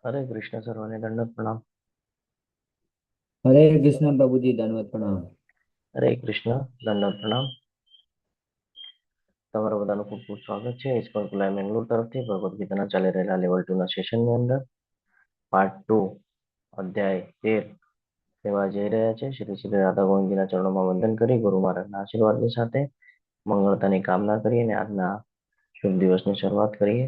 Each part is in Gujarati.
हरे कृष्ण सर्वाने दंडवत प्रणाम। हरे कृष्ण प्रभु जी दंडवत प्रणाम। हरे कृष्ण दंडवत प्रणाम। તમારા બધાનું ખૂબ ખૂબ સ્વાગત છે ઇસ્કોન કુલાઈ મેંગલોર તરફથી ભગવદ્ ગીતાના ચાલી રહેલા લેવલ 2 ના સેશનની અંદર પાર્ટ 2 અધ્યાય 13 લેવા જઈ રહ્યા છે। શ્રી શ્રી રાધા ગોવિંદજીના ચરણોમાં વંદન કરી ગુરુ મહારાજના આશીર્વાદની સાથે મંગળતાની કામના કરી અને આજના શુભ દિવસની શરૂઆત કરીએ।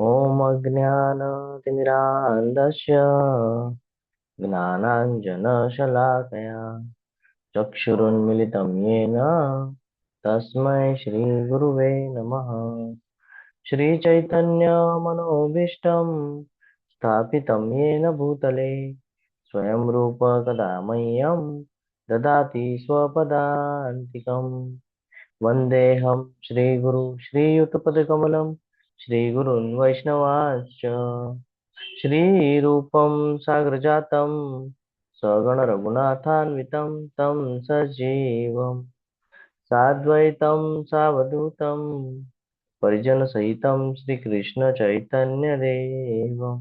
ઓમ અજ્ઞાનતિમિરાન્ધસ્ય જ્ઞાનાંજનશલાકયા चक्षुरुन्मिलितं येन तस्मै श्रीगुरुवे नमः। श्रीचैतन्यमनोभीष्टं स्थापितं येन भूतले स्वयं रूप कदा मह्यं ददाति स्वपदान्तिकं। वन्देऽहं श्रीगुरु श्रीयुतपदकमलं श्रीगुरून् वैष्णवांश्च श्रीरूपं साग्रजातं सगणरघुनाथान्वितं तं सजीवं साद्वैतं सावधूतं परिजनसहितं श्रीकृष्णचैतन्यदेवं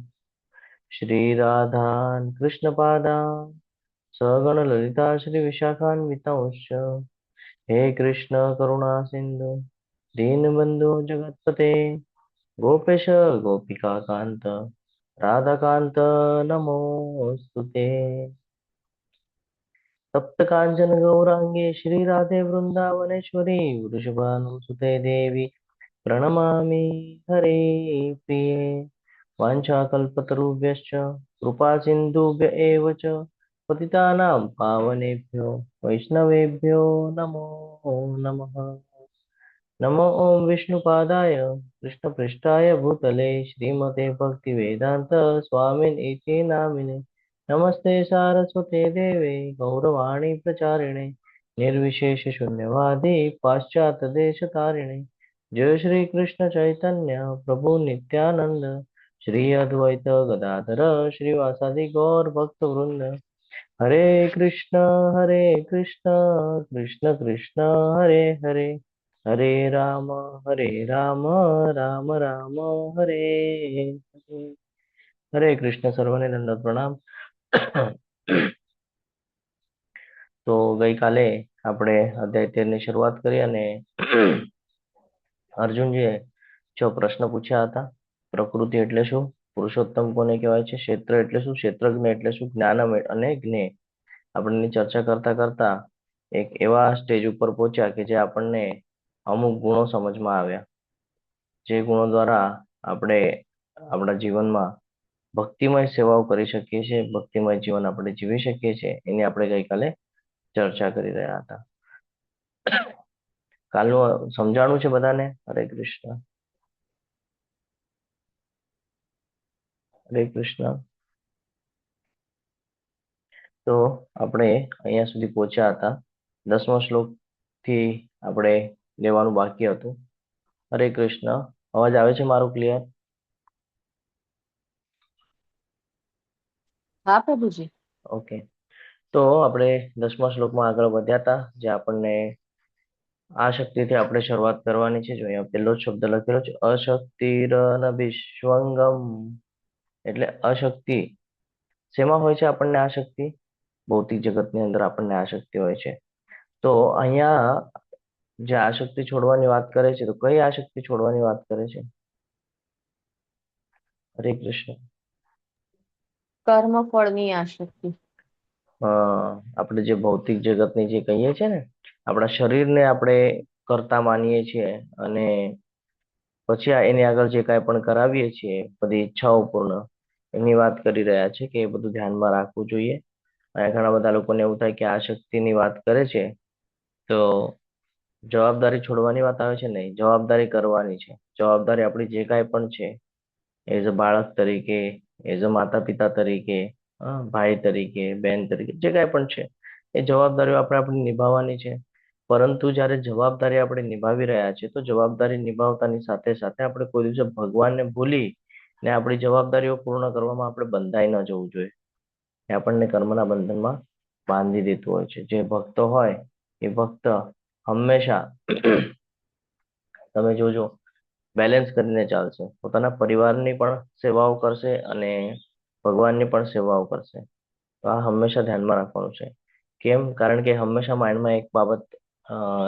श्रीराधान् कृष्णपादान् सगणललिता श्रीविशाखान्वितंश्च। हे कृष्ण करुणा सिन्धु दीनबन्धु जगत्पते गोपेश गोपिकान्त राधाकान्त नमोऽस्तुते। सप्तकाञ्चन गौरांगे श्रीराधे वृन्दावनेश्वरी वृषभानुसुते देवी प्रणमामि हरे प्रिये। वाञ्छाकल्पतरुभ्यश्च कृपा सिन्धुभ्य एव च पतितानां पावनेभ्यो वैष्णवेभ्यो नमो नमः। नमो ओं विष्णुपादाय कृष्णपृष्ठाय भूतले श्रीमते भक्तिवेदान्त स्वामिन् इति नामिने। नमस्ते सारस्वते देवे गौरवाणी प्रचारिणे निर्विशेष शून्यवादी पाश्चात्यदेशतारिणे। जय श्री कृष्ण चैतन्य प्रभु नित्यानंद श्री अद्वैत गदाधर श्रीवासादि गौर भक्त वृंद। हरे कृष्ण कृष्ण कृष्ण हरे हरे हरे राम राम राम राम हरे हरे। हरे कृष्ण सर्वने दंडवत प्रणाम। તો ગઈકાલે આપણે અધ્યાય 13 ની શરૂઆત કરી અને અર્જુનજીએ 6 પ્રશ્ન પૂછ્યા હતા। પ્રકૃતિ એટલે શું, પુરુષોત્તમ કોને કહેવાય છે, ક્ષેત્ર એટલે શું, ક્ષેત્રજ્ઞ એટલે શું, જ્ઞાનમ અને જ્ઞેય, આપણને ચર્ચા કરતા કરતા એક એવા સ્ટેજ ઉપર પહોંચ્યા કે જે આપણને અમુક ગુણો સમજમાં આવ્યા, જે ગુણો દ્વારા આપણે આપણા જીવનમાં ભક્તિમય સેવાઓ કરી શકીએ છીએ, ભક્તિમય જીવન આપણે જીવી શકીએ છીએ, એની આપણે ગઈકાલે ચર્ચા કરી રહ્યા હતા। કાલનું સમજાણું છે બધાને? હરે કૃષ્ણ હરે કૃષ્ણ। તો આપણે અહીંયા સુધી પહોંચ્યા હતા। 10મા શ્લોક થી આપણે લેવાનું બાકી હતું। હરે કૃષ્ણ, અવાજ આવે છે મારું ક્લિયર? હા પ્રભુજી। ઓકે, તો આપણે 10મા શ્લોકમાં આગળ વધ્યા હતા, જે આપણને આ શક્તિથી આપણે શરૂઆત કરવાની છે। જો અહીંયા પહેલો જ શબ્દ લખેલો છે અશક્તિરન વિશ્વંગમ, એટલે અશક્તિ શેમાં હોય છે? આપણને આ શક્તિ ભૌતિક જગતની અંદર આપણને આ શક્તિ હોય છે। તો અહીંયા જે આ શક્તિ છોડવાની વાત કરે છે, તો કઈ આ શક્તિ છોડવાની વાત કરે છે? હરે કૃષ્ણ। કર્મ ફળની આસક્તિ। આપણે જે ભૌતિક જગતની જે કહીએ છીએ ને, આપણા શરીરને આપણે કરતા માનીએ છીએ અને પછી એની આગળ જે કાંઈ પણ કરાવીએ છીએ બધી ઈચ્છાઓ પૂર્ણ, એની વાત કરી રહ્યા છે કે એ બધું ધ્યાનમાં રાખવું જોઈએ। અને ઘણા બધા લોકોને એવું થાય કે આ શક્તિની વાત કરે છે તો જવાબદારી છોડવાની વાત આવે છે? નહીં, જવાબદારી કરવાની છે। જવાબદારી આપણી જે કાંઈ પણ છે, એઝ અ બાળક તરીકે, એઝ અ માતા પિતા તરીકે, ભાઈ તરીકે, બેન તરીકે, જે કાંઈ પણ છે એ જવાબદારીઓ આપણે નિભાવવાની છે। પરંતુ જ્યારે જવાબદારી આપણે નિભાવી રહ્યા છીએ, તો જવાબદારી નિભાવતાની સાથે સાથે આપણે કોઈ દિવસે ભગવાનને ભૂલી ને આપણી જવાબદારીઓ પૂર્ણ કરવામાં આપણે બંધાઈ ન જવું જોઈએ। એ આપણને કર્મના બંધનમાં બાંધી દેતું હોય છે। જે ભક્ત હોય એ ભક્ત હંમેશા તમે જોજો બેલેન્સ કરીને ચાલશે. પોતાના પરિવારની પણ સેવાઓ કરશે અને ભગવાનની પણ સેવાઓ કરશે. તો આ હંમેશા ધ્યાનમાં રાખવાનું છે. કેમ? કારણ કે હંમેશા માઇન્ડમાં એક બાબત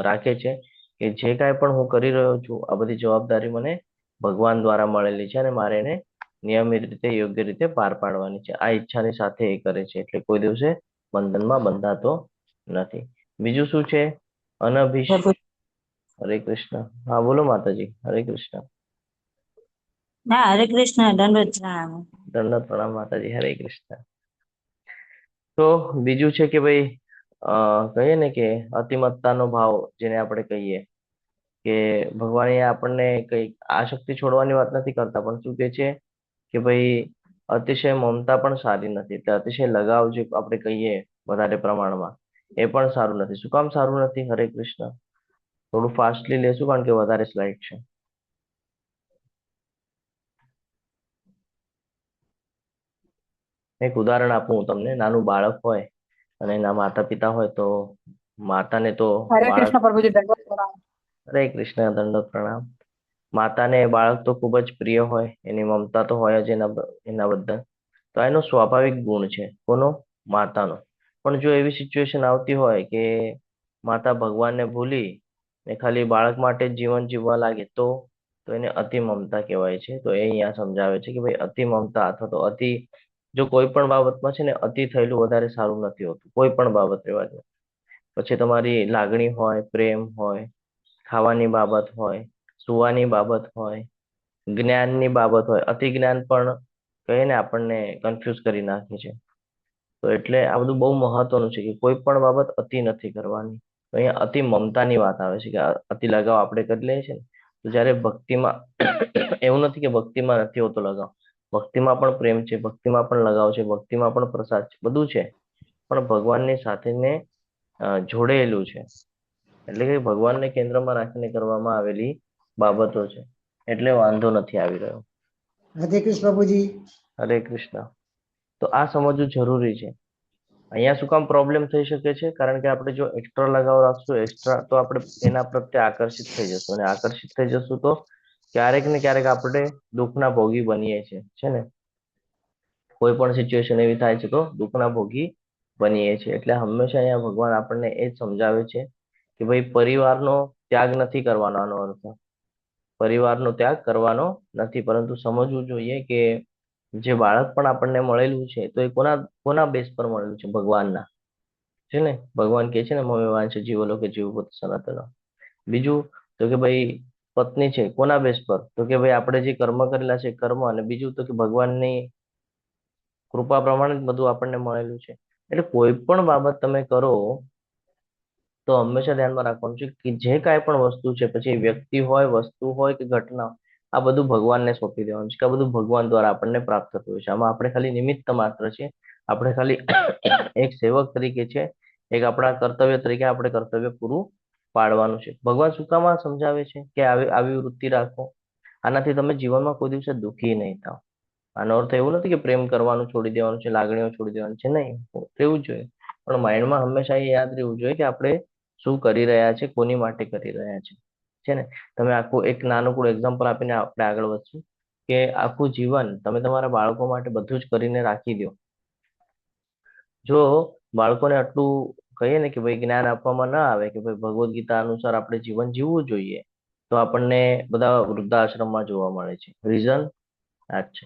રાખે છે કે જે કાંઈ પણ હું કરી રહ્યો છું આ બધી જવાબદારી મને ભગવાન દ્વારા મળેલી છે અને મારે એને નિયમિત રીતે યોગ્ય રીતે પાર પાડવાની છે. આ ઈચ્છાની સાથે એ કરે છે એટલે કોઈ દિવસે બંધનમાં બંધાતો નથી. બીજું શું છે? અનભિષ પ્રભુ હરે કૃષ્ણ. હા બોલો માતાજી. હરે કૃષ્ણ. ના, હરે કૃષ્ણ, દંડવત પ્રણામ. દંડવત પ્રણામ માતાજી. હરે કૃષ્ણ. તો બીજું છે કે ભાઈ કહીએ ને કે અતિમત્તાનો ભાવ જેને આપણે કહીએ કે ભગવાન એ આપણને કઈ આસક્તિ છોડવાની વાત નથી કરતા, પણ શું કે છે કે ભાઈ અતિશય મમતા પણ સારી નથી. એટલે અતિશય લગાવ જે આપણે કહીએ વધારે પ્રમાણમાં એ પણ સારું નથી. શું કામ સારું નથી? હરે કૃષ્ણ. થોડું ફાસ્ટલી લેશું કારણ કે વધારે સ્લાઇડ છે. એક ઉદાહરણ આપું હું તમને. નાનું બાળક હોય અને એના માતા પિતા હોય તો માતાને તો હરે બાળક કૃષ્ણ પ્રભુજી, દંડવત પ્રણામ. હરે કૃષ્ણ. દંડવત પ્રણામ. માતાને બાળક તો ખૂબ જ પ્રિય હોય, એની મમતા તો હોય જ એના બદલ. તો એનો સ્વાભાવિક ગુણ છે. કોનો? માતાનો. પણ જો એવી સિચ્યુએશન આવતી હોય કે માતા ભગવાનને ભૂલી ને ખાલી બાળક માટે જ જીવન જીવવા લાગે તો એને અતિ મમતા કહેવાય છે. તો એ અહીંયા સમજાવે છે કે ભાઈ અતિ મમતા અથવા તો અતિ, જો કોઈ પણ બાબતમાં છે ને અતિ થયેલું વધારે સારું નથી હોતું. કોઈ પણ બાબત રહેવા દો. પછી તમારી લાગણી હોય, પ્રેમ હોય, ખાવાની બાબત હોય, સુવાની બાબત હોય, જ્ઞાનની બાબત હોય. અતિ જ્ઞાન પણ કહે ને આપણને કન્ફ્યુઝ કરી નાખે છે. તો એટલે આ બધું બહુ મહત્વનું છે કે કોઈ પણ બાબત અતિ નથી કરવાની. તો અહીંયા અતિ મમતાની વાત આવે છે કે અતિ લગાવ આપણે કરી લઈએ છીએ ને, તો જ્યારે ભક્તિમાં એવું નથી કે ભક્તિમાં નથી હોતો લગાવ. ભક્તિમાં પણ પ્રેમ છે, ભક્તિમાં પણ લગાવ છે, ભક્તિમાં પણ પ્રસાદ છે, બધું છે. પણ ભગવાનની સાથેને જોડેલું છે. એટલે કે ભગવાનને કેન્દ્રમાં રાખીને કરવામાં આવેલી બાબતો છે. એટલે વાંધો નથી આવી રહ્યો. રાધે કૃષ્ણ પ્રભુજી. હરે કૃષ્ણ. તો આ સમજવું જરૂરી છે. અહીંયા શું કામ પ્રોબ્લેમ થઈ શકે છે? કારણ કે આપણે જો એક્સ્ટ્રા લગાવ રાખશું એક્સ્ટ્રા, તો આપણે એના પ્રત્યે આકર્ષિત થઈ જશું અને આકર્ષિત થઈ જશું તો ક્યારેક ને ક્યારેક આપણે દુઃખના ભોગી બનીએ છીએ, છે ને. કોઈ પણ સિચ્યુએશન એવી થાય છે તો દુઃખના ભોગી બનીએ છીએ. એટલે હંમેશા અહીંયા ભગવાન આપણને એ જ સમજાવે છે કે ભાઈ પરિવારનો ત્યાગ નથી કરવાનો. આનો અર્થ પરિવારનો ત્યાગ કરવાનો નથી, પરંતુ સમજવું જોઈએ કે જે બાળક પણ આપણને મળેલું છે તો એ કોના કોના બેસ પર મળેલું છે? ભગવાનના. છે ને. ભગવાન કે છે ને મમ્મી છે જીવલો કે જીવપુત્ર સનાતન. બીજું તો કે ભાઈ પત્ની છે કોના બેસ પર? તો કે ભાઈ આપણે જે કર્મ કરેલા છે કર્મ, અને બીજું તો કે ભગવાનની કૃપા પ્રમાણે જ બધું આપણને મળેલું છે. એટલે કોઈ પણ બાબત તમે કરો તો હંમેશા ધ્યાનમાં રાખવાનું છે કે જે કાંઈ પણ વસ્તુ છે, પછી વ્યક્તિ હોય, વસ્તુ હોય કે ઘટના, આ બધું ભગવાનને સોંપી દેવાનું છે કે આ બધું ભગવાન દ્વારા આપણને પ્રાપ્ત થતું હોય છે. આમાં આપણે ખાલી નિમિત્ત માત્ર છે. આપણે ખાલી એક સેવક તરીકે છે, એક આપણા કર્તવ્ય તરીકે આપણે કર્તવ્ય પૂરું પાડવાનું છે. ભગવાન શું કામ આ સમજાવે છે કે આવી આવી વૃત્તિ રાખો? આનાથી તમે જીવનમાં કોઈ દિવસે દુઃખી નહીં થાવ. આનો અર્થ એવું નથી કે પ્રેમ કરવાનું છોડી દેવાનું છે, લાગણીઓ છોડી દેવાની છે, નહીં. રહેવું જોઈએ, પણ માઇન્ડમાં હંમેશા એ યાદ રહેવું જોઈએ કે આપણે શું કરી રહ્યા છે, કોની માટે કરી રહ્યા છે. છે ને. તમે આખું એક નાનકડું એક્ઝામ્પલ આપીને આપણે આગળ વધશું કે આખું જીવન તમે તમારા બાળકો માટે બધું જ કરીને રાખી દો. જો બાળકોને આટલું કહીએ ને કે ભાઈ જ્ઞાન આપવામાં ના આવે કે ભાઈ ભગવદ્ ગીતા અનુસાર આપણે જીવન જીવવું જોઈએ, તો આપણને બધા વૃદ્ધાશ્રમમાં જોવા મળે છે. રીઝન આ જ છે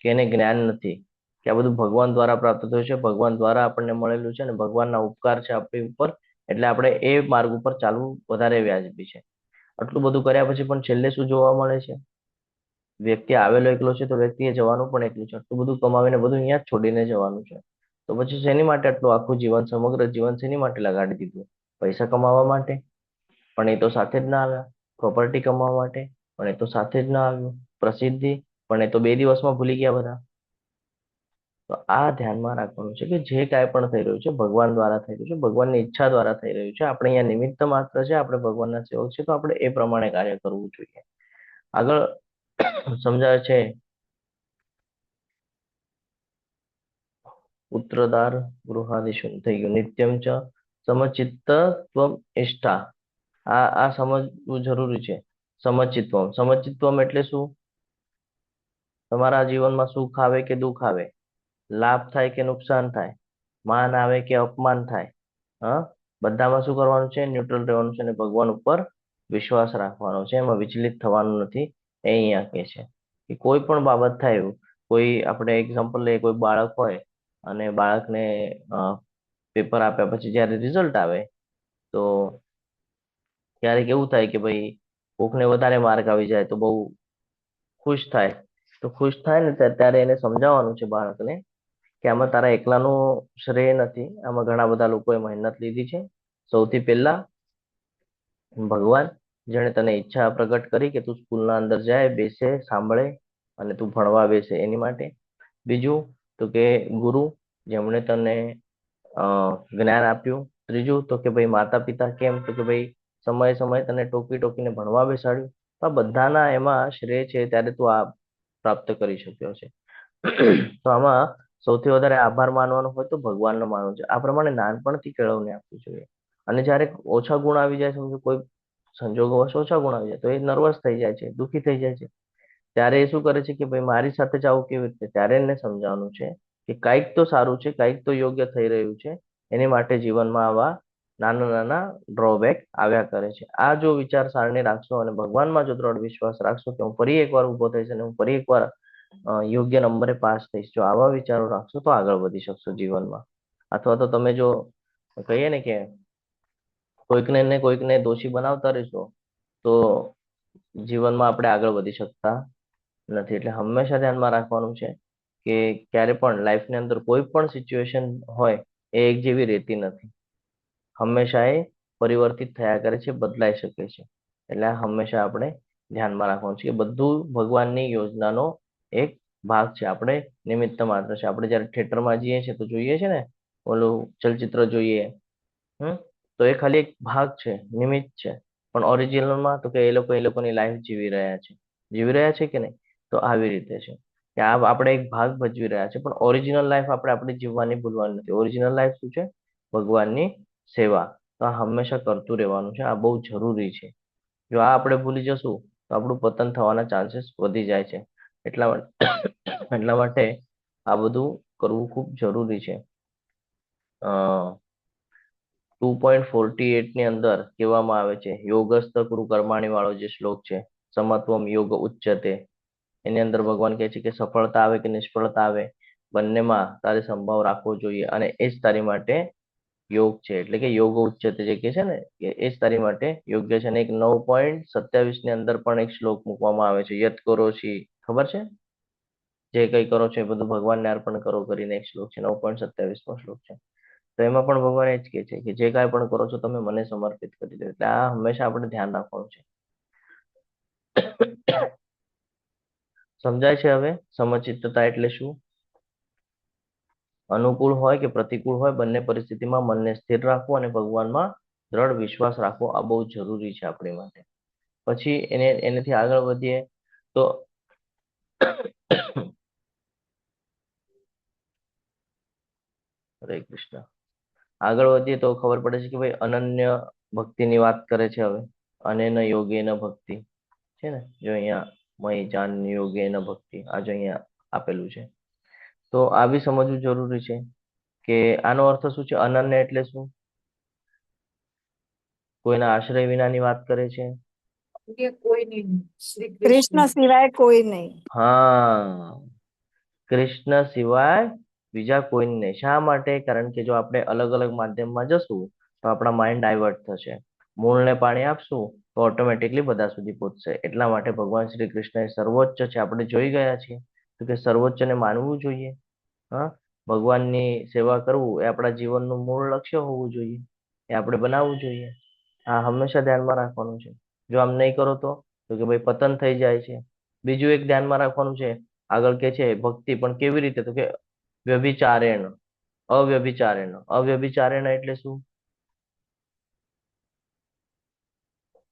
કે એને જ્ઞાન નથી કે આ બધું ભગવાન દ્વારા પ્રાપ્ત થયું છે, ભગવાન દ્વારા આપણને મળેલું છે અને ભગવાનના ઉપકાર છે આપણી ઉપર. એટલે આપણે એ માર્ગ ઉપર ચાલવું વધારે વ્યાજબી છે. આટલું બધું કર્યા પછી પણ છેલ્લે શું જોવા મળે છે? વ્યક્તિ આવેલો એકલો છે તો વ્યક્તિએ જવાનું પણ એકલું છે. આટલું બધું કમાવીને બધું અહીંયા જ છોડીને જવાનું છે. તો પછી શેની માટે આટલું આખું જીવન, સમગ્ર જીવન શેની માટે લગાડી દીધું? પૈસા કમાવા માટે? પણ એ તો સાથે જ ના આવ્યા. પ્રોપર્ટી કમાવા માટે? પણ એ તો સાથે જ ના આવ્યું. પ્રસિદ્ધિ? પણ એ તો 2 દિવસમાં ભૂલી ગયા બધા. તો આ ધ્યાનમાં રાખવાનું છે કે જે કાંઈ પણ થઈ રહ્યું છે ભગવાન દ્વારા થઈ રહ્યું છે, ભગવાનની ઈચ્છા દ્વારા થઈ રહ્યું છે. આપણે અહીંયા નિમિત્ત માત્ર છે, આપણે ભગવાનના સેવક છે, તો આપણે એ પ્રમાણે કાર્ય કરવું જોઈએ. આગળ સમજાવે છે પુત્રદાર ગૃહાદિશુ થઈ ગયું. નિત્યમ ચ સમચિત્ત ત્વમ ઇષ્ટા. આ સમજવું જરૂરી છે. સમચિત્વમ. સમચિત્વમ એટલે શું? તમારા જીવનમાં સુખ આવે કે દુઃખ આવે, લાભ થાય કે નુકસાન થાય, માન આવે કે અપમાન થાય, હા, બધામાં શું કરવાનું છે? ન્યુટ્રલ રહેવાનું છે અને ભગવાન ઉપર વિશ્વાસ રાખવાનો છે. એમાં વિચલિત થવાનું નથી. એ અહીંયા કહે છે કે કોઈ પણ બાબત થાય એવું, કોઈ આપણે એક્ઝામ્પલ લઈએ, કોઈ બાળક હોય અને બાળકને પેપર આપ્યા પછી જ્યારે રિઝલ્ટ આવે તો ક્યારેક એવું થાય કે ભાઈ કોકને વધારે માર્ક આવી જાય તો બહુ ખુશ થાય. તો ખુશ થાય ને ત્યારે એને સમજાવવાનું છે બાળકને કે આમાં તારા એકલાનું શ્રેય નથી, આમાં ઘણા બધા લોકોએ મહેનત લીધી છે. સૌથી પહેલા ભગવાન, જેણે તને ઈચ્છા પ્રગટ કરી કે તું સ્કૂલના અંદર જાય, બેસે, સાંભળે અને તું ભણવા બેસે, એની માટે. બીજું તો કે ગુરુ, જેમણે તને જ્ઞાન આપ્યું. ત્રીજું તો કે ભાઈ માતા પિતા, કેમ? તો કે ભાઈ સમયે સમયે તને ટોકી ટોકીને ભણવા બેસાડ્યું. તો આ બધાના એમાં શ્રેય છે, ત્યારે તું આ પ્રાપ્ત કરી શક્યો છે. તો આમાં સૌથી વધારે આભાર માનવાનો હોય તો ભગવાનનો માનવો છે. આ પ્રમાણે નાનપણથી કેળવણી આપવી જોઈએ. અને જ્યારે ઓછા ગુણ આવી જાય, સમજો કોઈ સંજોગોવશ ઓછા ગુણ આવી જાય તો એ નર્વસ થઈ જાય છે, દુઃખી થઈ જાય છે. ત્યારે એ શું કરે છે કે ભાઈ મારી સાથે જ આવું કેવી રીતે? ત્યારે એને સમજાવવાનું છે કે કાંઈક તો સારું છે, કાંઈક તો યોગ્ય થઈ રહ્યું છે. એની માટે જીવનમાં આવા નાના નાના ડ્રોબેક આવ્યા કરે છે. આ જો વિચાર સારણી રાખશો અને ભગવાનમાં જો દ્રઢ વિશ્વાસ રાખશો કે હું ફરી એકવાર ઊભો થઈશ અને હું ફરી એકવાર યોગ્ય નંબરે પાસ થઈશ, જો આવા વિચારો રાખશો તો આગળ વધી શકશો જીવનમાં. અથવા તો તમે જો કહીએ ને કે કોઈકને ને કોઈકને દોષી બનાવતા રહીશો તો જીવનમાં આપણે આગળ વધી શકતા નથી. એટલે હંમેશા ધ્યાનમાં રાખવાનું છે કે ક્યારે પણ લાઈફની અંદર કોઈ પણ સિચ્યુએશન હોય એ એક જેવી રહેતી નથી. હંમેશા એ પરિવર્તિત થયા કરે છે, બદલાઈ શકે છે. એટલે આ હંમેશા આપણે ધ્યાનમાં રાખવાનું છે કે બધું ભગવાનની યોજનાનો એક ભાગ છે. આપણે નિમિત્ત માત્ર છે. આપણે જ્યારે થિયેટરમાં જઈએ છીએ તો જોઈએ છે ને, ઓલું ચલચિત્ર જોઈએ, તો એ ખાલી એક ભાગ છે, નિમિત્ત છે. પણ ઓરિજિનલમાં તો કે એ લોકોની લાઈફ જીવી રહ્યા છે. જીવી રહ્યા છે કે નહીં? તો આવી રીતે છે કે આ આપણે એક ભાગ ભજવી રહ્યા છે, પણ ઓરિજિનલ લાઈફ આપણે આપણી જીવવાની ભૂલવાની નથી. ઓરિજિનલ લાઈફ શું છે? ભગવાનની સેવા. તો આ હંમેશા કરતું રહેવાનું છે. આ બહુ જરૂરી છે. જો આ આપણે ભૂલી જશું તો આપણું પતન થવાના ચાન્સીસ વધી જાય છે. એટલા માટે એટલા માટે આ બધું કરવું ખૂબ જરૂરી છે. 2.48 ની અંદર કહેવામાં આવે છે, યોગસ્થ કુરુ કર્માણી વાળો જે શ્લોક છે, સમત્વમ યોગ ઉચ્યતે. એની અંદર ભગવાન કહે છે કે સફળતા આવે કે નિષ્ફળતા આવે, બંનેમાં તારે સંભાવ રાખવો જોઈએ અને એ જ તારી માટે યોગ છે. એટલે કે યોગ ઉચ્ચતે જે કે છે ને, કે એ જ તારી માટે યોગ્ય છે. અને એક 9.27 ની અંદર પણ એક શ્લોક મૂકવામાં આવે છે, યત કરોષિ. ખબર છે? જે કંઈ કરો છો એ બધું ભગવાનને અર્પણ કરો કરીને એક શ્લોક છે, 9.27 શ્લોક છે. તો એમાં પણ ભગવાન એ જ કહે છે કે જે કાંઈ પણ કરો છો તમે મને સમર્પિત કરી દો. એટલે આ હંમેશા આપણે ધ્યાન રાખવાનું છે. સમજાય છે હવે સમચિત્તતા એટલે શું? અનુકૂળ હોય કે પ્રતિકૂળ હોય, બંને પરિસ્થિતિમાં મનને સ્થિર રાખવું અને ભગવાનમાં દ્રઢ વિશ્વાસ રાખવો, આ બહુ જરૂરી છે આપણી માટે. પછી એનાથી આગળ વધીએ તો હરે કૃષ્ણ. આગળ વધીએ તો ખબર પડે છે કે ભાઈ અનન્ય ભક્તિની વાત કરે છે હવે. અનેન યોગેન ભક્તિ છે ને, જો અહીંયા મય જાન યોગેન ભક્તિ, આ જો અહીંયા આપેલું છે. તો આ બી સમજવું જરૂરી છે કે આનો અર્થ શું છે? અનન્ય એટલે શું? કોઈના આશ્રય વિનાની વાત કરે છે. કે કોઈ નહીં, શ્રી કૃષ્ણ કૃષ્ણ. સિવાય કોઈ નહીં. હા, કૃષ્ણ સિવાય બીજા કોઈ નહીં. શા માટે? કારણ કે જો આપણે અલગ અલગ માધ્યમમાં જશું તો આપણા માઇન્ડ ડાયવર્ટ થશે. મૂળને પાણી આપશું તો ઓટોમેટિકલી બધા સુધી પહોંચશે. એટલા માટે ભગવાન શ્રી કૃષ્ણ એ સર્વોચ્ચ છે. આપણે જોઈ ગયા છીએ તો કે સર્વોચ્ચને માનવું જોઈએ. હા, ભગવાનની સેવા કરવું એ આપણા જીવનનું મૂળ લક્ષ્ય હોવું જોઈએ. એ આપણે બનાવવું જોઈએ. આ હંમેશા ધ્યાનમાં રાખવાનું છે. જો આમ નહીં કરો તો કે ભાઈ પતન થઈ જાય છે. બીજું એક ધ્યાનમાં રાખવાનું છે, આગળ કે છે ભક્તિ, પણ કેવી રીતે? તો કે વ્યભિચારેણ, અવ્યભિચારેણ. અવ્યભિચારેણ એટલે શું?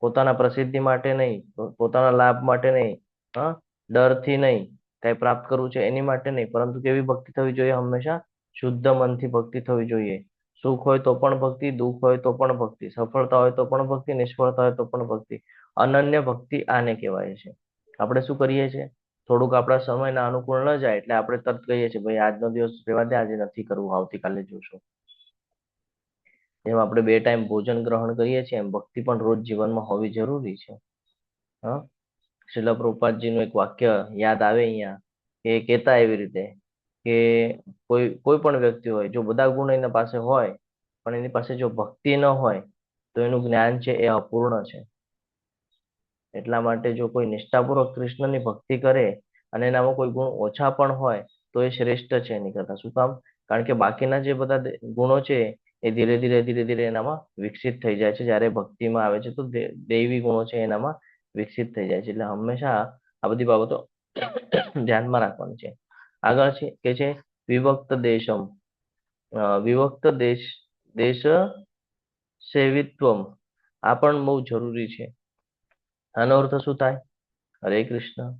પોતાના પ્રસિદ્ધિ માટે નહીં, પોતાના લાભ માટે નહીં, હા, ડરથી નહીં, કઈ પ્રાપ્ત કરવું છે એની માટે નહીં, પરંતુ કેવી ભક્તિ થવી જોઈએ? હંમેશા શુદ્ધ મનથી ભક્તિ થવી જોઈએ. સુખ હોય તો પણ ભક્તિ, દુઃખ હોય તો પણ ભક્તિ, સફળતા હોય તો પણ ભક્તિ, નિષ્ફળતા હોય તો પણ ભક્તિ. અનન્ય ભક્તિ આને કહેવાય છે. આપણે શું કરીએ છીએ, થોડુંક આપણા સમયના અનુકૂળ ન જાય એટલે આપણે તરત કહીએ છીએ ભાઈ આજનો દિવસ રહેવા દે, આજે નથી કરવું, આવતીકાલે જોશું. જેમ આપણે 2 ટાઈમ ભોજન ગ્રહણ કરીએ છીએ એમ ભક્તિ પણ રોજ જીવનમાં હોવી જરૂરી છે. હા, શ્રીલ પ્રભુપાદજીનું એક વાક્ય યાદ આવે અહીંયા, કે કહેતા એવી રીતે કે કોઈ પણ વ્યક્તિ હોય, જો બધા ગુણ એના પાસે હોય પણ એની પાસે જો ભક્તિ ન હોય તો એનું જ્ઞાન છે એ અપૂર્ણ છે. એટલા માટે જો કોઈ નિષ્ઠાપૂર્વક કૃષ્ણની ભક્તિ કરે અને એનામાં કોઈ ગુણ ઓછા પણ હોય તો એ શ્રેષ્ઠ છે એની કરતા. શું કામ? કારણ કે બાકીના જે બધા ગુણો છે એ ધીરે ધીરે એનામાં વિકસિત થઈ જાય છે. જ્યારે ભક્તિમાં આવે છે તો દૈવી ગુણો છે એનામાં વિકસિત થઈ જાય છે. એટલે હંમેશા આ બધી બાબતો ધ્યાનમાં રાખવાની છે. આગળ છે કે છે વિભક્ત દેશમ, વિભક્ત દેશ સેવિત્વમ. આ પણ બહુ જરૂરી છે. આનો અર્થ શું થાય? હરે કૃષ્ણ.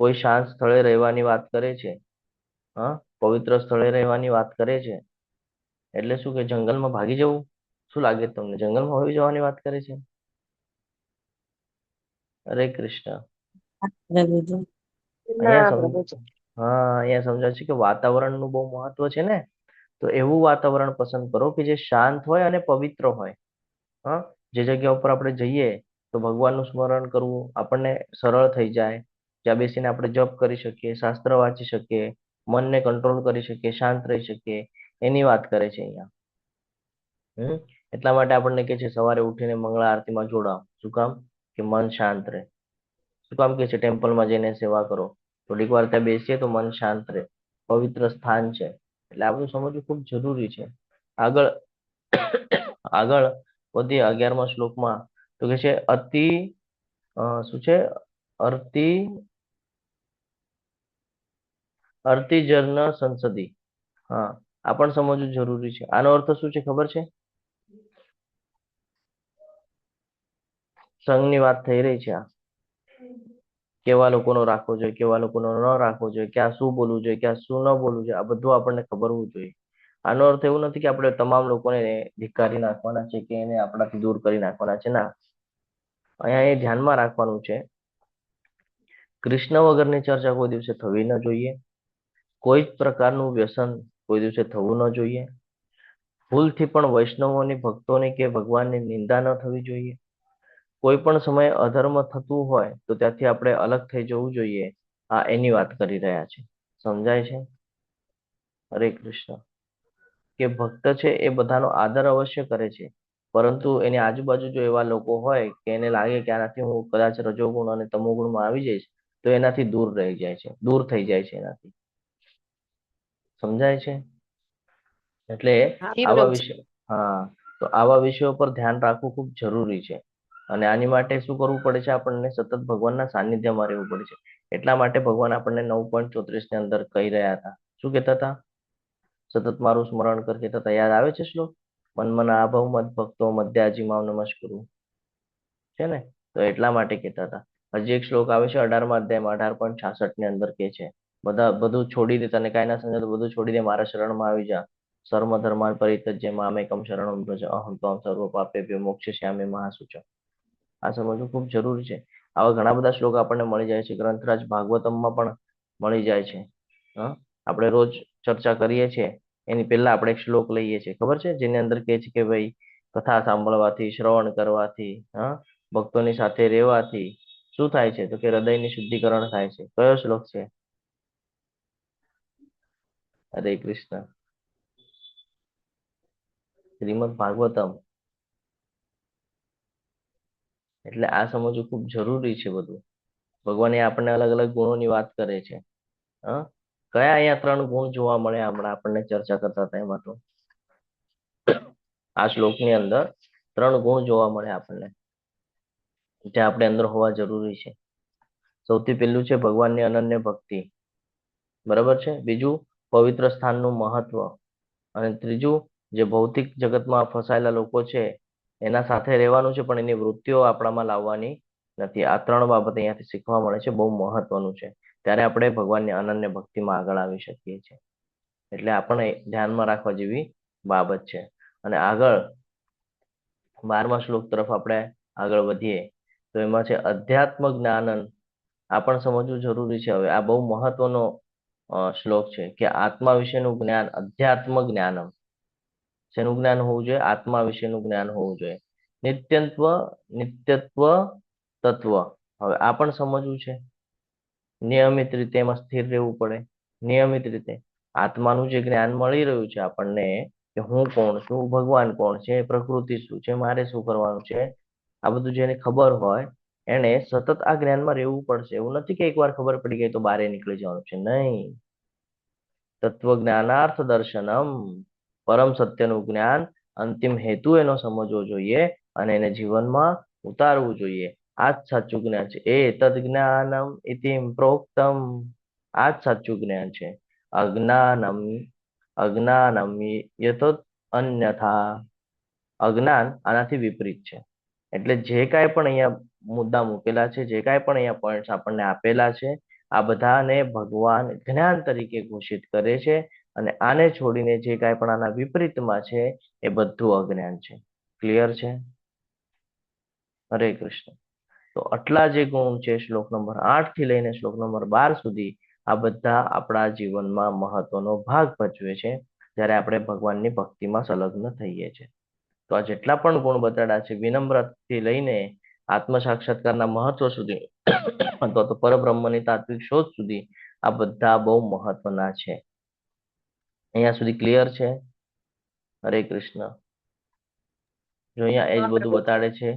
કોઈ શાંત સ્થળે રહેવાની વાત કરે છે, હા, પવિત્ર સ્થળે રહેવાની વાત કરે છે, એટલે શું કે જંગલમાં ભાગી જવું? શું લાગે તમને, જંગલમાં હોઈ જવાની વાત કરે છે? હરે કૃષ્ણ. પ્રભુજી. અહીંયા હા, અહીંયા સમજાય છે કે વાતાવરણનું બહુ મહત્વ છે ને, તો એવું વાતાવરણ પસંદ કરો કે જે શાંત હોય અને પવિત્ર હોય. હા, જે જગ્યા ઉપર આપણે જઈએ તો ભગવાનનું સ્મરણ કરવું આપણને સરળ થઈ જાય. ત્યાં બેસીને આપણે જપ કરી શકીએ, શાસ્ત્ર વાંચી શકીએ, મનને કંટ્રોલ કરી શકીએ, શાંત રહી શકીએ, એની વાત કરે છે અહીંયા. એટલા માટે આપણને કે છે સવારે ઉઠીને મંગળા આરતીમાં જોડાવ. શું કામ? કે મન શાંત રહે. શું કામ કે છે ટેમ્પલમાં જઈને સેવા કરો, થોડીક વાર ત્યાં બેસીએ તો મન શાંત રહે, પવિત્ર સ્થાન છે. એટલે આ બધું સમજવું ખૂબ જરૂરી છે. આગળ આગળ વધીએ 11મા શ્લોકમાં, તો કે છે અતિ શું છે, અર્તિજર્ન સંસદી. હા, આ પણ સમજવું જરૂરી છે. આનો અર્થ શું છે ખબર છે? સંઘની વાત થઈ રહી છે. આ કેવા લોકોનો રાખવો જોઈએ, કેવા લોકોનો ન રાખવો જોઈએ, ક્યાં શું બોલવું જોઈએ, ક્યાં શું ન બોલવું જોઈએ, આ બધું આપણને ખબર હોવું જોઈએ. આનો અર્થ એવું નથી કે આપણે તમામ લોકોને ધિક્કારી નાખવાના છે કે એને આપણાથી દૂર કરી નાખવાના છે. ના, અહીંયા એ ધ્યાનમાં રાખવાનું છે, કૃષ્ણ વગરની ચર્ચા કોઈ દિવસે થવી ન જોઈએ, કોઈ જ પ્રકારનું વ્યસન કોઈ દિવસે થવું ન જોઈએ, ભૂલથી પણ વૈષ્ણવોની, ભક્તોની કે ભગવાનની નિંદા ન થવી જોઈએ, કોઈ પણ સમયે અધર્મ થતું હોય તો ત્યાંથી આપણે અલગ થઈ જવું જોઈએ. આ એની વાત કરી રહ્યા છે. સમજાય છે? હરે કૃષ્ણ. કે ભક્ત છે એ બધાનો આદર અવશ્ય કરે છે, પરંતુ એની આજુબાજુ જો એવા લોકો હોય કે એને લાગે કે આનાથી હું કદાચ રજોગુણ અને તમોગુણમાં આવી જઈશ તો એનાથી દૂર રહી જાય છે, દૂર થઈ જાય છે એનાથી. સમજાય છે? એટલે આવા વિષય, હા, તો આવા વિષયો પર ધ્યાન રાખવું ખૂબ જરૂરી છે. અને આની માટે શું કરવું પડે છે? આપણને સતત ભગવાનના સાનિધ્યમાં રહેવું પડે છે. એટલા માટે ભગવાન આપણને 9.34 ની અંદર કહી રહ્યા હતા. શું કહેતા હતા? સતત મારું સ્મરણ કર કહેતા હતા. યાદ આવે છે શ્લોક? મન્મના આભવ મદ ભક્તો મધ્યાજી માવ નમસ્કુરુ, છે ને? તો એટલા માટે કહેતા હતા. હજી એક શ્લોક આવે છે 18મા અધ્યાયમાં 18.66 ની અંદર કે છે બધું છોડી દે, તને કાંઈ ના સમજાય તો બધું છોડી દે, મારા શરણમાં આવી જા. સર્વ ધર્માન પરિત્યજ્ય મામેકમ શરણમ વ્રજ અહં ત્વાં સર્વ પાપેભ્યો મોક્ષયિષ્યામિ મા શુચઃ. આ સમજવું ખૂબ જરૂરી છે. આવા ઘણા બધા શ્લોક આપણને મળી જાય છે. ગ્રંથરાજ ભાગવતમમાં પણ મળી જાય છે. હા, આપણે રોજ ચર્ચા કરીએ છીએ એની પહેલા આપણે એક શ્લોક લઈએ છીએ, ખબર છે? જેની અંદર કહે છે કે ભાઈ કથા સાંભળવાથી, શ્રવણ કરવાથી, હા, ભક્તોની સાથે રહેવાથી શું થાય છે? તો કે હૃદયની શુદ્ધિકરણ થાય છે. કયો શ્લોક છે? હરે કૃષ્ણ. શ્રીમદ ભાગવતમ. એટલે આ સમજવું ખૂબ જરૂરી છે બધું. ભગવાન આપણને અલગ અલગ ગુણોની વાત કરે છે. હા, કયા અહીંયા 3 ગુણ જોવા મળે હમણાં આપણને ચર્ચા કરતા હતા એમાં? તો આ શ્લોકની અંદર 3 ગુણ જોવા મળે આપણને, જે આપણે અંદર હોવા જરૂરી છે. સૌથી પહેલું છે ભગવાનની અનન્ય ભક્તિ, બરાબર છે? બીજું પવિત્ર સ્થાનનું મહત્વ, અને ત્રીજું જે ભૌતિક જગતમાં ફસાયેલા લોકો છે એના સાથે રહેવાનું છે પણ એની વૃત્તિઓ આપણામાં લાવવાની નથી. આ 3 બાબત અહીંયાથી શીખવા મળે છે, બહુ મહત્વનું છે. ત્યારે આપણે ભગવાનની અનન્ય ભક્તિમાં આગળ આવી શકીએ છીએ. એટલે આપણે ધ્યાનમાં રાખવા જેવી બાબત છે. અને આગળ 12મા શ્લોક તરફ આપણે આગળ વધીએ તો એમાં છે અધ્યાત્મ જ્ઞાનન. આ પણ સમજવું જરૂરી છે. હવે આ બહુ મહત્વનો શ્લોક છે કે આત્મા વિશેનું જ્ઞાન, અધ્યાત્મ જ્ઞાનમ. શેનું જ્ઞાન હોવું જોઈએ? આત્મા વિશેનું જ્ઞાન હોવું જોઈએ. નિત્યત્વ, નિત્યત્વ તત્વ. હવે આ પણ સમજવું છે. નિયમિત રીતે એમાં સ્થિર રહેવું પડે. નિયમિત રીતે આત્માનું જે જ્ઞાન મળી રહ્યું છે આપણને કે હું કોણ છું, ભગવાન કોણ છે, પ્રકૃતિ શું છે, મારે શું કરવાનું છે, આ બધું જેને ખબર હોય એને સતત આ જ્ઞાનમાં રહેવું પડશે. એવું નથી કે એકવાર ખબર પડી ગઈ તો બારે નીકળી જવાનું છે. નહીં. તત્વજ્ઞાનાર્થ દર્શનમ. પરમ સત્યનું જ્ઞાન, અંતિમ હેતુ એનો સમજવો જોઈએ અને એને જીવનમાં ઉતારવું જોઈએ. આ જ સાચું જ્ઞાન છે. એ તદ જ્ઞાનમ ઇતિમ પ્રોક્તમ. આ જ સાચું જ્ઞાન છે. અજ્ઞાનમ અજ્ઞાનમ યતો અન્યથા. અજ્ઞાન આનાથી વિપરીત છે. એટલે જે કાંઈ પણ અહીંયા મુદ્દા મૂકેલા છે, જે કાંઈ પણ અહીંયા પોઈન્ટ્સ આપણને આપેલા છે, આ બધાને ભગવાન જ્ઞાન તરીકે ઘોષિત કરે છે અને આને છોડીને જે કાંઈ પણ આના વિપરીતમાં છે એ બધું અજ્ઞાન છે. ક્લિયર છે? હરે કૃષ્ણ. તો આટલા જે ગુણ છે શ્લોક નંબર 8 થી લઈને શ્લોક નંબર 12 સુધી આ બધા આપણા જીવનમાં મહત્વનો ભાગ ભજવે છે જ્યારે આપણે ભગવાનની ભક્તિમાં સંલગ્ન થઈએ છીએ. તો આ જેટલા પણ ગુણ બતાડ્યા છે, વિનમ્રથી લઈને આત્મ સાક્ષાત્કારના મહત્વ સુધી અથવા તો પરબ્રહ્મની તાત્વિક શોધ સુધી આ બધા બહુ મહત્વના છે. અહીંયા સુધી ક્લિયર છે? હરે કૃષ્ણ. જો અહીંયા એ જ બધું બતાડે છે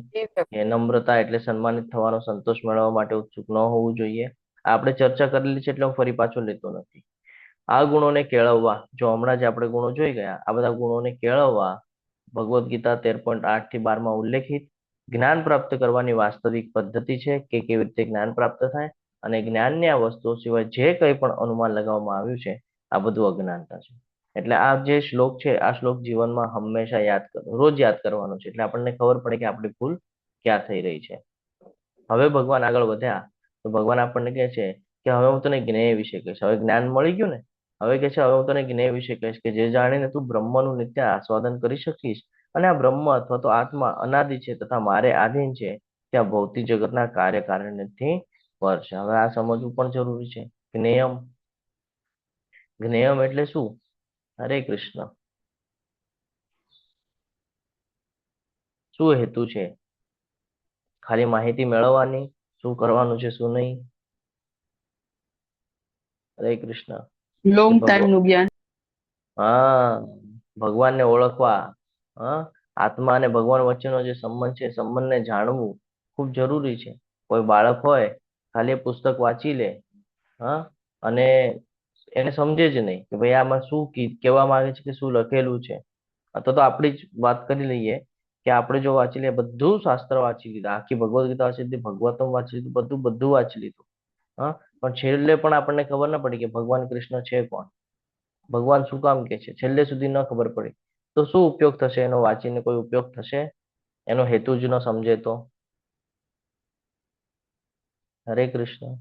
કે નમ્રતા એટલે સન્માનિત થવાનો, સંતોષ મેળવવા માટે ઉત્સુક ન હોવું જોઈએ. આપણે ચર્ચા કરેલી છે એટલે હું ફરી પાછો લેતો નથી. આ ગુણોને કેળવવા, જો હમણાં જ આપણે ગુણો જોઈ ગયા, આ બધા ગુણોને કેળવવા ભગવદ્ ગીતા 13.8 થી 12 માં ઉલ્લેખિત જ્ઞાન પ્રાપ્ત કરવાની વાસ્તવિક પદ્ધતિ છે કે કેવી રીતે જ્ઞાન પ્રાપ્ત થાય અને જ્ઞાનની આ વસ્તુઓ સિવાય જે કંઈ પણ અનુમાન લગાવવામાં આવ્યું છે આ બધું અજ્ઞાનતા છે. એટલે આ જે શ્લોક છે આ શ્લોક જીવનમાં હંમેશા યાદ કરો, રોજ યાદ કરવાનો છે. એટલે આપણને ખબર પડે કે આપણી ભૂલ ક્યાં થઈ રહી છે. હવે ભગવાન આગળ વધ્યા તો ભગવાન આપણને કહે છે કે હવે હું તને જ્ઞેય વિશે કહીશ. હવે જ્ઞાન મળી ગયું ને, હવે કે છે હવે હું તને જ્ઞેય વિશે કહીશ કે જે જાણીને તું બ્રહ્મનું નિત્ય આસ્વાદન કરી શકીશ અને આ બ્રહ્મ અથવા તો આત્મા અનાદિ છે તથા મારે આધીન છે, ત્યાં ભૌતિક જગતના કાર્યકારણથી પર છે. હવે આ સમજવું પણ જરૂરી છે. જ્ઞેયમ, જ્ઞેયમ એટલે શું? હરે કૃષ્ણ. શું હેતુ છે? ખાલી માહિતી મેળવવાની, શું કરવાનું છે શું નહીં? હરે કૃષ્ણ. લોંગ ટાઈમ નું જ્ઞાન. હા, ભગવાનને ઓળખવા, હા, આત્મા અને ભગવાન વચ્ચેનો જે સંબંધ છે સંબંધને જાણવું ખૂબ જરૂરી છે. કોઈ બાળક હોય ખાલી પુસ્તક વાંચી લે, હા, અને એને સમજે જ નહીં કે ભાઈ આમાં શું કહેવા માંગે છે કે શું લખેલું છે. અથવા તો આપણી જ વાત કરી લઈએ કે આપણે જો વાંચી લઈએ, બધું શાસ્ત્ર વાંચી લીધું, આખી ભગવદ્ ગીતા વાંચી લીધી, ભગવતમ વાંચી લીધું, બધું વાંચી લીધું, હા, પણ છેલ્લે પણ આપણને ખબર ના પડી કે ભગવાન કૃષ્ણ છે કોણ, ભગવાન શું કામ કે છે, છેલ્લે સુધી ન ખબર પડી તો શું ઉપયોગ થશે? એનો વાંચીને કોઈ ઉપયોગ થશે? એનો હેતુ જ ન સમજે તો? હરે કૃષ્ણ.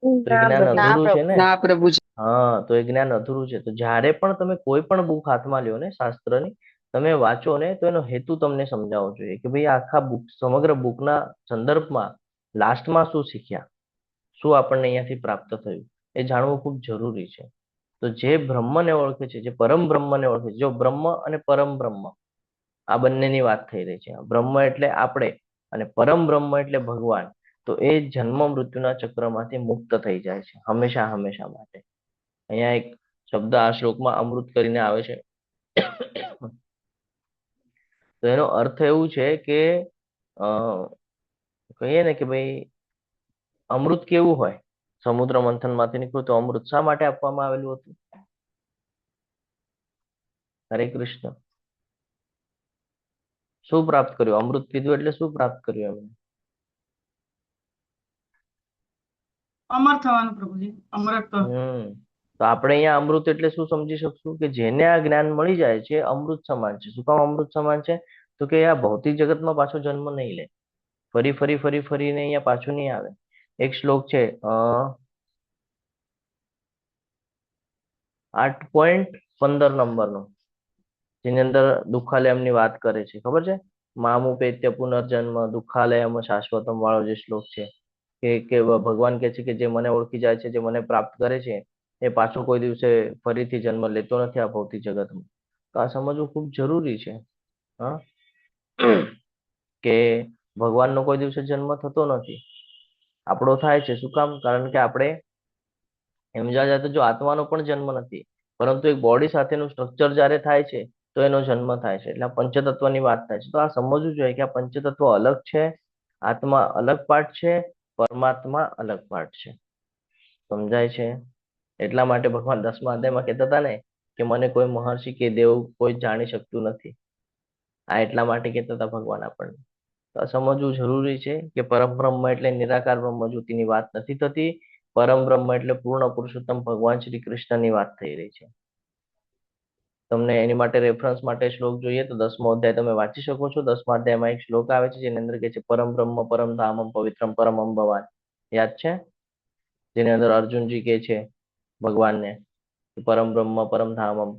તો એ જ્ઞાન અધૂરું છે ને? ના પ્રભુજી. હા, તો એ જ્ઞાન અધૂરું છે. તો જ્યારે પણ તમે કોઈ પણ બુક હાથમાં લ્યો ને શાસ્ત્રની, તમે વાંચો ને તો એનો હેતુ તમને સમજાવવો જોઈએ કે ભાઈ આખા બુક, સમગ્ર બુકના સંદર્ભમાં લાસ્ટમાં શું શીખ્યા, શું આપણને અહીંયાથી પ્રાપ્ત થયું, એ જાણવું ખૂબ જરૂરી છે. તો જે બ્રહ્મને ઓળખે છે, જે પરમ બ્રહ્મને ઓળખે છે, જો બ્રહ્મ અને પરમ બ્રહ્મ આ બંનેની વાત થઈ રહી છે. બ્રહ્મ એટલે આપણે અને પરમ બ્રહ્મ એટલે ભગવાન. તો એ જન્મ મૃત્યુના ચક્રમાંથી મુક્ત થઈ જાય છે હંમેશા હંમેશા માટે. અહીંયા એક શબ્દ આ શ્લોકમાં અમૃત કરીને આવે છે. તો એનો અર્થ એવું છે કે કહીએ ને કે ભાઈ અમૃત કેવું હોય? સમુદ્ર મંથન માંથી નીકળ્યું તો અમૃત શા માટે આપવામાં આવેલું હતું? હરે કૃષ્ણ. શું પ્રાપ્ત કર્યું? અમૃત પીધું એટલે શું પ્રાપ્ત કર્યું એમને? અમર થવાનું પ્રભુજી. અમરત. તો આપણે અહીંયા અમૃત એટલે શું સમજી શકશું કે જેને આ જ્ઞાન મળી જાય છે અમૃત સમાન છે. શું કામ અમૃત સમાન છે? તો કે આ ભૌતિક જગતમાં પાછો જન્મ નહીં લે, ફરીને અહીંયા પાછું નહીં આવે. એક શ્લોક છે 8.15 નંબરનો. જેની અંદર દુઃખાલયમની વાત કરે છે, ખબર છે? મામુપેત્ય પુનર્જન્મ દુઃખાલયમ શાશ્વતમ વાળો જે શ્લોક છે, કે ભગવાન કહે છે કે જે મને ઓળખી જાય છે, જે મને પ્રાપ્ત કરે છે, એ પાછો કોઈ દિવસે ફરીથી જન્મ લેતો નથી આ ભૌતિક જગતમાં. તો આ સમજવું ખૂબ જરૂરી છે. હા, કે ભગવાનનો કોઈ દિવસે જન્મ થતો નથી, આપણો થાય છે. શું કામ? કારણ કે આપણે એમ જોવા જાય તો જો આત્માનો પણ જન્મ નથી, પરંતુ એક બોડી સાથેનું સ્ટ્રક્ચર જ્યારે થાય છે તો એનો જન્મ થાય છે. એટલે આ પંચતત્વની વાત થાય છે. તો આ સમજવું જોઈએ કે આ પંચતત્વ અલગ છે, આત્મા અલગ પાર્ટ છે, પરમાત્મા અલગ પાર્ટ છે. સમજાય છે? એટલા માટે ભગવાન 10મા અધ્યાયમાં કહેતા હતા ને કે મને કોઈ મહર્ષિ કે દેવ કોઈ જાણી શકતું નથી. આ એટલા માટે કહેતા હતા ભગવાન આપણને. તો આ સમજવું જરૂરી છે કે પરબ્રહ્મ એટલે નિરાકાર બ્રહ્મ જ્યોતિની વાત નથી થતી. પરમ બ્રહ્મ એટલે પૂર્ણ પુરુષોત્તમ ભગવાન શ્રી કૃષ્ણની વાત થઈ રહી છે. તમને એની માટે રેફરન્સ માટે શ્લોક જોઈએ તો 10મો અધ્યાય તમે વાંચી શકો છો. 10મા અધ્યાયમાં એક શ્લોક આવે છે જેની અંદર કહે છે પરમ બ્રહ્મ પરમ ધામમ પવિત્રમ પરમમ ભવાન. યાદ છે? જેની અંદર અર્જુનજી કહે છે ભગવાનને પરમ બ્રહ્મ પરમ ધામમ,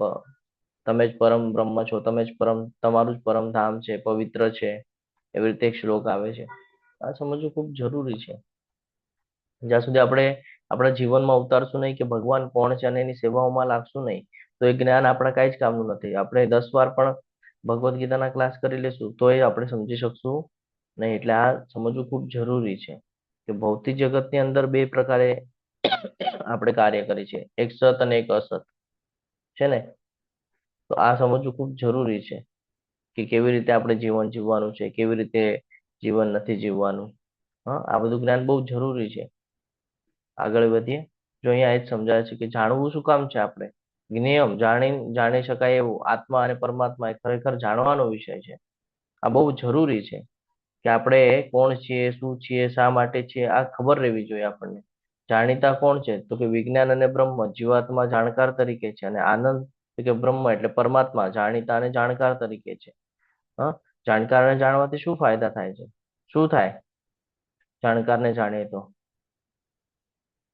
તમે જ પરમ બ્રહ્મ છો, તમે જ પરમ, તમારું જ પરમ ધામ છે, પવિત્ર છે. એવી રીતે એક શ્લોક આવે છે. આ સમજવું ખૂબ જરૂરી છે. જ્યાં સુધી આપણે આપણા જીવનમાં ઉતારશું નહીં કે ભગવાન કોણ છે અને એની સેવાઓમાં લાગશું નહીં, તો એ જ્ઞાન આપણા કાંઈ જ કામનું નથી. આપણે 10 વાર પણ ભગવદ્ ગીતાના ક્લાસ કરી લેશું તો એ આપણે સમજી શકશું નહીં. એટલે આ સમજવું ખૂબ જરૂરી છે કે ભૌતિક જગતની અંદર બે પ્રકારે આપણે કાર્ય કરીએ છીએ, એક સત અને એક અસત છે ને. તો આ સમજવું ખૂબ જરૂરી છે કે કેવી રીતે આપણે જીવન જીવવાનું છે, કેવી રીતે જીવન નથી જીવવાનું. હા, આ બધું જ્ઞાન બહુ જરૂરી છે. આગળ વધીએ. જો અહીંયા એ જ સમજાય છે કે જાણવું શું કામ છે આપણે? નિયમ જાણી શકાય એવું આત્મા અને પરમાત્મા એ ખરેખર જાણવાનો વિષય છે. આ બહુ જરૂરી છે કે આપણે કોણ છીએ, શું છીએ, શા માટે છીએ, આ ખબર રહેવી જોઈએ આપણને. જાણીતા કોણ છે? તો કે વિજ્ઞાન અને બ્રહ્મ જીવાત્મા જાણકાર તરીકે છે, અને આનંદ કે બ્રહ્મ એટલે પરમાત્મા જાણીતા અને જાણકાર તરીકે છે. હા, જાણકારને જાણવાથી શું ફાયદા થાય છે? શું થાય જાણકારને જાણીએ તો?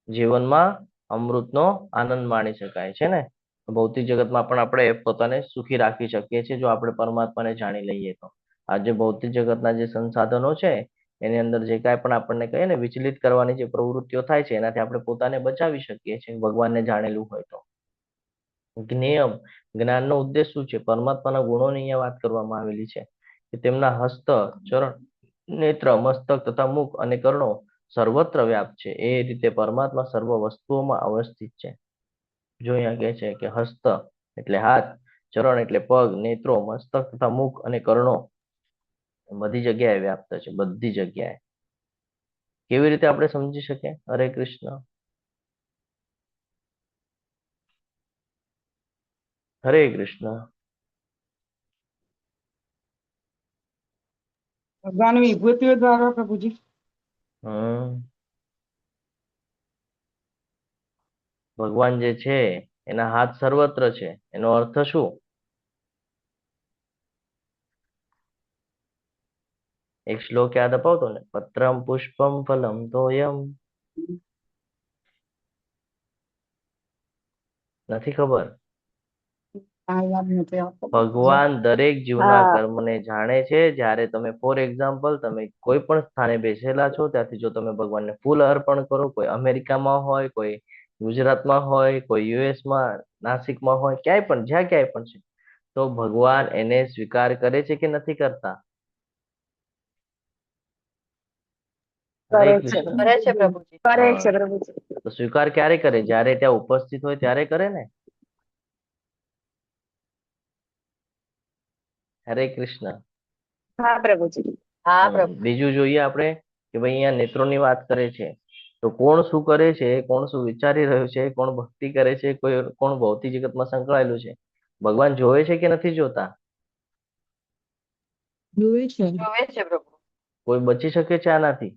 જીવનમાં અમૃતનો આનંદ માણી શકાય છે ને. ભૌતિક જગતમાં પણ આપણે પોતાને સુખી રાખી શકીએ છીએ જો આપણે પરમાત્માને જાણી લઈએ તો. આજે ભૌતિક જગતના જે સંસાધનો છે એની અંદર જે કાંઈ પણ આપણને કહીએ ને વિચલિત કરવાની જે પ્રવૃત્તિઓ થાય છે એનાથી આપણે પોતાને બચાવી શકીએ છીએ ભગવાનને જાણેલું હોય તો. નિયમ જ્ઞાનનો ઉદ્દેશ શું છે? પરમાત્માના ગુણોની અહીંયા વાત કરવામાં આવેલી છે કે તેમના હસ્ત, ચરણ, નેત્ર, મસ્તક તથા મુખ અને કર્ણો સર્વત્ર વ્યાપ્ત છે. એ રીતે પરમાત્મા સર્વ વસ્તુઓમાં અવસ્થિત છે. જો અહીંયા કહે છે કે હસ્ત એટલે હાથ, ચરણ એટલે પગ, નેત્રો, મસ્તક તથા મુખ અને કર્ણો બધી જગ્યાએ વ્યાપ્ત છે, બધી જગ્યાએ. કેવી રીતે આપણે સમજી શકીએ? હરે કૃષ્ણ. હરે કૃષ્ણ. ભગવાન વિભૂતિઓ દ્વારા પ્રભુજી. ભગવાન જે છે એના હાથ સર્વત્ર છે. એનો અર્થ શું? એક શ્લોક યાદ અપાવતો ને, પત્રમ પુષ્પમ ફલમ તોયમ. નથી ખબર? આ યાદ નથી આવતો. ભગવાન દરેક જીવના હા કર્મને જાણે છે. જ્યારે તમે ફોર એક્ઝામ્પલ તમે કોઈ પણ સ્થાને બેસેલા છો ત્યાંથી જો તમે ભગવાનને ફૂલ અર્પણ કરો, કોઈ અમેરિકામાં હોય, કોઈ ગુજરાતમાં હોય, કોઈ યુએસમાં, નાસિકમાં હોય, ક્યાંય પણ, જ્યાં ક્યાંય પણ છે, તો ભગવાન એને સ્વીકાર કરે છે કે નથી કરતા? હરે કરે છે કૃષ્ણ. કરે છે પ્રભુજી. કરે હા, છે પ્રભુજી. તો સ્વીકાર ક્યારે કરે? જ્યારે ત્યાં ઉપસ્થિત હોય ત્યારે કરે ને. હરે કૃષ્ણ. હા પ્રભુજી. હા પ્રભુ. બીજું જોઈએ આપણે કે ભાઈ અહીંયા નેત્રોની વાત કરે છે તો કોણ શું કરે છે, કોણ શું વિચારી રહ્યું છે, કોણ ભક્તિ કરે છે, કોણ ભૌતિક જગતમાં સંકળાયેલું છે? ભગવાન જોવે છે કે નથી જોતા? જોવે છે. જોવે છે પ્રભુ. કોઈ બચી શકે છે આનાથી?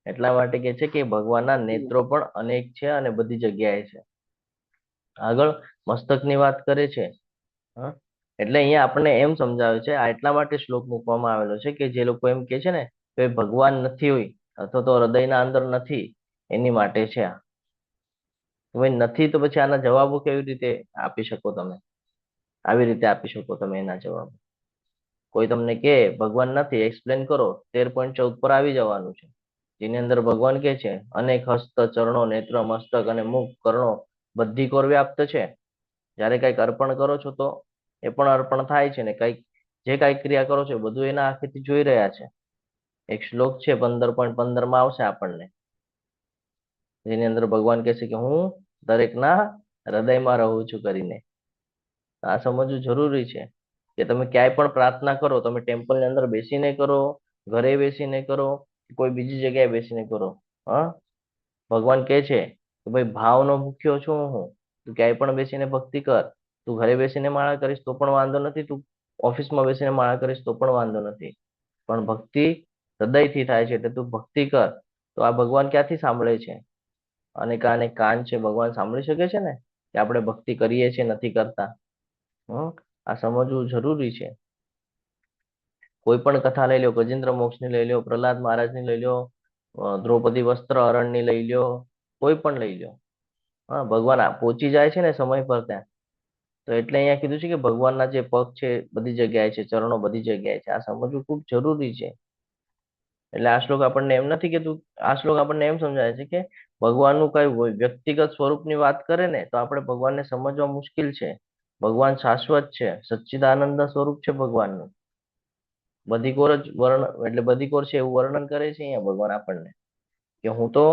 એટલા માટે કે છે કે ભગવાનના નેત્રો પણ અનેક છે અને બધી જગ્યાએ છે. આગળ મસ્તકની વાત કરે છે. હા, એટલે અહીંયા આપણને એમ સમજાવે છે, આ એટલા માટે શ્લોક મૂકવામાં આવેલો છે કે જે લોકો એમ કે છે ને કે ભગવાન નથી હોય અથવા તો હૃદયના અંદર નથી, એની માટે છે આ. ભાઈ નથી તો પછી આના જવાબો કેવી રીતે આપી શકો તમે? આવી રીતે આપી શકો તમે એના જવાબ. કોઈ તમને કે ભગવાન નથી, એક્સપ્લેન કરો, 13.14 પર આવી જવાનું છે, જેની અંદર ભગવાન કે છે અનેક હસ્ત, ચરણો, નેત્ર, મસ્તક અને મુખ, કર્ણો બધી કોર વ્યાપ્ત છે. જ્યારે કંઈક અર્પણ કરો છો તો એ પણ અર્પણ થાય છે ને કંઈક જે કાંઈ ક્રિયા કરો છો એ બધું એના આંખેથી જોઈ રહ્યા છે. એક શ્લોક છે 15.15 માં આવશે આપણને, જેની અંદર ભગવાન કહે છે કે હું દરેકના હૃદયમાં રહું છું કરીને. આ સમજવું જરૂરી છે કે તમે ક્યાંય પણ પ્રાર્થના કરો, તમે ટેમ્પલની અંદર બેસીને કરો, ઘરે બેસીને કરો, કોઈ બીજી જગ્યાએ બેસીને કરો, હા, ભગવાન કહે છે કે ભાઈ ભાવનો ભૂખ્યો છું હું, તું ક્યાંય પણ બેસીને ભક્તિ કર. તું ઘરે બેસીને માળા કરીશ તો પણ વાંધો નથી, તું ઓફિસમાં બેસીને માળા કરીશ તો પણ વાંધો નથી, પણ ભક્તિ હૃદયથી થાય છે એટલે તું ભક્તિ કર. તો આ ભગવાન ક્યાંથી સાંભળે છે? અને કાન છે, ભગવાન સાંભળી શકે છે ને કે આપણે ભક્તિ કરીએ છીએ નથી કરતા. આ સમજવું જરૂરી છે. કોઈ પણ કથા લઈ લો, ગજેન્દ્ર મોક્ષની લઈ લો, પ્રહલાદ મહારાજની લઈ લો, દ્રૌપદી વસ્ત્ર હરણની લઈ લો, કોઈ પણ લઈ લો, હા, ભગવાન પહોંચી જાય છે ને સમય પર ત્યાં. તો એટલે અહીંયા કીધું છે કે ભગવાનના જે પગ છે બધી જગ્યાએ છે, ચરણો બધી જગ્યાએ છે. આ સમજવું ખૂબ જરૂરી છે. એટલે આ શ્લોક આપણને એમ નથી કીધું, આ શ્લોક આપણને એમ સમજાય છે કે ભગવાનનું કઈ વ્યક્તિગત સ્વરૂપની વાત કરે ને તો આપણે ભગવાનને સમજવા મુશ્કેલ છે. ભગવાન શાશ્વત છે, સચ્ચિદાનંદ સ્વરૂપ છે ભગવાનનું. બધી કોર જ એટલે બધી કોર છે એવું વર્ણન કરે છે અહીંયા ભગવાન આપણને કે હું તો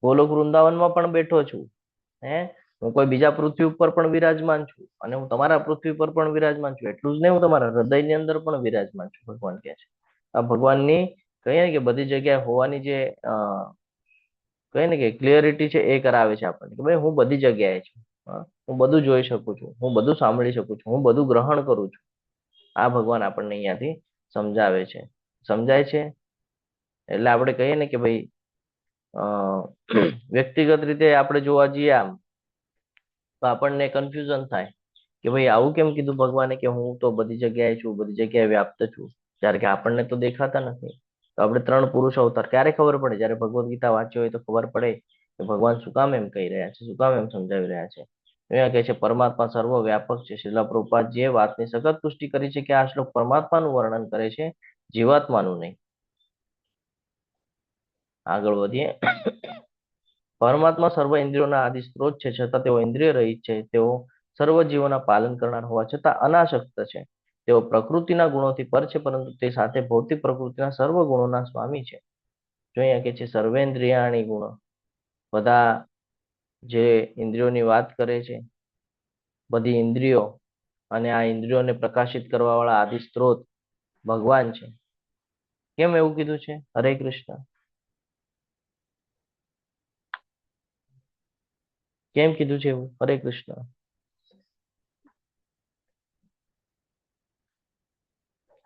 ગોલોક વૃંદાવનમાં પણ બેઠો છું, હે, હું કોઈ બીજા પૃથ્વી ઉપર પણ વિરાજમાન છું, અને હું તમારા પૃથ્વી પર પણ વિરાજમાન છું. એટલું જ નહીં, હું તમારા હૃદયની અંદર પણ વિરાજમાન છું, ભગવાન કહે છે. આ ભગવાનની કહીએ ને કે બધી જગ્યાએ હોવાની જે કહીએ ને કે ક્લિયરિટી છે એ કરાવે છે આપણને કે ભાઈ હું બધી જગ્યાએ છું, હું બધું જોઈ શકું છું, હું બધું સાંભળી શકું છું, હું બધું ગ્રહણ કરું છું. આ ભગવાન આપણને અહીંયાથી સમજાવે છે. સમજાય છે? એટલે આપણે કહીએ ને કે ભાઈ વ્યક્તિગત રીતે આપણે જોવા જઈએ આમ તો આપણને કન્ફ્યુઝન થાય કે ભાઈ આવું કેમ કીધું ભગવાને કે હું તો બધી જગ્યાએ છું, બધી જગ્યાએ વ્યાપ્ત છું, જ્યારે કે આપણને તો દેખાતા નથી. તો આપણે 3 પુરુષ અવતાર ક્યારે ખબર પડે? જ્યારે ભગવદ્ ગીતા વાંચ્યો હોય તો ખબર પડે કે ભગવાન શું કામ એમ કહી રહ્યા છે, શું કામ એમ સમજાવી રહ્યા છે. અહીંયા કહે છે પરમાત્મા સર્વ વ્યાપક છે. શ્રીલ પ્રભુપાદજીએ વાતની સખત પુષ્ટિ કરી છે કે આ શ્લોક પરમાત્માનું વર્ણન કરે છે, જીવાત્માનું નહીં. આગળ વધીએ. પરમાત્મા સર્વ ઇન્દ્રિયોના આદિ સ્ત્રોત છે, છતાં તેઓ ઇન્દ્રિય રહિત છે. તેઓ સર્વ જીવોના પાલન કરનાર હોવા છતાં અનાસક્ત છે. તેઓ પ્રકૃતિના ગુણોથી પર છે, પરંતુ તે સાથે ભૌતિક પ્રકૃતિના સર્વ ગુણોના સ્વામી છે. જો અહીંયા કે છે સર્વેન્દ્રિયાણી ગુણ, બધા જે ઇન્દ્રિયોની વાત કરે છે, બધી ઇન્દ્રિયો, અને આ ઇન્દ્રિયોને પ્રકાશિત કરવા વાળા આદિ સ્ત્રોત ભગવાન છે. કેમ એવું કીધું છે? હરે કૃષ્ણ. કેમ કીધું છે એવું? હરે કૃષ્ણ.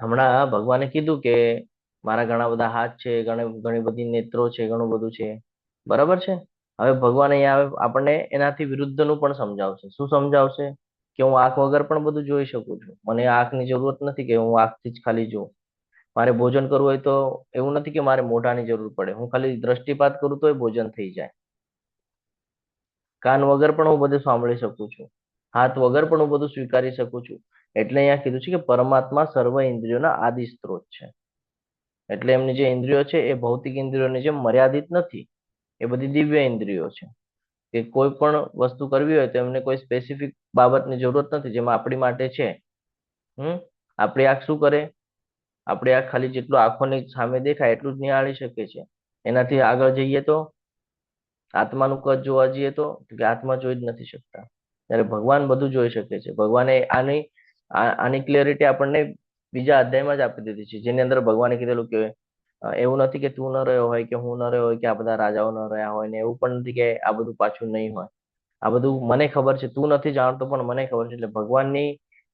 હમણાં ભગવાને કીધું કે મારા ઘણા બધા હાથ છે, ઘણી બધી નેત્રો છે, ઘણું બધું છે, બરાબર છે. હવે ભગવાન અહીંયા આપણને એનાથી વિરુદ્ધનું પણ સમજાવશે. શું સમજાવશે? કે હું આંખ વગર પણ બધું જોઈ શકું છું. મને આંખની જરૂરત નથી કે હું આંખથી જ ખાલી જોઉં. મારે ભોજન કરવું હોય તો એવું નથી કે મારે મોઢાની જરૂર પડે, હું ખાલી દ્રષ્ટિપાત કરું તોય ભોજન થઈ જાય. કાન વગર પણ હું બધું સાંભળી શકું છું, હાથ વગર પણ હું બધું સ્વીકારી શકું છું. એટલે અહીંયા કીધું છે કે પરમાત્મા સર્વ ઇન્દ્રિયોના આદિ સ્ત્રોત છે. એટલે એમની જે ઇન્દ્રિયો છે એ ભૌતિક ઇન્દ્રિયોની જેમ મર્યાદિત નથી, એ બધી દિવ્ય ઇન્દ્રિયો છે. કે કોઈ પણ વસ્તુ કરવી હોય તો એમને કોઈ સ્પેસિફિક બાબતની જરૂરત નથી, જેમાં આપણી માટે છે. આપણી આંખ શું કરે? આપણી આંખ ખાલી જેટલું આંખોની સામે દેખાય એટલું જ નિહાળી શકે છે. એનાથી આગળ જઈએ તો આત્માનું કદ જોવા જઈએ તો કે આત્મા જોઈ જ નથી શકતા. ત્યારે ભગવાન બધું જોઈ શકે છે. ભગવાને આની ક્લિયરિટી આપણને બીજા અધ્યાયમાં જ આપી દીધી છે, જેની અંદર ભગવાને કીધેલું કે એવું નથી કે તું ન રહ્યો હોય કે હું ન રહ્યો હોય કે આ બધા રાજાઓ ન રહ્યા હોય, ને એવું પણ નથી કે આ બધું પાછું નહીં હોય. આ બધું મને ખબર છે, તું નથી જાણતો પણ મને ખબર છે. એટલે ભગવાનની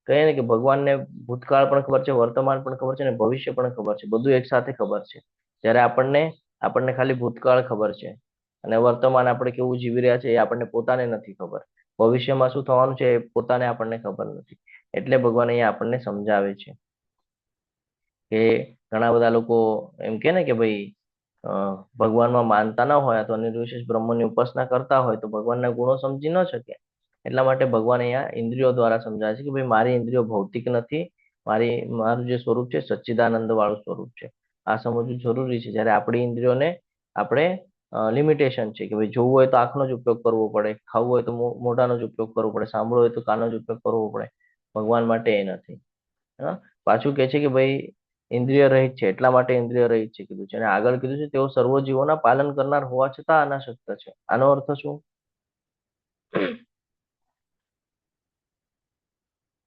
કહીએ ને કે ભગવાનને ભૂતકાળ પણ ખબર છે, વર્તમાન પણ ખબર છે, અને ભવિષ્ય પણ ખબર છે. બધું એક સાથે ખબર છે. જ્યારે આપણને ખાલી ભૂતકાળ ખબર છે, અને વર્તમાન આપણે કેવું જીવી રહ્યા છે એ આપણને પોતાને નથી ખબર. ભવિષ્યમાં શું થવાનું છે એ પોતાને આપણને ખબર નથી. એટલે ભગવાન અહીંયા આપણને સમજાવે છે કે ઘણા બધા લોકો એમ કે ને કે ભાઈ ભગવાનમાં માનતા ન હોય અથવા નિર્વિશેષ બ્રહ્મની ઉપાસના કરતા હોય તો ભગવાનના ગુણો સમજી ન શકે. એટલા માટે ભગવાન અહીંયા ઇન્દ્રિયો દ્વારા સમજાવે છે કે ભાઈ મારી ઇન્દ્રિયો ભૌતિક નથી, મારું જે સ્વરૂપ છે સચ્ચિદાનંદ વાળું સ્વરૂપ છે. આ સમજવું જરૂરી છે. જ્યારે આપણી ઇન્દ્રિયોને આપણે લિમિટેશન છે કે ભાઈ જોવું હોય તો આંખનો જ ઉપયોગ કરવો પડે, ખાવું હોય તો મોઢાનો જ ઉપયોગ કરવો પડે, સાંભળવું હોય તો કાનનો જ ઉપયોગ કરવો પડે. ભગવાન માટે એ નથી. હા, પાછું કે છે કે ભાઈ ઇન્દ્રિય રહિત છે એટલા માટે ઇન્દ્રિય રહિત છે કીધું છે. અને આગળ કીધું છે તેઓ સર્વ જીવોના પાલન કરનાર હોવા છતાં અનાસક્ત છે. આનો અર્થ શું?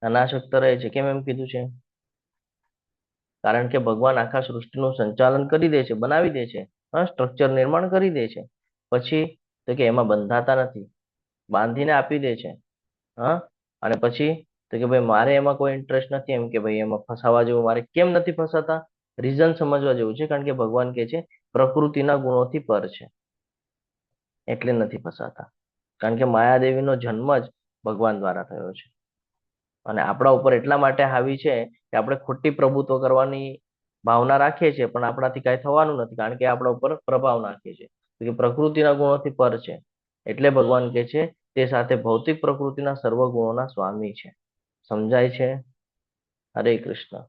અનાસક્ત રહે છે કેમ એમ કીધું છે? કારણ કે ભગવાન આખા સૃષ્ટિનું સંચાલન કરી દે છે, બનાવી દે છે, સ્ટ્રક્ચર નિર્માણ કરી દે છે. પછી તો કે એમાં બંધાતા નથી, બાંધીને આપી દે છે. હા, અને પછી તો કે ભાઈ મારે એમાં કોઈ ઇન્ટરેસ્ટ નથી, એમ કે ભાઈ એમાં ફસાવા જેવું મારે કેમ નથી ફસાતા? રીઝન સમજવા જેવું છે. કારણ કે ભગવાન કે છે પ્રકૃતિના ગુણોથી પર છે એટલે નથી ફસાતા. કારણ કે માયાદેવીનો જન્મ જ ભગવાન દ્વારા થયો છે અને આપણા ઉપર એટલા માટે હાવી છે કે આપણે ખોટી પ્રભુત્વ કરવાની ભાવના રાખીએ છીએ, પણ આપણાથી કાંઈ થવાનું નથી કારણ કે આપણા ઉપર પ્રભાવ નાખીએ છીએ. કે પ્રકૃતિના ગુણોથી પર છે એટલે ભગવાન કે છે તે સાથે ભૌતિક પ્રકૃતિના સર્વ ગુણોના સ્વામી છે. સમજાય છે? હરે કૃષ્ણ.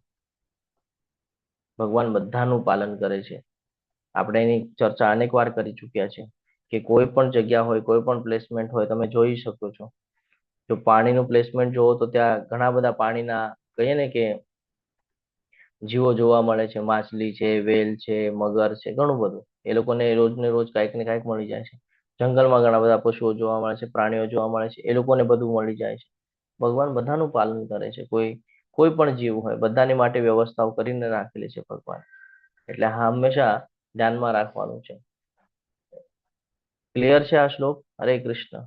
ભગવાન બધાનું પાલન કરે છે. આપણે એની ચર્ચા અનેક વાર કરી ચૂક્યા છે કે કોઈ પણ જગ્યા હોય, કોઈ પણ પ્લેસમેન્ટ હોય, તમે જોઈ શકો છો. જો પાણીનું પ્લેસમેન્ટ જોવો તો ત્યાં ઘણા બધા પાણીના કહીએ ને કે જીવો જોવા મળે છે. માછલી છે, વેલ છે, મગર છે, ઘણું બધું. એ લોકોને રોજ ને રોજ કાંઈક ને કાંઈક મળી જાય છે. જંગલમાં ઘણા બધા પશુઓ જોવા મળે છે, પ્રાણીઓ જોવા મળે છે, એ લોકોને બધું મળી જાય છે. ભગવાન બધાનું પાલન કરે છે. કોઈ પણ જીવ હોય બધાની માટે વ્યવસ્થાઓ કરીને રાખેલી છે ભગવાન. એટલે હા હંમેશા ધ્યાનમાં રાખવાનું છે. ક્લિયર છે આ શ્લોક? હરે કૃષ્ણ.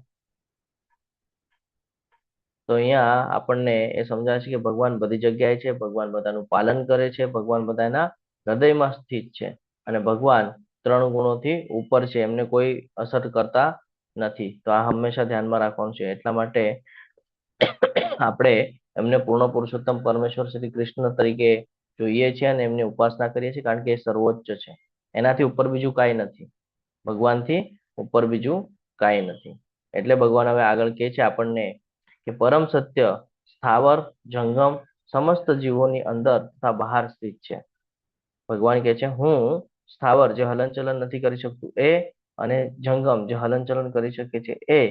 તો અહીંયા આપણને એ સમજાય છે કે ભગવાન બધી જગ્યાએ છે, ભગવાન બધાનું પાલન કરે છે, ભગવાન બધાના હૃદયમાં સ્થિત છે અને ભગવાન 3 ગુણોથી ઉપર છે, એમને કોઈ અસર કરતા નથી. તો આ હંમેશા ધ્યાનમાં રાખવાનું છે. એટલા માટે આપણે એમને પૂર્ણ પુરુષોત્તમ પરમેશ્વર શ્રી કૃષ્ણ તરીકે જોઈએ છીએ અને એમની ઉપાસના કરીએ છીએ કારણ કે એ સર્વોચ્ચ છે. એનાથી ઉપર બીજું કાંઈ નથી. ભગવાનથી ઉપર બીજું કાંઈ નથી. એટલે ભગવાન હવે આગળ કહે છે આપણને કે પરમ સત્ય સ્થાવર જંગમ સમસ્ત જીવોની અંદર તથા બહાર સ્થિત છે. ભગવાન કહે છે હું સ્થાવર જે હલનચલન નથી કરી શકતું એ, અને જંગમ જે હલનચલન કરી શકે છે એ,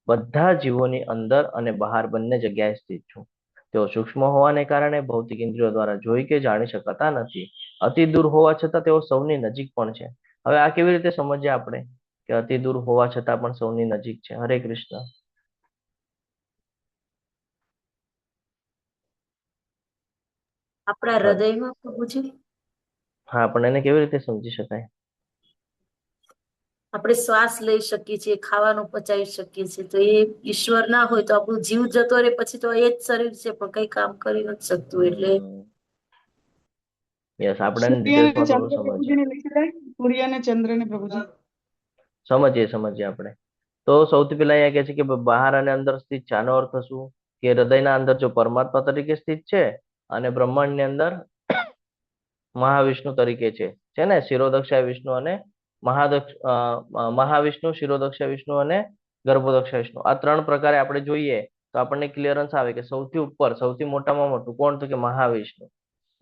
બધા જીવોની અંદર અને બહાર બંને જગ્યાએ સ્થિત છું. તેઓ સૂક્ષ્મ હોવાને કારણે ભૌતિક ઇન્દ્રિયો દ્વારા જોઈ કે જાણી શકાતા નથી. અતિ દૂર હોવા છતાં તેઓ સૌની નજીક પણ છે. હવે આ કેવી રીતે સમજીએ આપણે કે અતિ દૂર હોવા છતાં પણ સૌની નજીક છે? હરે કૃષ્ણ. આપણા હૃદયમાં પ્રભુજી હા, પણ એને કેવી રીતે સમજી શકાય? આપણે શ્વાસ લઈ શકીએ છીએ, ખાવાનું પચાવી શકીએ છીએ, તો એ ઈશ્વર ના હોય તો આપણું જીવ જતો રહે પછી તો એ જ શરીર છે પણ કઈ કામ કરી નથી શકતું. એટલે યસ, આપણે સૂર્ય અને ડિટેલ્સમાં થોડું ચંદ્ર સમજીએ. પ્રભુજીને લઈ શકાય? સૂર્ય અને ચંદ્ર ને પ્રભુજી સમજીએ આપણે. તો સૌથી પહેલા અહીંયા કહે છે કે બહાર અને અંદર સ્થિત છે. આનો અર્થ શું? કે હૃદયના અંદર જો પરમાત્મા તરીકે સ્થિત છે અને બ્રહ્માંડની અંદર મહાવિષ્ણુ તરીકે છે ને, શિરોદક્ષાય વિષ્ણુ અને મહાવિષ્ણુ, શિરોદક્ષાય વિષ્ણુ અને ગર્ભોદક્ષાય વિષ્ણુ. આ 3 પ્રકારે આપણે જોઈએ તો આપણને ક્લિયરન્સ આવે કે સૌથી ઉપર સૌથી મોટામાં મોટું કોણ? તો કે મહાવિષ્ણુ.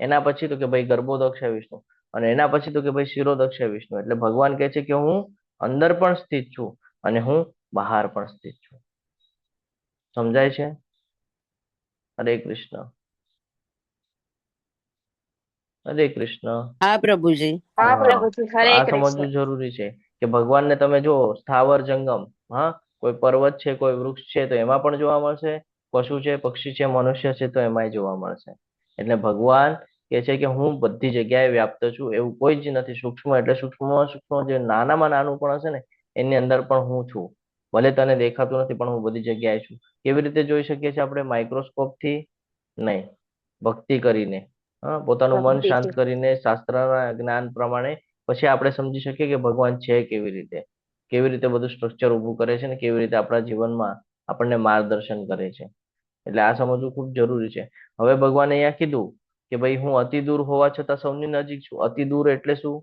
એના પછી તો કે ભાઈ ગર્ભોદક્ષાય વિષ્ણુ અને એના પછી તો કે ભાઈ શિરોદક્ષાય વિષ્ણુ. એટલે ભગવાન કહે છે કે હું અંદર પણ સ્થિત છું અને હું બહાર પણ સ્થિત છું. સમજાય છે? હરે કૃષ્ણ. હરે કૃષ્ણ. હા પ્રભુજી. હા, પ્રભુજી તો હરે આ કૃષ્ણ. સમજવું જરૂરી છે કે ભગવાનને તમે જો સ્થાવર જંગમ, હા, કોઈ પર્વત છે, કોઈ વૃક્ષ છે તો એમાં પણ જોવા મળશે, પશુ છે, પક્ષી છે, મનુષ્ય છે તો એમાંય જોવા મળશે. એટલે ભગવાન કે છે કે હું બધી જગ્યાએ વ્યાપ્ત છું. એવું કોઈ જ નથી. સૂક્ષ્મ એટલે સૂક્ષ્મમાં સૂક્ષ્મ જે નાનામાં નાનું પણ હશે ને એની અંદર પણ હું છું. ભલે તને દેખાતું નથી પણ હું બધી જગ્યાએ છું. કેવી રીતે જોઈ શકીએ છીએ આપણે? માઇક્રોસ્કોપ થી નહીં, ભક્તિ કરીને, પોતાનું મન શાંત ભક્તિથી. કરીને શાસ્ત્રના જ્ઞાન પ્રમાણે પછી આપણે સમજી શકીએ કે ભગવાન છે કેવી રીતે બધું સ્ટ્રક્ચર ઊભું કરે છે ને કેવી રીતે આપણા જીવનમાં આપણને માર્ગદર્શન કરે છે. એટલે આ સમજવું ખૂબ જરૂરી છે. હવે ભગવાને અહીંયા કીધું કે ભાઈ હું અતિ દૂર હોવા છતાં સૌની નજીક છું. અતિ દૂર એટલે શું?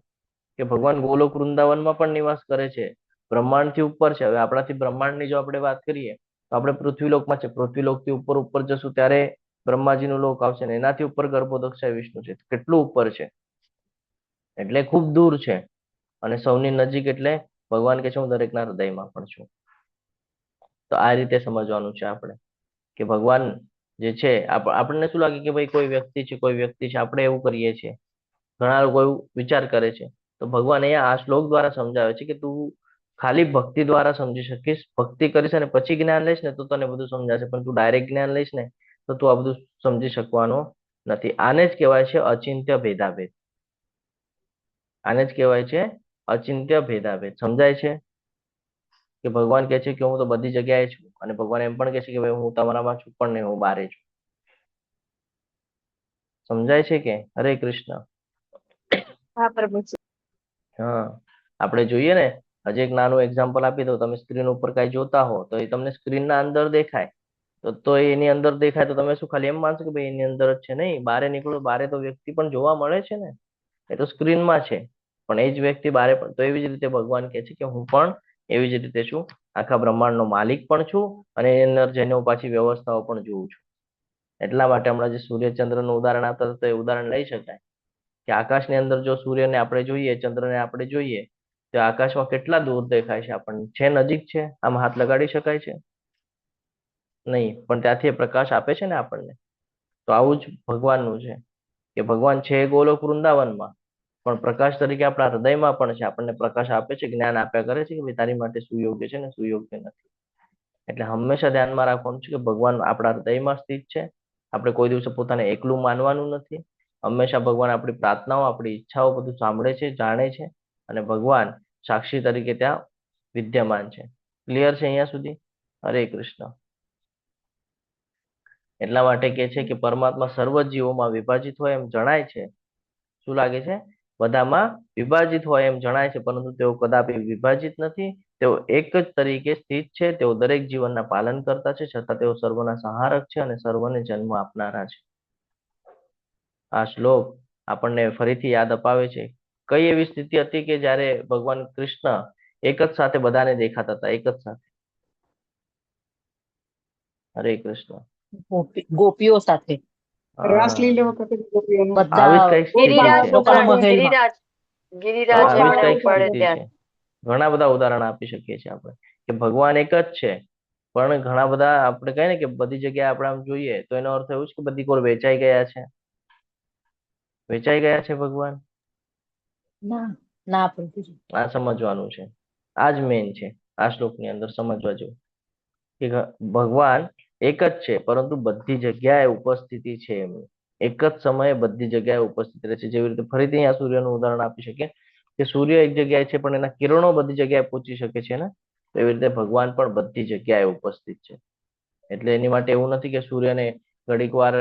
કે ભગવાન ગોલોક વૃંદાવનમાં પણ નિવાસ કરે છે, બ્રહ્માંડથી ઉપર છે. હવે આપણાથી બ્રહ્માંડની જો આપણે વાત કરીએ તો આપણે પૃથ્વીલોકમાં છે, પૃથ્વીલોકથી ઉપર ઉપર જશું ત્યારે બ્રહ્માજીનું લોક આવશે ને એનાથી ઉપર ગર્ભોદક્ષ વિષ્ણુ છે. કેટલું ઉપર છે, એટલે ખૂબ દૂર છે. અને સૌની નજીક એટલે ભગવાન કે છે હું દરેકના હૃદયમાં પણ છું. તો આ રીતે સમજવાનું છે આપણે કે ભગવાન જે છે આપણને શું લાગે કે ભાઈ કોઈ વ્યક્તિ છે, કોઈ વ્યક્તિ છે, આપણે એવું કરીએ છીએ. ઘણા લોકો એવું વિચાર કરે છે. તો ભગવાન અહીંયા આ શ્લોક દ્વારા સમજાવે છે કે તું ખાલી ભક્તિ દ્વારા સમજી શકીશ, ભક્તિ કરીશ અને પછી જ્ઞાન લઈશ ને તો તને બધું સમજાશે, પણ તું ડાયરેક્ટ જ્ઞાન લઈશ ને તો તું આ બધું સમજી શકવાનો નથી. આને જ કહેવાય છે અચિંત્ય ભેદાભેદ. આને જ કહેવાય છે અચિંત્ય ભેદાભેદ. સમજાય છે કે ભગવાન કહે છે કે હું તો બધી જગ્યાએ છું, અને ભગવાન એમ પણ કહે છે કે ભાઈ હું તમારામાં છું પણ નહીં, હું બારે છું. સમજાય છે કે? હરે કૃષ્ણ. હા પ્રભુજી. હા, આપણે જોઈએ ને, હજી એક નાનું એક્ઝામ્પલ આપી દઉં. તમે સ્ક્રીન ઉપર કઈ જોતા હો તો એ તમને સ્ક્રીનના અંદર દેખાય, તો એની અંદર દેખાય તો તમે શું ખાલી એમ માનશો કે ભાઈ એની અંદર જ છે? નહીં, બારે નીકળો, બારે તો વ્યક્તિ પણ જોવા મળે છે ને, એ તો સ્ક્રીનમાં છે, પણ એ જ વ્યક્તિ બારે પણ. તો એવી જ રીતે ભગવાન કહે છે કે હું પણ એવી જ રીતે છું, આખા બ્રહ્માંડનો માલિક પણ છું, અને એની અંદર જઈને હું પાછી વ્યવસ્થાઓ પણ જોઉં છું. એટલા માટે હમણાં જે સૂર્યચંદ્રનું ઉદાહરણ આપતા હતા, તો એ ઉદાહરણ લઈ શકાય કે આકાશની અંદર જો સૂર્યને આપણે જોઈએ, ચંદ્રને આપણે જોઈએ, તો આકાશમાં કેટલા દૂર દેખાય છે આપણને? છે નજીક છે, આમ હાથ લગાડી શકાય છે? નહીં, પણ ત્યાંથી એ પ્રકાશ આપે છે ને આપણને. તો આવું જ ભગવાનનું છે કે ભગવાન છે ગોલોક વૃંદાવનમાં, પણ પ્રકાશ તરીકે આપણા હૃદયમાં પણ છે. આપણને પ્રકાશ આપે છે, જ્ઞાન આપ્યા કરે છે કે ભાઈ તારી માટે શું યોગ્ય છે ને શું યોગ્ય નથી. એટલે હંમેશા ધ્યાનમાં રાખવાનું છે કે ભગવાન આપણા હૃદયમાં સ્થિત છે. આપણે કોઈ દિવસે પોતાને એકલું માનવાનું નથી. હંમેશા ભગવાન આપણી પ્રાર્થનાઓ, આપણી ઈચ્છાઓ બધું સાંભળે છે, જાણે છે, અને ભગવાન સાક્ષી તરીકે ત્યાં વિદ્યમાન છે. ક્લિયર છે અહીંયા સુધી? હરે કૃષ્ણ. એટલા માટે કે છે કે પરમાત્મા સર્વ જીવોમાં વિભાજિત હોય એમ જણાય છે. શું લાગે છે? બધામાં વિભાજિત હોય એમ જણાય છે, પરંતુ તેઓ કદાપી વિભાજિત નથી. તેઓ એક જ તરીકે સ્થિત છે. તેઓ દરેક જીવનના પાલન કરતા છે, છતાં તેઓ સર્વના સંહારક છે અને સર્વને જન્મ આપનારા છે. આ શ્લોક આપણને ફરીથી યાદ અપાવે છે કઈ એવી સ્થિતિ હતી કે જ્યારે ભગવાન કૃષ્ણ એક જ સાથે બધાને દેખાતા હતા, એક જ સાથે. હરે કૃષ્ણ. ગોપીઓ સાથે રાસલીલા વખતે ગોપીઓનો આવી જ બધા કઈક સ્થિતિ ગોપીઓ છે. લોકોના ગોપાલ મહેલમાં. હા, હા, આવી જ બાળકો કઈક ગોપાલ પડે સ્થિતિ ત્યાં. છે. ઘણા બધા ઉદાહરણ આપી શકીએ છીએ આપણે કે ભગવાન એક જ છે, પણ ઘણા બધા આપણે કહીએ ને કે બધી જગ્યાએ આપણે આમ જોઈએ તો એનો અર્થ એવું છે કે બધી કોર વેચાઈ ગયા છે. વેચાઈ ગયા છે ભગવાન? ના ના પ્રભુજી. આ સમજવાનું છે. આ જ મેન છે આ શ્લોકની અંદર સમજવા જેવું કે ભગવાન એક જ છે, પરંતુ બધી જગ્યાએ ઉપસ્થિતિ છે એમની. એક જ સમયે બધી જગ્યાએ ઉપસ્થિત રહે છે. જેવી રીતે ફરીથી અહીંયા સૂર્યનું ઉદાહરણ આપી શકીએ કે સૂર્ય એક જગ્યાએ છે પણ એના કિરણો બધી જગ્યાએ પહોંચી શકે છે ને, તો એવી રીતે ભગવાન પણ બધી જગ્યાએ ઉપસ્થિત છે. એટલે એની માટે એવું નથી કે સૂર્યને ઘડીક વાર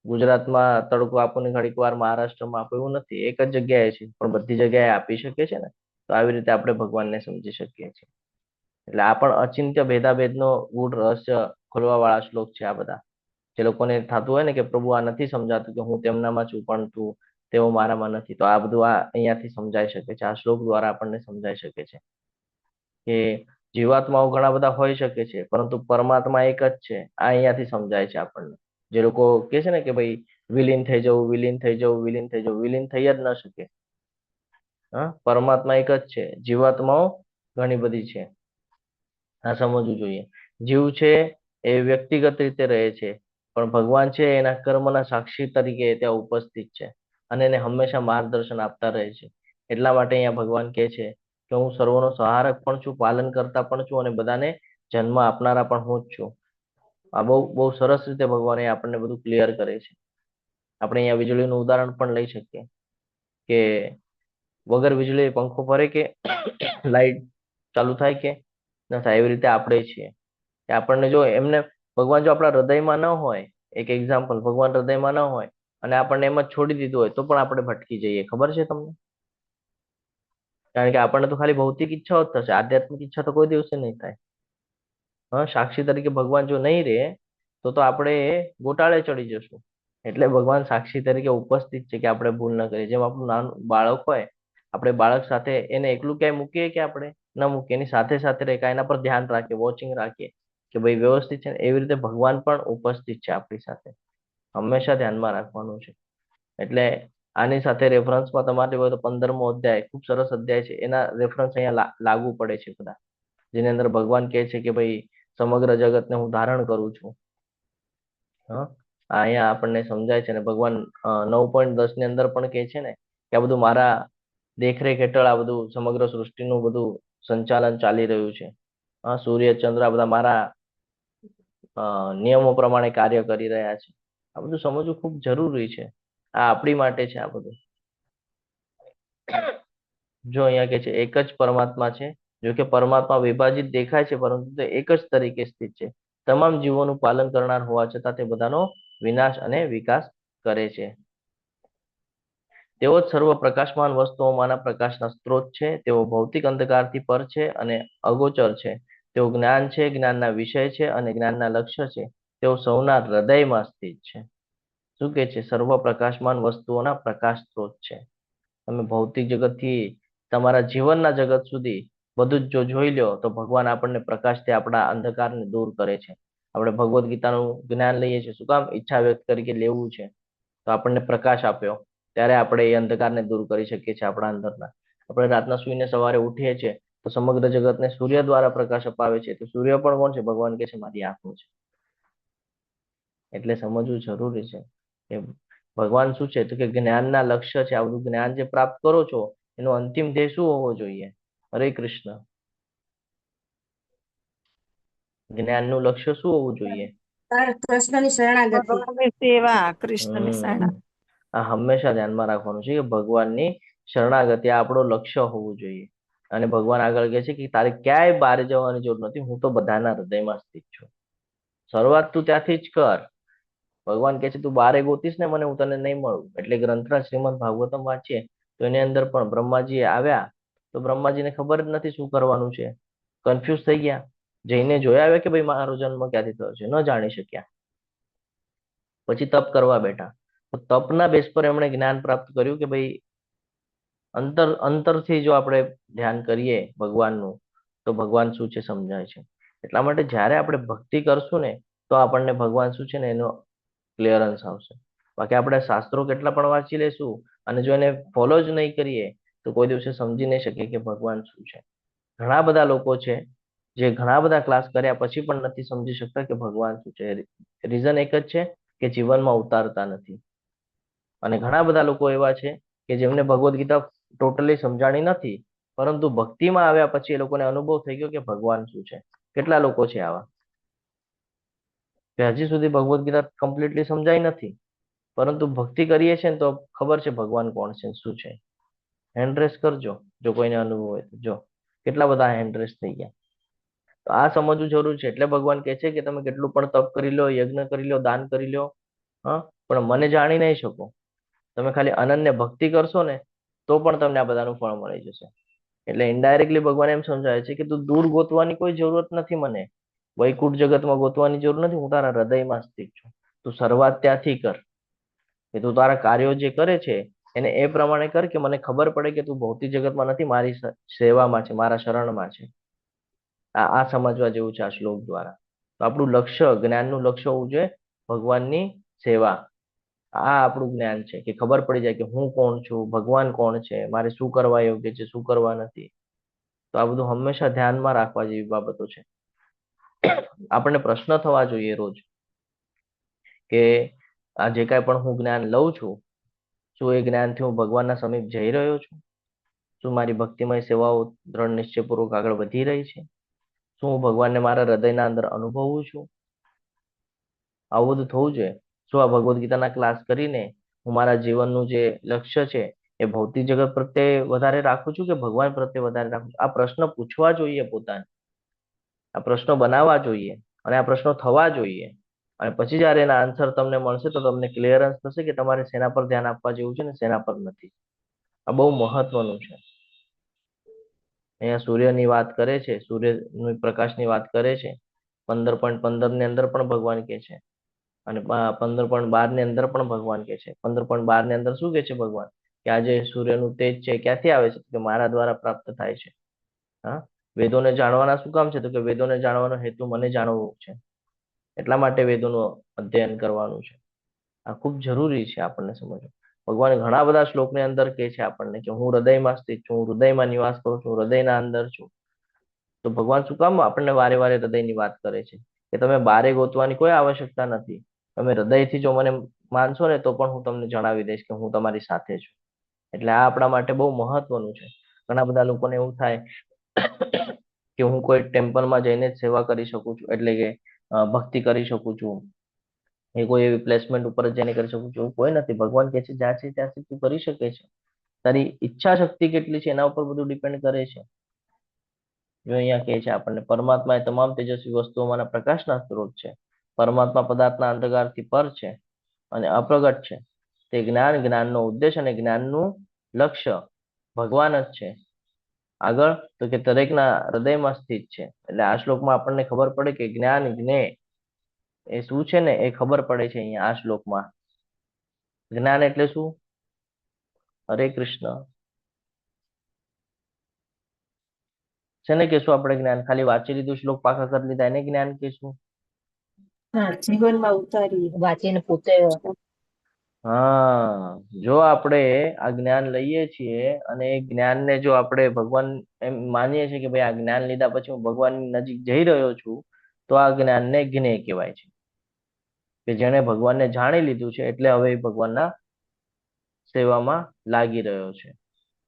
ગુજરાતમાં તડકો આપો ને ઘડીક વાર મહારાષ્ટ્રમાં આપો, એવું નથી. એક જ જગ્યાએ છે પણ બધી જગ્યાએ આપી શકે છે ને. તો આવી રીતે આપણે ભગવાનને સમજી શકીએ છીએ. એટલે આ પણ અચિંત્ય ભેદાભેદનો ગૂઢ રહસ્ય ખોલવા વાળા શ્લોક છે આ બધા. જે લોકોને થતું હોય ને કે પ્રભુ આ નથી સમજાતું કે હું તેમનામાં છું પણ તું તેઓ મારામાં નથી, તો આ બધું આ અહીંયાથી સમજાઈ શકે છે. આ શ્લોક દ્વારા આપણને સમજાઈ શકે છે કે જીવાત્માઓ ઘણા બધા હોઈ શકે છે, પરંતુ પરમાત્મા એક જ છે. આ અહીંયાથી સમજાય છે આપણને. જે લોકો કે છે ને કે ભાઈ વિલીન થઈ જવું, વિલીન થઈ જવું, વિલીન થઈ જવું, વિલીન થઈ જ ન શકે. હા, પરમાત્મા એક જ છે, જીવાત્માઓ ઘણી બધી છે. આ સમજવું જોઈએ. જીવ છે એ વ્યક્તિગત રીતે રહે છે, પણ ભગવાન છે એના કર્મના સાક્ષી તરીકે ત્યાં ઉપસ્થિત છે અને એને હંમેશા માર્ગદર્શન આપતા રહે છે. એટલા માટે અહીંયા ભગવાન કહે છે કે હું સર્વનો સહારક પણ છું, પાલન કરતા પણ છું, અને બધાને જન્મ આપનારા પણ હું જ છું. આ બહુ બહુ સરસ રીતે ભગવાન આપણને બધું ક્લિયર કરે છે. આપણે અહીંયા વીજળીનું ઉદાહરણ પણ લઈ શકીએ કે વગર વીજળી પંખો ફરે કે લાઈટ ચાલુ થાય કે ન થાય? એવી રીતે આપણે છીએ કે આપણને જો એમને ભગવાન જો આપણા હૃદયમાં ન હોય, એક એક્ઝામ્પલ, ભગવાન હૃદયમાં ન હોય અને આપણને એમ જ છોડી દીધું હોય તો પણ આપણે ભટકી જઈએ. ખબર છે તમને? કારણ કે આપણને તો ખાલી ભૌતિક ઈચ્છાઓ જ થશે, આધ્યાત્મિક ઈચ્છા તો કોઈ દિવસે નહીં થાય. હા, સાક્ષી તરીકે ભગવાન જો નહીં રહે તો આપણે ગોટાળે ચડી જશું. એટલે ભગવાન સાક્ષી તરીકે ઉપસ્થિત છે કે આપણે ભૂલ ન કરીએ. જેમ આપણું નાનું બાળક હોય આપણે બાળક સાથે એને એકલું ક્યાંય મૂકીએ કે આપણે ન મૂકીએ, એની સાથે સાથે રહે, કાંઈ એના પર ધ્યાન રાખીએ, વોચિંગ રાખીએ કે ભાઈ વ્યવસ્થિત છે ને. એવી રીતે ભગવાન પણ ઉપસ્થિત છે આપણી સાથે, હંમેશા ધ્યાનમાં રાખવાનું છે. એટલે આની સાથે રેફરન્સમાં તમારે હોય તો 15મો અધ્યાય ખૂબ સરસ અધ્યાય છે, એના રેફરન્સ અહીંયા લાગુ પડે છે બધા, જેની અંદર ભગવાન કહે છે કે ભાઈ સમગ્ર જગતને હું ધારણ કરું છું. હા, અહીંયા આપણને સમજાય છે. અને ભગવાન 9.10 ની અંદર પણ કહે છે ને કે આ બધું મારા દેખરેખ હેઠળ આ બધું સમગ્ર સૃષ્ટિનું બધું સંચાલન ચાલી રહ્યું છે. હા, સૂર્ય ચંદ્ર આ બધા મારા નિયમો પ્રમાણે કાર્ય કરી રહ્યા છે. આ બધું સમજવું ખૂબ જરૂરી છે. આ આપણી માટે છે આ બધું. જો અહીંયા કે છે એક જ પરમાત્મા છે, જો કે પરમાત્મા વિભાજિત દેખાય છે પરંતુ તે એક જ તરીકે સ્થિત છે. તમામ જીવોનું પાલન કરનાર હોવા છતાં તે બધાનો વિનાશ અને વિકાસ કરે છે. તેઓ જ સર્વ પ્રકાશમાન વસ્તુઓમાંના પ્રકાશના સ્ત્રોત છે. તેઓ ભૌતિક અંધકારથી પર છે અને અગોચર છે. તેઓ જ્ઞાન છે, જ્ઞાનના વિષય છે અને જ્ઞાનના લક્ષ્ય છે. તેઓ સૌના હૃદયમાં સ્થિત છે. શું કે છે? સર્વ પ્રકાશમાન વસ્તુઓના પ્રકાશ સ્ત્રોત છે. તમે ભૌતિક જગતથી તમારા જીવનના જગત સુધી બધું જ જો જોઈ લો તો ભગવાન આપણને પ્રકાશથી આપણા અંધકારને દૂર કરે છે. આપણે ભગવદ્ ગીતાનું જ્ઞાન લઈએ છીએ, શું કામ? ઈચ્છા વ્યક્ત કરી લેવું છે, તો આપણને પ્રકાશ આપ્યો, ત્યારે આપણે એ અંધકારને દૂર કરી શકીએ છીએ આપણા અંદરના. આપણે રાતના સુઈને સવારે ઉઠીએ છીએ તો સમગ્ર જગતને સૂર્ય દ્વારા પ્રકાશ અપાવે છે. તો સૂર્ય પણ કોણ છે? ભગવાન કહે છે મારી આંખો છે. એટલે સમજવું જરૂરી છે કે ભગવાન શું છે, તો કે જ્ઞાનના લક્ષ્ય છે. આ બધું જ્ઞાન જે પ્રાપ્ત કરો છો એનો અંતિમ ધ્યેય શું હોવો જોઈએ? હરે કૃષ્ણ. જ્ઞાનનું લક્ષ્ય શું હોવું જોઈએ? કૃષ્ણની શરણાગતિ. ભગવાનની સેવા, કૃષ્ણની શરણા. આ હંમેશા ધ્યાનમાં રાખવાનું છે કે ભગવાનની શરણાગતિ આ આપણું લક્ષ્ય હોવું જોઈએ. અને ભગવાન આગળ કહે છે કે તારે ક્યાંય બહાર જવાની જરૂર નથી, હું તો બધાના હૃદયમાં સ્થિત છું. શરૂઆત તું ત્યાંથી જ કર. ભગવાન કહે છે તું બારે ગોતીશ ને મને, હું તને નહીં મળું. એટલે ગ્રંથરાજ શ્રીમદ ભાગવતમ વાંચીએ તો એની અંદર પણ બ્રહ્માજી આવ્યા તો બ્રહ્માજીને ખબર જ નથી શું કરવાનું છે, કન્ફ્યુઝ થઈ ગયા. જઈને જોયા આવ્યા કે ભાઈ મારો જન્મ ક્યાંથી થયો છે, ન જાણી શક્યા. પછી તપ કરવા બેઠા તો તપના બેસ પર એમણે જ્ઞાન પ્રાપ્ત કર્યું કે ભાઈ અંતરથી જો આપણે ધ્યાન કરીએ ભગવાનનું તો ભગવાન શું છે સમજાય છે. એટલા માટે જ્યારે આપણે ભક્તિ કરશું ને તો આપણને ભગવાન શું છે ને એનો ક્લિયરન્સ આવશે. બાકી આપણે શાસ્ત્રો કેટલા પણ વાંચી લેશું અને જો એને ફોલો જ નહીં કરીએ તો કોઈ દિવસે સમજી નહીં શકીએ કે ભગવાન શું છે. ઘણા બધા લોકો છે જે ઘણા બધા ક્લાસ કર્યા પછી પણ નથી સમજી શકતા કે ભગવાન શું છે. રીઝન એક જ છે કે જીવનમાં ઉતારતા નથી. અને ઘણા બધા લોકો એવા છે કે જેમને ભગવદ્ ગીતા ટોટલી સમજાણી નથી, પરંતુ ભક્તિમાં આવ્યા પછી એ લોકોને અનુભવ થઈ ગયો કે ભગવાન શું છે. કેટલા લોકો છે આવા કે હજી સુધી ભગવદ્ ગીતા કમ્પ્લીટલી સમજાઈ નથી, પરંતુ ભક્તિ કરીએ છીએ ને તો ખબર છે ભગવાન કોણ છે શું છે. હેન્ડ રેસ કરજો જો કોઈને અનુભવ હોય તો. જો કેટલા બધા હેન્ડ રેસ થઈ ગયા. તો આ સમજવું જરૂરી છે. એટલે ભગવાન કહે છે કે તમે કેટલું પણ તપ કરી લો, યજ્ઞ કરી લો, દાન કરી લો, હા, પણ મને જાણી નહીં શકો. તમે ખાલી અનન્ય ભક્તિ કરશો ને તો પણ તમને આ બધાનું ફળ મળી જશે. એટલે ઇનડાયરેક્ટલી ભગવાન એમ સમજાવે છે કે તું દૂર ગોતવાની કોઈ જરૂરત નથી, મને વૈકુંઠ જગતમાં ગોતવાની જરૂર નથી, હું તારા હૃદયમાં સ્થિત છું. તું શરૂઆત ત્યાંથી કર કે તું તારા કાર્યો જે કરે છે એને એ પ્રમાણે કર કે મને ખબર પડે કે તું ભૌતિક જગતમાં નથી, મારી સેવામાં છે, મારા શરણમાં છે. આ સમજવા જેવું છે આ શ્લોક દ્વારા. તો આપણું લક્ષ્ય, જ્ઞાનનું લક્ષ્ય હોવું જોઈએ ભગવાનની સેવા. આ આપણું જ્ઞાન છે કે ખબર પડી જાય કે હું કોણ છું, ભગવાન કોણ છે, મારે શું કરવા યોગ્ય છે, શું કરવા નથી. તો આ બધું હંમેશા ધ્યાનમાં રાખવા જેવી બાબતો છે. આપણને પ્રશ્ન થવા જોઈએ રોજ કે આ જે કાંઈ પણ હું જ્ઞાન લઉં છું, શું એ જ્ઞાનથી હું ભગવાનના સમીપ જઈ રહ્યો છું? શું મારી ભક્તિમય સેવાઓ દ્રઢ નિશ્ચયપૂર્વક આગળ વધી રહી છે? શું હું ભગવાનને મારા હૃદયના અંદર અનુભવું છું? આવું બધું થવું જોઈએ. શું આ ભગવદ્ ગીતાના ક્લાસ કરીને હું મારા જીવનનું જે લક્ષ્ય છે એ ભૌતિક જગત પ્રત્યે વધારે રાખું છું કે ભગવાન પ્રત્યે વધારે રાખું છું? આ પ્રશ્ન પૂછવા જોઈએ પોતાને, આ પ્રશ્નો બનાવવા જોઈએ અને આ પ્રશ્નો થવા જોઈએ. અને પછી જયારે એના આન્સર તમને મળશે તો તમને ક્લિયરન્સ થશે કે તમારે શેના પર ધ્યાન આપવા જેવું છે ને શેના પર નથી. આ બહુ મહત્વનું છે. અહીંયા સૂર્યની વાત કરે છે, સૂર્યની પ્રકાશની વાત કરે છે. 15.15 ની અંદર પણ ભગવાન કહે છે અને 15.12 ની અંદર પણ ભગવાન કહે છે. 15.12 ની અંદર શું કહે છે ભગવાન? કે આજે સૂર્યનું તેજ છે ક્યાંથી આવે છે? કે મારા દ્વારા પ્રાપ્ત થાય છે. હા, વેદોને જાણવાના શું કામ છે? તો કે વેદોને જાણવાનો હેતુ મને જાણવું છે, એટલા માટે વેદોનું અધ્યયન કરવાનું છે. આ ખૂબ જરૂરી છે આપણને સમજવું. ભગવાન ઘણા બધા શ્લોકની અંદર કહે છે આપણને કે હું હૃદયમાં સ્થિત છું, હું હૃદયમાં નિવાસ કરું છું, હૃદયના અંદર છું. તો ભગવાન શું કામ આપણને વારે વારે હૃદયની વાત કરે છે? કે તમે બારે ગોતવાની કોઈ આવશ્યકતા નથી. તમે હૃદયથી જો મને માનશો ને તો પણ હું તમને જણાવી દઈશ કે હું તમારી સાથે છું. એટલે આ આપણા માટે બહુ મહત્વનું છે. ઘણા બધા લોકોને એવું થાય કે હું કોઈ ટેમ્પલમાં જઈને જ સેવા કરી શકું છું, એટલે કે ભક્તિ કરી શકું છું, એ કોઈ એવી પ્લેસમેન્ટ ઉપર જ જઈને કરી શકું છું, એવું કોઈ નથી. ભગવાન કહે છે જ્યાં છે ત્યાંથી તું કરી શકે છે. તારી ઈચ્છા શક્તિ કેટલી છે એના ઉપર બધું ડિપેન્ડ કરે છે. જો અહીંયા કહે છે આપણને પરમાત્મા એ તમામ તેજસ્વી વસ્તુઓમાંના પ્રકાશના સ્ત્રોત છે. પરમાત્મા પદાર્થના અંતર્ગાળથી પર છે અને અપ્રગટ છે. તે જ્ઞાન, જ્ઞાનનો ઉદ્દેશ અને જ્ઞાનનું લક્ષ્ય ભગવાન જ છે. આગળ તો કે દરેકના હૃદયમાં સ્થિત છે. એટલે આ શ્લોકમાં આપણને ખબર પડે કે જ્ઞાન, જ્ઞેય એ શું છે ને એ ખબર પડે છે અહીંયા આ શ્લોકમાં. જ્ઞાન એટલે શું? હરે કૃષ્ણ. શેને કહેશું આપણે જ્ઞાન? ખાલી વાંચી લીધું, શ્લોક પાકા કરી લીધા, એને જ્ઞાન કહેશું? હા, જીવનમાં ઉતારી વાંચીને પોતે હા, જો આપણે આ જ્ઞાન લઈએ છીએ અને એ જ્ઞાનને જો આપણે ભગવાન એમ માનીએ છીએ કે ભાઈ આ જ્ઞાન લીધા પછી હું ભગવાનની નજીક જઈ રહ્યો છું, તો આ જ્ઞાનને જ્ઞેય કહેવાય છે. કે જેણે ભગવાનને જાણી લીધું છે એટલે હવે એ ભગવાનના સેવામાં લાગી રહ્યો છે.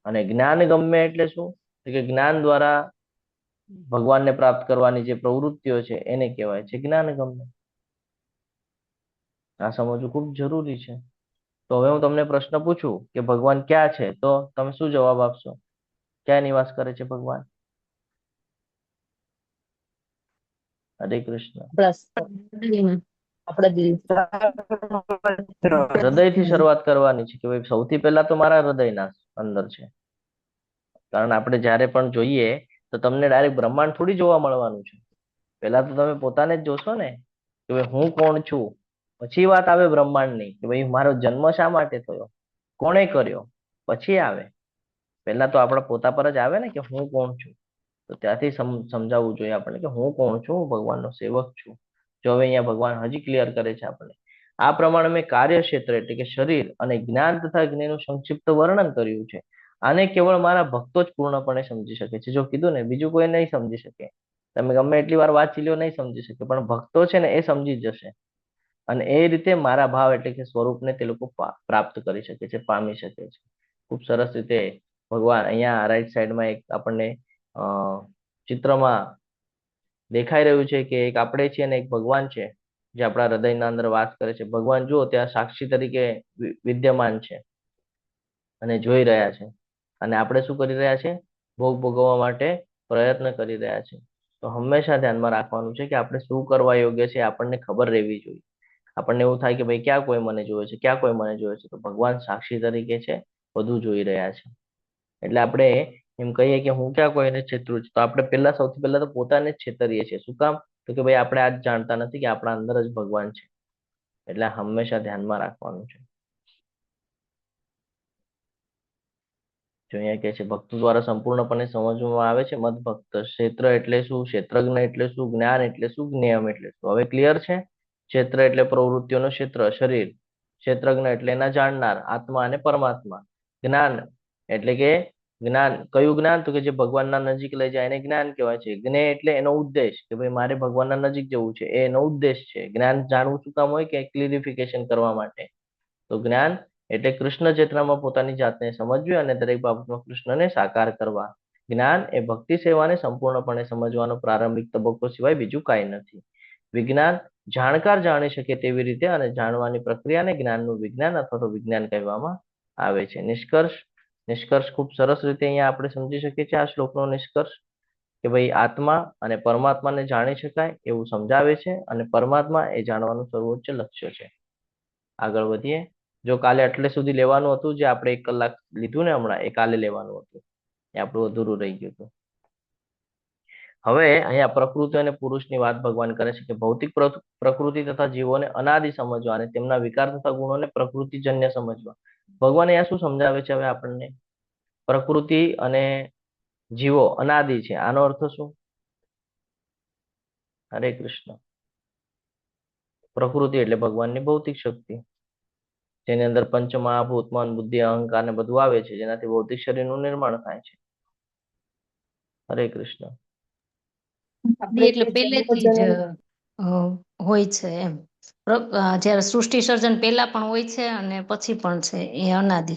અને જ્ઞાન ગમે એટલે શું? તો કે જ્ઞાન દ્વારા ભગવાનને પ્રાપ્ત કરવાની જે પ્રવૃત્તિઓ છે એને કહેવાય છે જ્ઞાન ગમ્ય. આ સમજવું ખૂબ જરૂરી છે. તો હવે હું તમને પ્રશ્ન પૂછું કે ભગવાન ક્યાં છે, તો તમે શું જવાબ આપશો? ક્યાં નિવાસ કરે છે ભગવાન? હરે કૃષ્ણ. આપણા દિલ હૃદયથી શરૂઆત કરવાની છે કે ભાઈ સૌથી પહેલા તો મારા હૃદયના અંદર છે. કારણ આપણે જ્યારે પણ જોઈએ તો તમને ડાયરેક્ટ બ્રહ્માંડ થોડી જોવા મળવાનું છે. પહેલા તો તમે પોતાને જ જોશો ને કે ભાઈ હું કોણ છું. પછી વાત આવે બ્રહ્માંડની કે ભાઈ મારો જન્મ શા માટે થયો, કોણે કર્યો, પછી આવે. પહેલા તો આપણા પોતા પર જ આવે ને કે હું કોણ છું. તો ત્યાંથી સમજાવવું જોઈએ આપણને કે હું કોણ છું, હું ભગવાનનો સેવક છું. જો હવે અહીંયા ભગવાન હજી ક્લિયર કરે છે આપણને. આ પ્રમાણે મેં કાર્યક્ષેત્ર એટલે કે શરીર અને જ્ઞાન તથા જ્ઞેયનું સંક્ષિપ્ત વર્ણન કર્યું છે. આને કેવળ મારા ભક્તો જ પૂર્ણપણે સમજી શકે છે. જો કીધું ને બીજું કોઈ નહીં સમજી શકે. તમે ગમે એટલી વાર વાંચી લો નહીં સમજી શકે, પણ ભક્તો છે ને એ સમજી જશે. અને એ રીતે મારા ભાવ એટલે કે સ્વરૂપને તે લોકો પ્રાપ્ત કરી શકે છે, પામી શકે છે. ખૂબ સરસ રીતે ભગવાન અહીંયા રાઈટ સાઈડમાં એક આપણને ચિત્રમાં દેખાઈ રહ્યું છે કે એક આપણે છીએ અને એક ભગવાન છે જે આપણા હૃદયના અંદર વાસ કરે છે. ભગવાન જુઓ ત્યાં સાક્ષી તરીકે વિદ્યમાન છે અને જોઈ રહ્યા છે. અને આપણે શું કરી રહ્યા છે? ભોગ ભોગવવા માટે પ્રયત્ન કરી રહ્યા છે. તો હંમેશા ધ્યાનમાં રાખવાનું છે કે આપણે શું કરવા યોગ્ય છે આપણને ખબર રહેવી જોઈએ. આપણને એવું થાય કે ભાઈ ક્યાં કોઈ મને જોવે છે, ક્યાં કોઈ મને જોવે છે, તો ભગવાન સાક્ષી તરીકે છે, બધું જોઈ રહ્યા છે. એટલે આપણે એમ કહીએ કે હું ક્યાં કોઈને છેતરું છું, તો આપણે સૌથી પહેલા તો પોતાને જ છેતરીએ છીએ. શું કામ? તો કે ભાઈ આપણે આ જ જાણતા નથી કે આપણા અંદર જ ભગવાન છે. એટલે હંમેશા ધ્યાનમાં રાખવાનું છે. જો અહીંયા કહે છે ભક્તો દ્વારા સંપૂર્ણપણે સમજવામાં આવે છે મત ભક્ત. ક્ષેત્ર એટલે શું, ક્ષેત્રજ્ઞ એટલે શું, જ્ઞાન એટલે શું, જ્ઞેયમ એટલે શું? હવે ક્લિયર છે? ક્ષેત્ર એટલે પ્રવૃત્તિઓનો ક્ષેત્ર, શરીર. ક્ષેત્રજ્ઞ એટલે એના જાણનાર, આત્મા અને પરમાત્મા. જ્ઞાન એટલે કે જ્ઞાન, કયું જ્ઞાન? તો કે જે ભગવાનના નજીક લઈ જાય એને જ્ઞાન કહેવાય છે. જ્ઞેય એટલે એનો ઉદ્દેશ કે ભાઈ મારે ભગવાનના નજીક જવું છે, એ એનો ઉદ્દેશ છે. જ્ઞાન જાણવું શું કામ હોય? કે ક્લિયરિફિકેશન કરવા માટે. તો જ્ઞાન એટલે કૃષ્ણ ચેતનામાં પોતાની જાતને સમજવી અને દરેક બાબતમાં કૃષ્ણને સાકાર કરવા. જ્ઞાન એ ભક્તિ સેવાને સંપૂર્ણપણે સમજવાનો પ્રારંભિક તબક્કો સિવાય બીજું કાંઈ નથી. વિજ્ઞાન જાણકાર જાણી શકે તેવી રીતે અને જાણવાની પ્રક્રિયાને જ્ઞાનનું વિજ્ઞાન અથવા તો વિજ્ઞાન કહેવામાં આવે છે. નિષ્કર્ષ ખૂબ સરસ રીતે અહીંયા આપણે સમજી શકીએ છીએ. આ શ્લોકનો નિષ્કર્ષ કે ભાઈ આત્મા અને પરમાત્માને જાણી શકાય એવું સમજાવે છે અને પરમાત્મા એ જાણવાનું સર્વોચ્ચ લક્ષ્ય છે. આગળ વધીએ. જો કાલે એટલે સુધી લેવાનું હતું, જે આપણે 1 કલાક લીધું ને હમણાં, એ કાલે લેવાનું હતું. એ આપણું અધૂરું રહી ગયું હતું. હવે અહીંયા પ્રકૃતિ અને પુરુષની વાત ભગવાન કરે છે કે ભૌતિક પ્રકૃતિ તથા જીવોને અનાદિ સમજવા અને તેમના વિકાર તથા ગુણોને પ્રકૃતિજન્ય સમજવા. ભગવાન અહીંયા શું સમજાવે છે હવે આપણને? પ્રકૃતિ અને જીવો અનાદિ છે, આનો અર્થ શું? હરે કૃષ્ણ. પ્રકૃતિ એટલે ભગવાનની ભૌતિક શક્તિ, જેની અંદર પંચ મહાભૂત, મન, બુદ્ધિ, અહંકાર ને બધું આવે છે, જેનાથી ભૌતિક શરીરનું નિર્માણ થાય છે. હરે કૃષ્ણ. આપણે એટલે જે પહેલેથી જ અ, હોય છે એમ. જ્યારે સૃષ્ટિ સર્જન પહેલા પણ હોય છે અને પછી પણ છે, એ અનાદિ.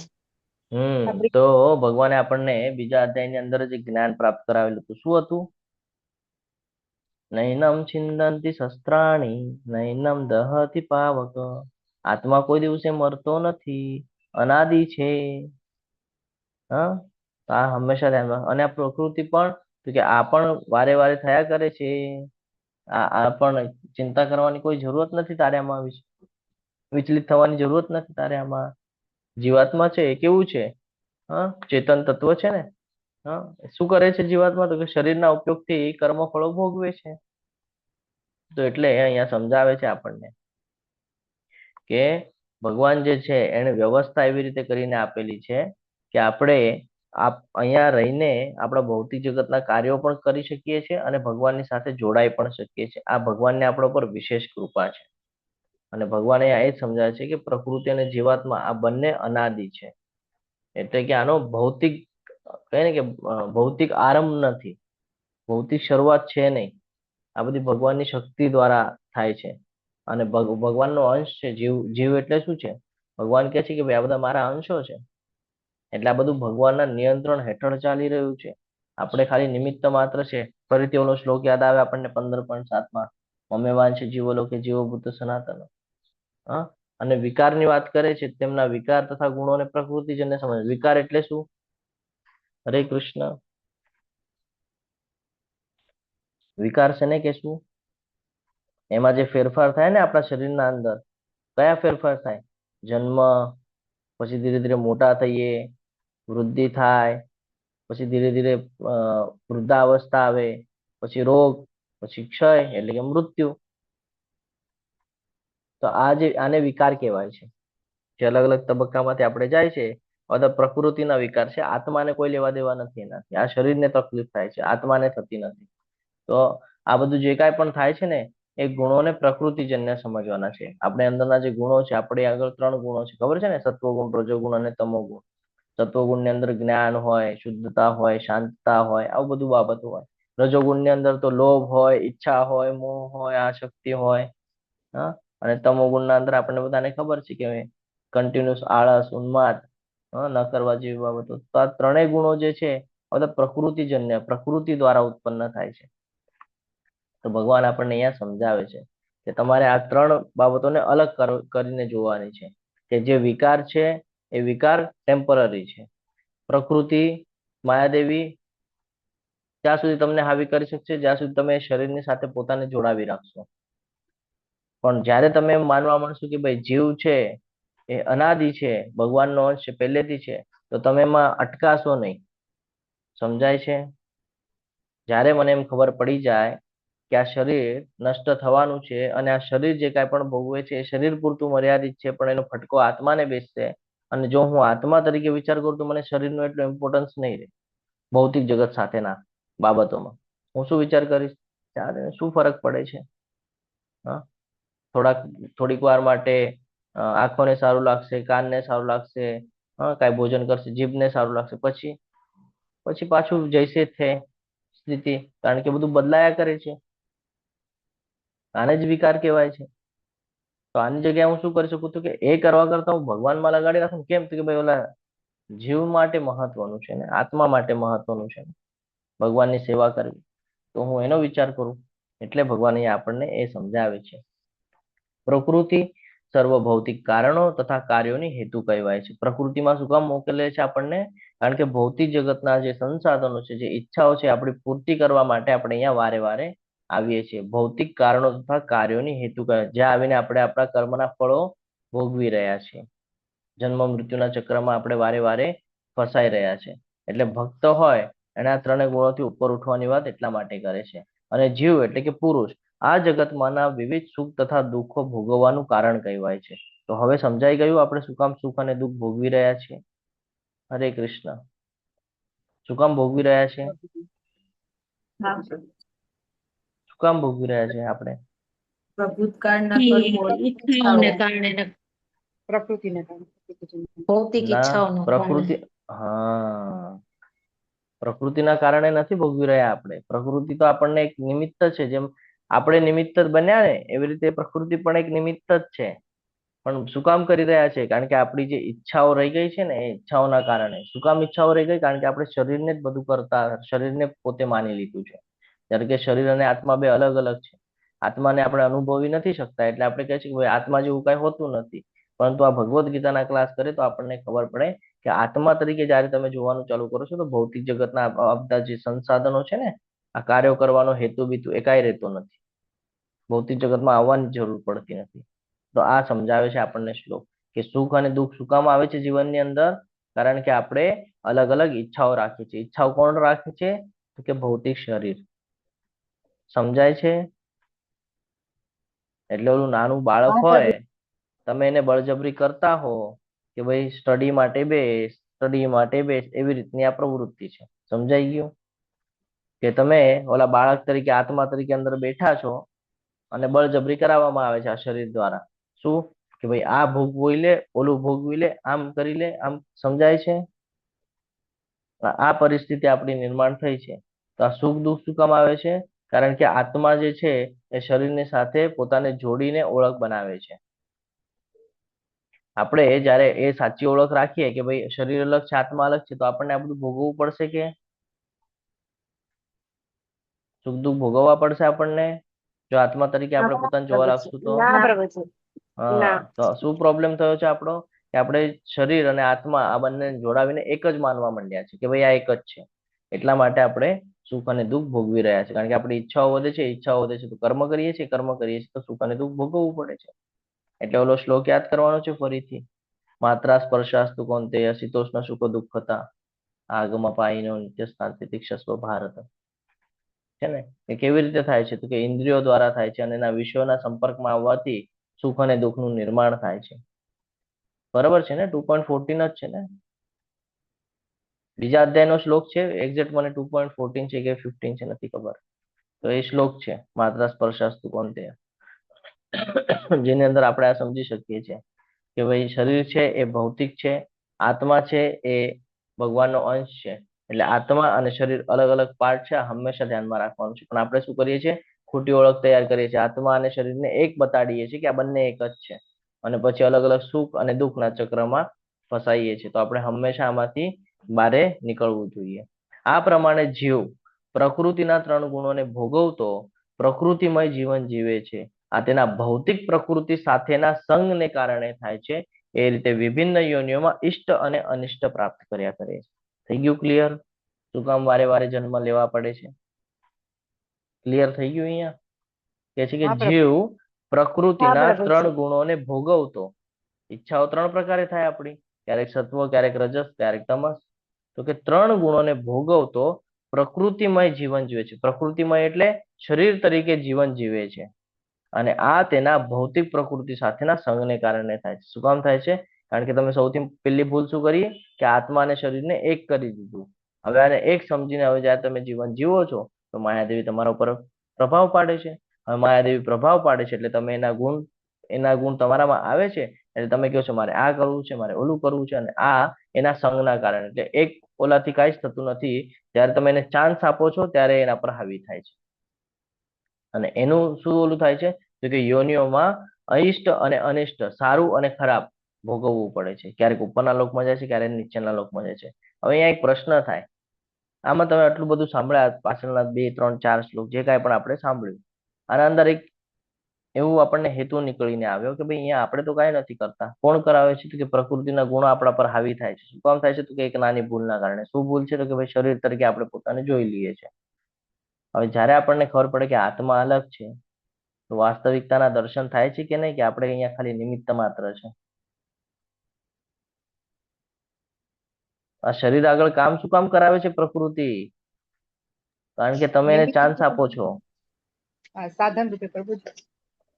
તો ભગવાને આપણને બીજા અધ્યાયની અંદર જ એક જ્ઞાન પ્રાપ્ત કરાવેલું હતું. શું હતું? નૈનમ છિંદંતિ શસ્ત્રાણી, નૈનમ દહતિ પાવક. આત્મા કોઈ દિવસે મરતો નથી, અનાદિ છે. હા, તો આ હંમેશા ધ્યાનમાં. અને આ પ્રકૃતિ પણ, તો કે આ પણ વારે વારે થયા કરે છે. આ પણ ચિંતા કરવાની કોઈ જરૂરત નથી તારે આમાં, વિચલિત થવાની જરૂરત નથી તારે આમાં. જીવાત્મા છે એ કેવું છે? હા, ચેતન તત્વ છે ને. હા, શું કરે છે જીવાત્મા? તો કે શરીરના ઉપયોગથી કર્મ ફળો ભોગવે છે. તો એટલે અહીંયા સમજાવે છે આપણને કે ભગવાન જે છે એને વ્યવસ્થા એવી રીતે કરીને આપેલી છે કે આપણે અહીંયા રહીને આપણા ભૌતિક જગતના કાર્યો પણ કરી શકીએ છીએ અને ભગવાનની સાથે જોડાઈ પણ શકીએ છીએ. આ ભગવાનને આપણા પર વિશેષ કૃપા છે. અને ભગવાન અહીંયા એ જ સમજાવે છે કે પ્રકૃતિ અને જીવાત્મા આ બંને અનાદિ છે. એટલે કે આનો ભૌતિક કહે ને કે ભૌતિક આરંભ નથી, ભૌતિક શરૂઆત છે નહીં. આ બધી ભગવાનની શક્તિ દ્વારા થાય છે. અને ભગવાનનો અંશ છે જીવ. જીવ એટલે શું છે? ભગવાન કહે છે કે ભાઈ આ બધા મારા અંશો છે. એટલે આ બધું ભગવાનના નિયંત્રણ હેઠળ ચાલી રહ્યું છે. આપણે ખાલી નિમિત્ત માત્ર છે. ફરીથી ઓલો શ્લોક યાદ આવે આપણને 15.7 મમ્મેવાન છે જીવો લોકે જીવો ભૂત સનાતન. હા, અને વિકારની વાત કરે છે, તેમના વિકાર તથા ગુણોને પ્રકૃતિજન્ય સમજ. વિકાર એટલે શું? હરે કૃષ્ણ. વિકાર છે ને કે શું? એમાં જે ફેરફાર થાય ને આપણા શરીરના અંદર, કયા ફેરફાર થાય? જન્મ, પછી ધીરે ધીરે મોટા થઈએ, વૃદ્ધિ થાય, પછી ધીરે ધીરે વૃદ્ધાવસ્થા આવે, પછી રોગ, પછી ક્ષય એટલે કે મૃત્યુ. તો આને વિકાર કહેવાય છે. જે અલગ અલગ તબક્કામાંથી આપણે જાય છે. બધા પ્રકૃતિના વિકાર છે. આત્માને કોઈ લેવા દેવા નથી એનાથી. આ શરીરને તકલીફ થાય છે, આત્માને થતી નથી. તો આ બધું જે કાંઈ પણ થાય છે ને, એ ગુણોને પ્રકૃતિજન્ય સમજવાના છે. આપણે અંદરના જે ગુણો છે, આપણે આગળ 3 ગુણો છે, ખબર છે ને? સત્વગુણ, રજોગુણ અને તમોગુણ. સત્વગુણની અંદર જ્ઞાન હોય, શુદ્ધતા હોય, શાંતતા હોય, આવું બધું બાબતો હોય. રજોગુણની અંદર તો લોભ હોય, ઈચ્છા હોય, મોહ હોય, આસક્તિ હોય. હા, અને તમોગુણના અંદર આપણને બધાને ખબર છે કે કન્ટિન્યુઅસ આળસ, ઉન્માદ, ન કરવા જેવી બાબતો. તો આ 3 ગુણો જે છે બધા પ્રકૃતિજન્ય, પ્રકૃતિ દ્વારા ઉત્પન્ન થાય છે. તો ભગવાન આપણને અહીંયા સમજાવે છે કે તમારે આ 3 બાબતોને અલગ કરીને જોવાની છે. કે જે વિકાર છે એ વિકાર ટેમ્પરરી છે. પ્રકૃતિ, માયાદેવી ત્યાં સુધી તમને હાવી કરી શકશે જ્યાં સુધી તમે શરીરની સાથે પોતાને જોડાવી રાખશો. પણ જ્યારે તમે એમ માનવા માંડશો કે ભાઈ જીવ છે એ અનાદિ છે, ભગવાનનો અંશ છે, પહેલેથી છે, તો તમે એમાં અટકાશો નહીં. સમજાય છે? જ્યારે મને એમ ખબર પડી જાય કે આ શરીર નષ્ટ થવાનું છે અને આ શરીર જે કાંઈ પણ ભોગવે છે એ શરીર પૂરતું મર્યાદિત છે, પણ એનો ફટકો આત્માને બેસશે. અને જો હું આત્મા તરીકે વિચાર કરું તો મને શરીરનું એટલું ઇમ્પોર્ટન્સ નહીં રહે. ભૌતિક જગત સાથેના બાબતોમાં હું શું વિચાર કરીશ? શું ફરક પડે છે? હા, થોડીક વાર માટે આંખોને સારું લાગશે, કાનને સારું લાગશે, કાંઈ ભોજન કરશે, જીભને સારું લાગશે, પછી પાછું જૈસે છે સ્થિતિ. કારણ કે બધું બદલાયા કરે છે. આને જ વિકાર કહેવાય છે. તો આની જગ્યાએ હું શું કરી શકું? તો કે એ કરવા કરતા હું ભગવાનમાં લગાડી રાખું. કેમ? તો કે ભાઈ ઓલા જીવ માટે મહત્વનું છે ને, આત્મા માટે મહત્વનું છે ને ભગવાનની સેવા કરવી. તો હું એનો વિચાર કરું. એટલે ભગવાન અહીંયા આપણને એ સમજાવે છે. પ્રકૃતિ સર્વ ભૌતિક કારણો તથા કાર્યોની હેતુ કહેવાય છે. પ્રકૃતિમાં શું કામ મોકલે છે આપણને? કારણ કે ભૌતિક જગતના જે સંસાધનો છે, જે ઈચ્છાઓ છે, આપણી પૂર્તિ કરવા માટે આપણે અહીંયા વારે વારે આવીએ છીએ. ભૌતિક કારણો તથા કાર્યોની હેતુ કહેવાય, જ્યાં આવીને આપણે આપણા કર્મના ફળો ભોગવી રહ્યા છીએ. જન્મ મૃત્યુના ચક્રમાં આપણે વારે વારે ફસાઈ રહ્યા છે. એટલે ભક્ત હોય એને આ 3 ગુણોથી ઉપર ઉઠવાની વાત એટલા માટે કરે છે. અને જીવ એટલે કે પુરુષ આ જગતમાંના વિવિધ સુખ તથા દુઃખો ભોગવવાનું કારણ કહેવાય છે. તો હવે સમજાઈ ગયું આપણે શું કામ સુખ અને દુઃખ ભોગવી રહ્યા છીએ? હરે કૃષ્ણ. શું કામ ભોગવી રહ્યા છે? હા, શું કામ ભોગવી રહ્યા છે આપણે? પ્રભુતકાળના કર્મો ઈચ્છાઓને કારણે ને પ્રકૃતિને કારણે. ભૌતિક ના, ઈચ્છાઓના કારણે. પ્રકૃતિ, હા, પ્રકૃતિના કારણે નથી ભોગવી રહ્યા આપણે. પ્રકૃતિ તો આપણને એક નિમિત્ત છે. જેમ આપણે નિમિત્ત જ બન્યા ને એવી રીતે પ્રકૃતિ પણ એક નિમિત્ત જ છે. પણ શું કામ કરી રહ્યા છે? કારણ કે આપણી જે ઈચ્છાઓ રહી ગઈ છે ને એ ઈચ્છાઓના કારણે. શું કામ ઈચ્છાઓ રહી ગઈ? કારણ કે આપણે શરીરને જ બધું કરતા, શરીરને પોતે માની લીધું છે. જ્યારે કે શરીર અને આત્મા બે અલગ અલગ છે. આત્માને આપણે અનુભવી નથી શકતા, એટલે આપણે કહે છે કે ભાઈ આત્મા જેવું કઈ હોતું નથી. પરંતુ આ ભગવદ્ ગીતાના ક્લાસ કરે તો આપણને ખબર પડે કે આત્મા તરીકે જયારે તમે જોવાનું ચાલુ કરો છો તો ભૌતિક જગતના આ બધા જે સંસાધનો છે ને, આ કાર્યો કરવાનો હેતુ બીતુ એકાય રહેતો નથી. ભૌતિક જગતમાં આવવાની જરૂર પડતી નથી. તો આ સમજાવે છે આપણને શ્લોક કે સુખ અને દુઃખ શું કામ આવે છે જીવનની અંદર? કારણ કે આપણે અલગ અલગ ઈચ્છાઓ રાખીએ છીએ. ઈચ્છાઓ કોણ રાખે છે? તો કે ભૌતિક શરીર. સમજાય છે? એટલે ઓલું નાનું બાળક હોય, તમે એને બળજબરી કરતા હો કે ભાઈ સ્ટડી માટે બેસ, સ્ટડી માટે બેસ, એવી રીતની આ પ્રવૃત્તિ છે. સમજાઈ ગયું? કે તમે ઓલા બાળક તરીકે, આત્મા તરીકે અંદર બેઠા છો અને બળજબરી કરાવવામાં આવે છે આ શરીર દ્વારા. શું? કે ભાઈ આ ભોગવી લે, ઓલું ભોગવી લે, આમ કરી લે, આમ. સમજાય છે? આ પરિસ્થિતિ આપણી નિર્માણ થઈ છે. તો આ સુખ દુઃખ શું કામ આવે છે? કારણ કે આત્મા જે છે એ શરીરની સાથે પોતાને જોડીને ઓળખ બનાવે છે. આપણે જયારે એ સાચી ઓળખ રાખીએ કે ભાઈ શરીર અલગ છે, આત્મા અલગ છે, તો આપણને આ બધું ભોગવવું પડશે કે? સુખ દુઃખ ભોગવવા પડશે આપણને જો આત્મા તરીકે આપણે પોતાને જોવા લાગશું તો? ના પ્રભુજી. હા, તો શું પ્રોબ્લેમ થયો છે આપણો? કે આપણે શરીર અને આત્મા આ બંને જોડાવીને એક જ માનવા માંડ્યા છે કે ભાઈ આ એક જ છે. એટલા માટે આપણે સુખ અને દુઃખ ભોગવી રહ્યા છે. કારણ કે આપણી ઈચ્છાઓ વધે છે, ઈચ્છાઓ વધે છે તો કર્મ કરીએ છીએ, કર્મ કરીએ છીએ તો સુખ અને દુઃખ ભોગવવું પડે છે. એટલે ઓલો શ્લોક યાદ કરવાનો છે ફરીથી. માત્રા સ્પર્શાસ્તુ કૌંતેય શીતોષ્ણ સુખ દુઃખતા આગમ પાઈનો નિત્ય શાંતિ તિક્ષસ્વ ભારત. છે ને, એ કેવી રીતે થાય છે? તો કે ઇન્દ્રિયો દ્વારા થાય છે અને એના વિષયોના સંપર્કમાં આવવાથી સુખ અને દુઃખનું નિર્માણ થાય છે. બરાબર છે ને? 2.14 જ છે ને? બીજા અધ્યાયનો શ્લોક છે. એક્ઝેક્ટ મને 2.14 છે કે 15 છે નથી ખબર. તો એ શ્લોક છે માત્રા સ્પર્શાસ્તુ કૌંતેય, જેની અંદર આપણે આ સમજી શકીએ છીએ કે ભાઈ શરીર છે એ ભૌતિક છે, આત્મા છે એ ભગવાનનો અંશ છે. એટલે આત્મા અને શરીર અલગ અલગ પાર્ટ છે. આ હંમેશા ધ્યાનમાં રાખવાનું છે. પણ આપણે શું કરીએ છીએ? ખોટી ઓળખ તૈયાર કરીએ છીએ. આત્મા અને શરીરને એક બતાડીએ છીએ કે આ બંને એક જ છે, અને પછી અલગ અલગ સુખ અને દુઃખના ચક્રમાં ફસાઈએ છીએ. તો આપણે હંમેશા આમાંથી બારે નીકળવું જોઈએ. આ પ્રમાણે જીવ પ્રકૃતિના 3 ગુણોને ભોગવતો પ્રકૃતિમય જીવન જીવે છે. આ તેના ભૌતિક પ્રકૃતિ સાથેના સંગને કારણે થાય છે. એ રીતે વિભિન્ન યોનિઓમાં ઇષ્ટ અને અનિષ્ટ પ્રાપ્ત કર્યા કરે છે. થઈ ગયું ક્લિયર? શું કામ વારે વારે જન્મ લેવા પડે છે? ક્લિયર થઈ ગયું? અહીંયા કે છે કે હા પ્રભુ. જીવ પ્રકૃતિના હા 3 પ્રભુજી. ગુણોને ભોગવતો, ઈચ્છાઓ 3 પ્રકારે થાય આપણી, ક્યારેક સત્વ, ક્યારેક રજસ, ક્યારેક તમસ. તો કે 3 ગુણોને ભોગવતો પ્રકૃતિમય જીવન જીવે છે. પ્રકૃતિમય એટલે શરીર તરીકે જીવન જીવે છે. અને આ તેના ભૌતિક પ્રકૃતિ સાથેના સંગને કારણે થાય છે. શું કામ થાય છે? કારણ કે તમે સૌથી પહેલી ભૂલ શું કરી? કે આત્મા અને શરીરને એક કરી દીધું. હવે આને એક સમજીને હવે જ્યારે તમે જીવન જીવો છો તો માયાદેવી તમારા ઉપર પ્રભાવ પાડે છે. હવે માયાદેવી પ્રભાવ પાડે છે એટલે તમે એના ગુણ તમારામાં આવે છે. એટલે તમે કહો છો મારે આ કરવું છે, મારે ઓલું કરવું છે, અને આ એના સંગના કારણે. એટલે એક ઓલાથી કાંઈ જ થતું નથી. જ્યારે તમે એને ચાન્સ આપો છો ત્યારે એના પર હાવી થાય છે. અને એનું શું ઓલું થાય છે? તો કે યોનિઓમાં અનિષ્ટ અને અનિષ્ટ, સારું અને ખરાબ ભોગવવું પડે છે. ક્યારેક ઉપરના લોકમાં જાય છે, ક્યારેક નીચેના લોકમાં જાય છે. હવે અહીંયા એક પ્રશ્ન થાય. આમાં તમે આટલું બધું સાંભળ્યા, પાછળના 2, 3, 4 શ્લોક જે કાંઈ પણ આપણે સાંભળ્યું, આના અંદર એક એવું આપણને હેતુ નીકળીને આવ્યો કે ભાઈ અહીંયા આપણે તો કાંઈ નથી કરતા. કોણ કરાવે છે? તો કે પ્રકૃતિના ગુણો આપણા પર હાવી થાય છે. શું કામ થાય છે? તો કે એક નાની ભૂલના કારણે. શું ભૂલ છે? તો કે ભાઈ શરીર તરીકે આપણે પોતાને જોઈ લઈએ છીએ. હવે જ્યારે આપણને ખબર પડે કે આત્મા અલગ છે તો વાસ્તવિકતાના દર્શન થાય છે કે નહીં, કે આપણે અહીંયા ખાલી નિમિત્ત માત્ર છે? આ શરીર આગળ કામ શું કામ કરાવે છે પ્રકૃતિ? કારણ કે તમે એને ચાન્સ આપો છો. સાધન રૂપે પ્રભુજી.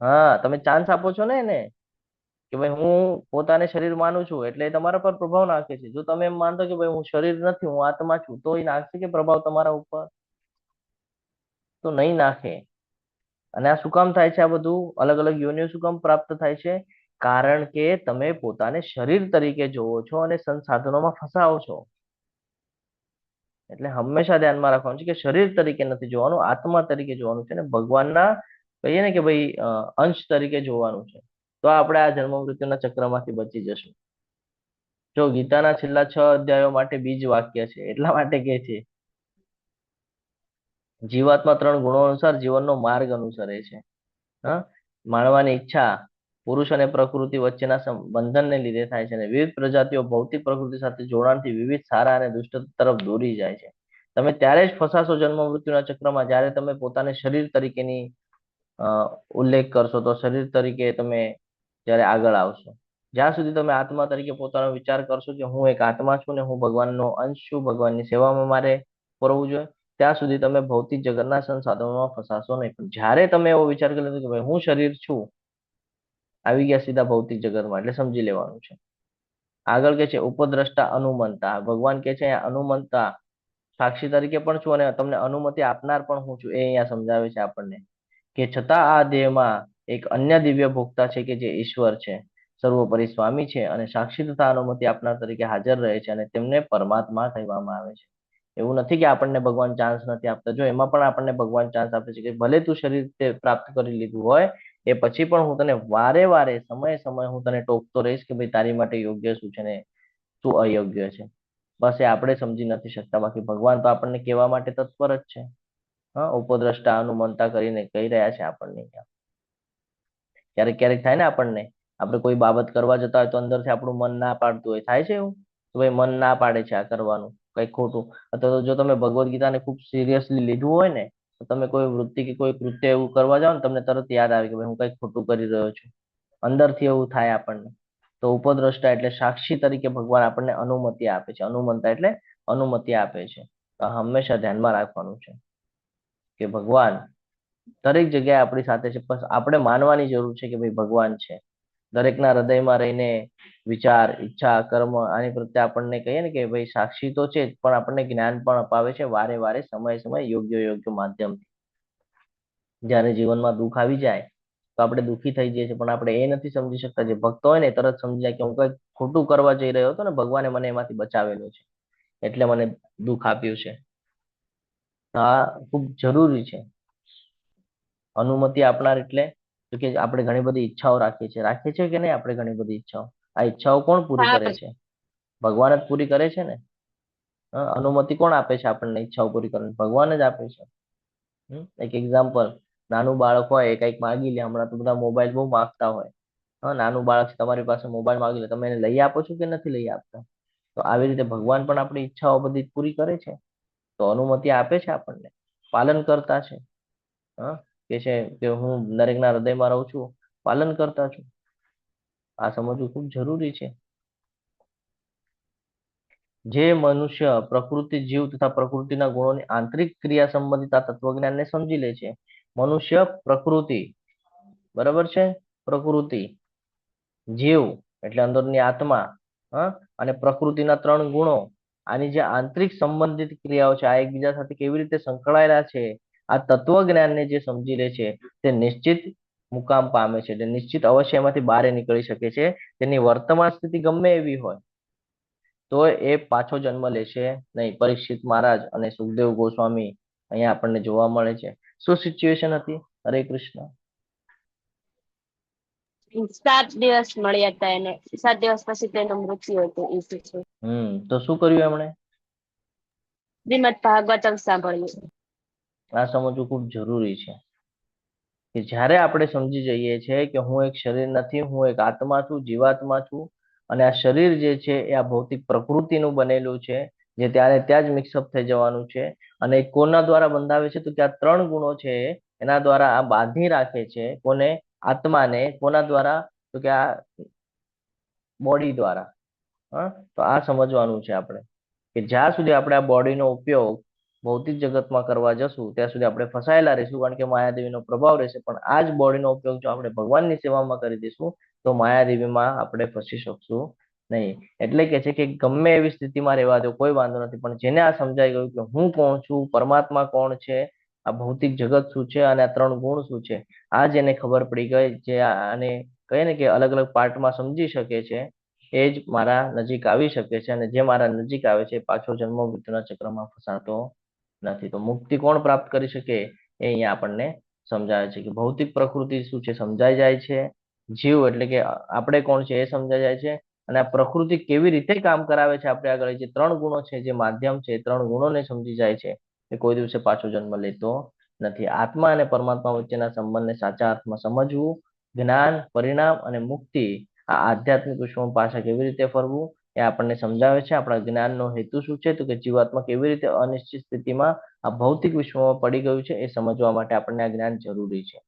હા, તમે ચાન્સ આપો છો ને એને. કે ભાઈ હું પોતાને શરીર માનું છું એટલે એ તમારા પર પ્રભાવ નાખે છે. જો તમે એમ માનતો કે ભાઈ હું શરીર નથી, હું આત્મા છું, તો એ નાખશે કે પ્રભાવ તમારા ઉપર? તો નહીં નાખે. અને આ શું કામ થાય છે? આ બધું અલગ અલગ યોનિઓ શું કામ પ્રાપ્ત થાય છે? કારણ કે તમે પોતાને શરીર તરીકે જોવો છો અને સંસાધનોમાં ફસાવો છો. એટલે હંમેશા ધ્યાનમાં રાખવાનું છે કે શરીર તરીકે નથી જોવાનું, આત્મા તરીકે જોવાનું છે, અને ભગવાનના કહીએ ને કે ભાઈ અંશ તરીકે જોવાનું છે. તો આપણે આ જન્મ મૃત્યુના ચક્રમાંથી બચી જશું. જો ગીતાના છેલ્લા 6 અધ્યાયો માટે બીજ વાક્ય છે. એટલા માટે કે છે જીવાત્મા 3 ગુણો અનુસાર જીવનનો માર્ગ અનુસરે છે. હા, માણવાની ઈચ્છા પુરુષ અને પ્રકૃતિ વચ્ચેના બંધનને લીધે થાય છે, અને વિવિધ પ્રજાતિઓ ભૌતિક પ્રકૃતિ સાથે જોડાણથી વિવિધ સારા અને દુષ્ટ તરફ દોરી જાય છે. તમે ત્યારે જ ફસાશો જન્મ મૃત્યુના ચક્રમાં જ્યારે તમે પોતાને શરીર તરીકેની ઉલ્લેખ કરશો, તો શરીર તરીકે તમે જ્યારે આગળ આવશો. જ્યાં સુધી તમે આત્મા તરીકે પોતાનો વિચાર કરશો કે હું એક આત્મા છું ને હું ભગવાનનો અંશ છું, ભગવાનની સેવામાં મારે કરવું જોઈએ, ત્યાં સુધી તમે ભૌતિક જગતના સંસાધનોમાં ફસાશો નહીં. પણ જ્યારે તમે એવો વિચાર કરી લીધો કે ભાઈ હું શરીર છું, આવી ગયા સીધા ભૌતિક જગતમાં, એટલે સમજી લેવાનું છે. આગળ કે છે ઉપદ્રષ્ટા અનુમંતા. ભગવાન કે છે અનુમંતા, સાક્ષી તરીકે પણ છું અને તમને અનુમતિ આપનાર પણ હું છું. એ અહીંયા સમજાવે છે આપણને કે છતાં આ દેહમાં એક અન્ય દિવ્ય ભોગતા છે કે જે ઈશ્વર છે, સર્વોપરી સ્વામી છે, અને સાક્ષી તથા અનુમતિ આપનાર તરીકે હાજર રહે છે, અને તેમને પરમાત્મા કહેવામાં આવે છે. એવું નથી કે આપણને ભગવાન ચાન્સ નથી આપતા. જો એમાં પણ આપણને ભગવાન ચાન્સ આપે છે કે ભલે તું શરીર પ્રાપ્ત કરી લીધું હોય, એ પછી પણ હું તને વારે વારે સમય હું તને ટોકતો રહીશ કે ભાઈ તારી માટે યોગ્ય શું છે ને શું અયોગ્ય છે. બસ એ આપણે સમજી નથી શકતા. બાકી ભગવાન તો આપણને કહેવા માટે તત્પર જ છે. હા, ઉપદ્રષ્ટા અનુમંતા કરીને કહી રહ્યા છે આપણને. ક્યારેક ક્યારેક થાય ને આપણને, આપણે કોઈ બાબત કરવા જતા હોય તો અંદરથી આપણું મન ના પાડતું હોય. થાય છે એવું તો ભાઈ મન ના પાડે છે આ કરવાનું, કઈ ખોટું. અથવા તો જો તમે ભગવદ્ ગીતાને ખૂબ સિરિયસલી લીધું હોય ને, તો તમે કોઈ વૃત્તિ કે કોઈ કૃત્ય એવું કરવા જાઓ ને, તમને તરત યાદ આવે કે ભાઈ હું કઈક ખોટું કરી રહ્યો છું. અંદરથી એવું થાય આપણને. તો ઉપદ્રષ્ટા એટલે સાક્ષી તરીકે ભગવાન આપણને અનુમતિ આપે છે. અનુમંતા એટલે અનુમતિ આપે છે. તો હંમેશા ધ્યાનમાં રાખવાનું છે કે ભગવાન દરેક જગ્યાએ આપણી સાથે છે. બસ આપણે માનવાની જરૂર છે કે ભાઈ ભગવાન છે. દરેકના હૃદયમાં રહીને વિચાર, ઈચ્છા, કર્મ આની પ્રત્યે આપણને કહીએ ને કે ભાઈ સાક્ષી તો છે જ, પણ આપણને જ્ઞાન પણ અપાવે છે વારે વારે, સમય યોગ્ય માધ્યમથી. જ્યારે જીવનમાં દુઃખ આવી જાય તો આપણે દુઃખી થઈ જઈએ છીએ, પણ આપણે એ નથી સમજી શકતા. જે ભક્તો હોય ને તરત સમજી જાય કે હું કઈક ખોટું કરવા જઈ રહ્યો હતો ને ભગવાને મને એમાંથી બચાવેલો છે, એટલે મને દુઃખ આપ્યું છે. આ ખૂબ જરૂરી છે. અનુમતિ આપનાર એટલે કે આપણે ઘણી બધી ઈચ્છાઓ રાખીએ છીએ કે નહીં? આપણે ઘણી બધી ઈચ્છાઓ, આ ઈચ્છાઓ કોણ પૂરી કરે છે? ભગવાન જ પૂરી કરે છે ને. અનુમતિ કોણ આપે છે આપણને ઈચ્છાઓ પૂરી કરવાની? ભગવાન જ આપે છે. એક એક્ઝામ્પલ, નાનું બાળક હોય એ કંઈક માગી લે. હમણાં તો બધા મોબાઈલ બહુ માગતા હોય. હા, નાનું બાળક તમારી પાસે મોબાઈલ માગી લે, તમે એને લઈ આપો છો કે નથી લઈ આપતા? તો આવી રીતે ભગવાન પણ આપણી ઈચ્છાઓ બધી પૂરી કરે છે. તો અનુમતિ આપે છે આપણને, પાલન કરતા છે. હા, કે છે કે હું દરેકના હૃદયમાં રહું છું, પાલન કરતા છું. આ સમજવું ખૂબ જરૂરી છે. જે મનુષ્ય પ્રકૃતિ, જીવ તથા પ્રકૃતિના ગુણોની આંતરિક ક્રિયા સંબંધિત આ તત્વજ્ઞાનને સમજી લે છે. મનુષ્ય, પ્રકૃતિ, બરાબર છે, પ્રકૃતિ, જીવ એટલે અંદરની આત્મા, અને પ્રકૃતિના 3 ગુણો, આની જે આંતરિક સંબંધિત ક્રિયાઓ છે, આ એકબીજા સાથે કેવી રીતે સંકળાયેલા છે, આ તત્વજ્ઞાનને જે સમજી લે છે તે નિશ્ચિત મુકામ પામે છે. એટલે નિશ્ચિત અવશ્ય એમાંથી બહાર નીકળી શકે છે. તેની વર્તમાન સ્થિતિ ગમે એવી હોય તો એ પાછો જન્મ લેશે નહીં. પરીક્ષિત મહારાજ અને સુખદેવ ગોસ્વામી અહીંયા આપણને જોવા મળે છે. શું સિચ્યુએશન હતી? હરે કૃષ્ણ. 7 દિવસ મળ્યા હતા એને, 7 દિવસ પછી તેનું મૃત્યુ હતું. એ છે તો શું કર્યું એમણે? શ્રીમદ ભાગવતમ સાંભળ્યું. આ સમજવું ખૂબ જરૂરી છે કે જ્યારે આપણે સમજી જઈએ છીએ કે હું એક શરીર નથી, હું એક આત્મા છું, જીવાત્મા છું, અને આ શરીર જે છે એ આ ભૌતિક પ્રકૃતિનું બનેલું છે, જે ત્યારે ત્યાં જ મિક્સઅપ થઈ જવાનું છે. અને કોના દ્વારા બંધાવે છે? તો કે આ 3 ગુણો છે એના દ્વારા આ બાંધી રાખે છે. કોને? આત્માને. કોના દ્વારા? તો કે આ બોડી દ્વારા. તો આ સમજવાનું છે આપણે કે જ્યાં સુધી આપણે આ બોડીનો ઉપયોગ ભૌતિક જગતમાં કરવા જશું ત્યાં સુધી આપણે ફસાયેલા રહીશું, કારણ કે માયાદેવીનો પ્રભાવ રહેશે. પણ આ જ બોડીનો ઉપયોગ જો આપણે ભગવાનની સેવામાં કરી દઈશું તો તો માયાદેવીમાં આપણે ફસી શકશું નહીં. એટલે કે છે કે ગમે એવી સ્થિતિમાં રહેવા દો, કોઈ વાંધો નથી, પણ જેને આ સમજાઈ ગયું કે હું કોણ છું, પરમાત્મા કોણ છે, આ ભૌતિક જગત શું છે અને આ 3 ગુણ શું છે, આ જેને ખબર પડી ગઈ, જે આને કહે ને કે અલગ અલગ પાર્ટમાં સમજી શકે છે, એ જ મારા નજીક આવી શકે છે. અને જે મારા નજીક આવે છે પાછો જન્મ મૃત્યુના ચક્રમાં ફસાતો નથી. તો મુક્તિ કોણ પ્રાપ્ત કરી શકે એ અહીંયા આપણને સમજાવે છે કે ભૌતિક પ્રકૃતિ શું છે સમજાઈ જાય છે, જીવ એટલે કે આપણે કોણ છે એ સમજાઈ જાય છે, અને આ પ્રકૃતિ કેવી રીતે કામ કરાવે છે આપણે આગળ જે 3 ગુણો છે, જે માધ્યમ છે, એ 3 ગુણોને સમજી જાય છે, એ કોઈ દિવસે પાછો જન્મ લેતો નથી. આત્મા અને પરમાત્મા વચ્ચેના સંબંધને સાચા અર્થમાં સમજવું, જ્ઞાન, પરિણામ અને મુક્તિ, આ આધ્યાત્મિક વિશ્વમાં પાછા કેવી રીતે ફરવું એ આપણને સમજાવે છે. આપણા જ્ઞાનનો હેતુ શું છે, તો કે જીવાત્મા કેવી રીતે અનિશ્ચિત સ્થિતિમાં આ ભૌતિક વિશ્વમાં પડી ગયું છે એ સમજવા માટે આપણને આ જ્ઞાન જરૂરી છે.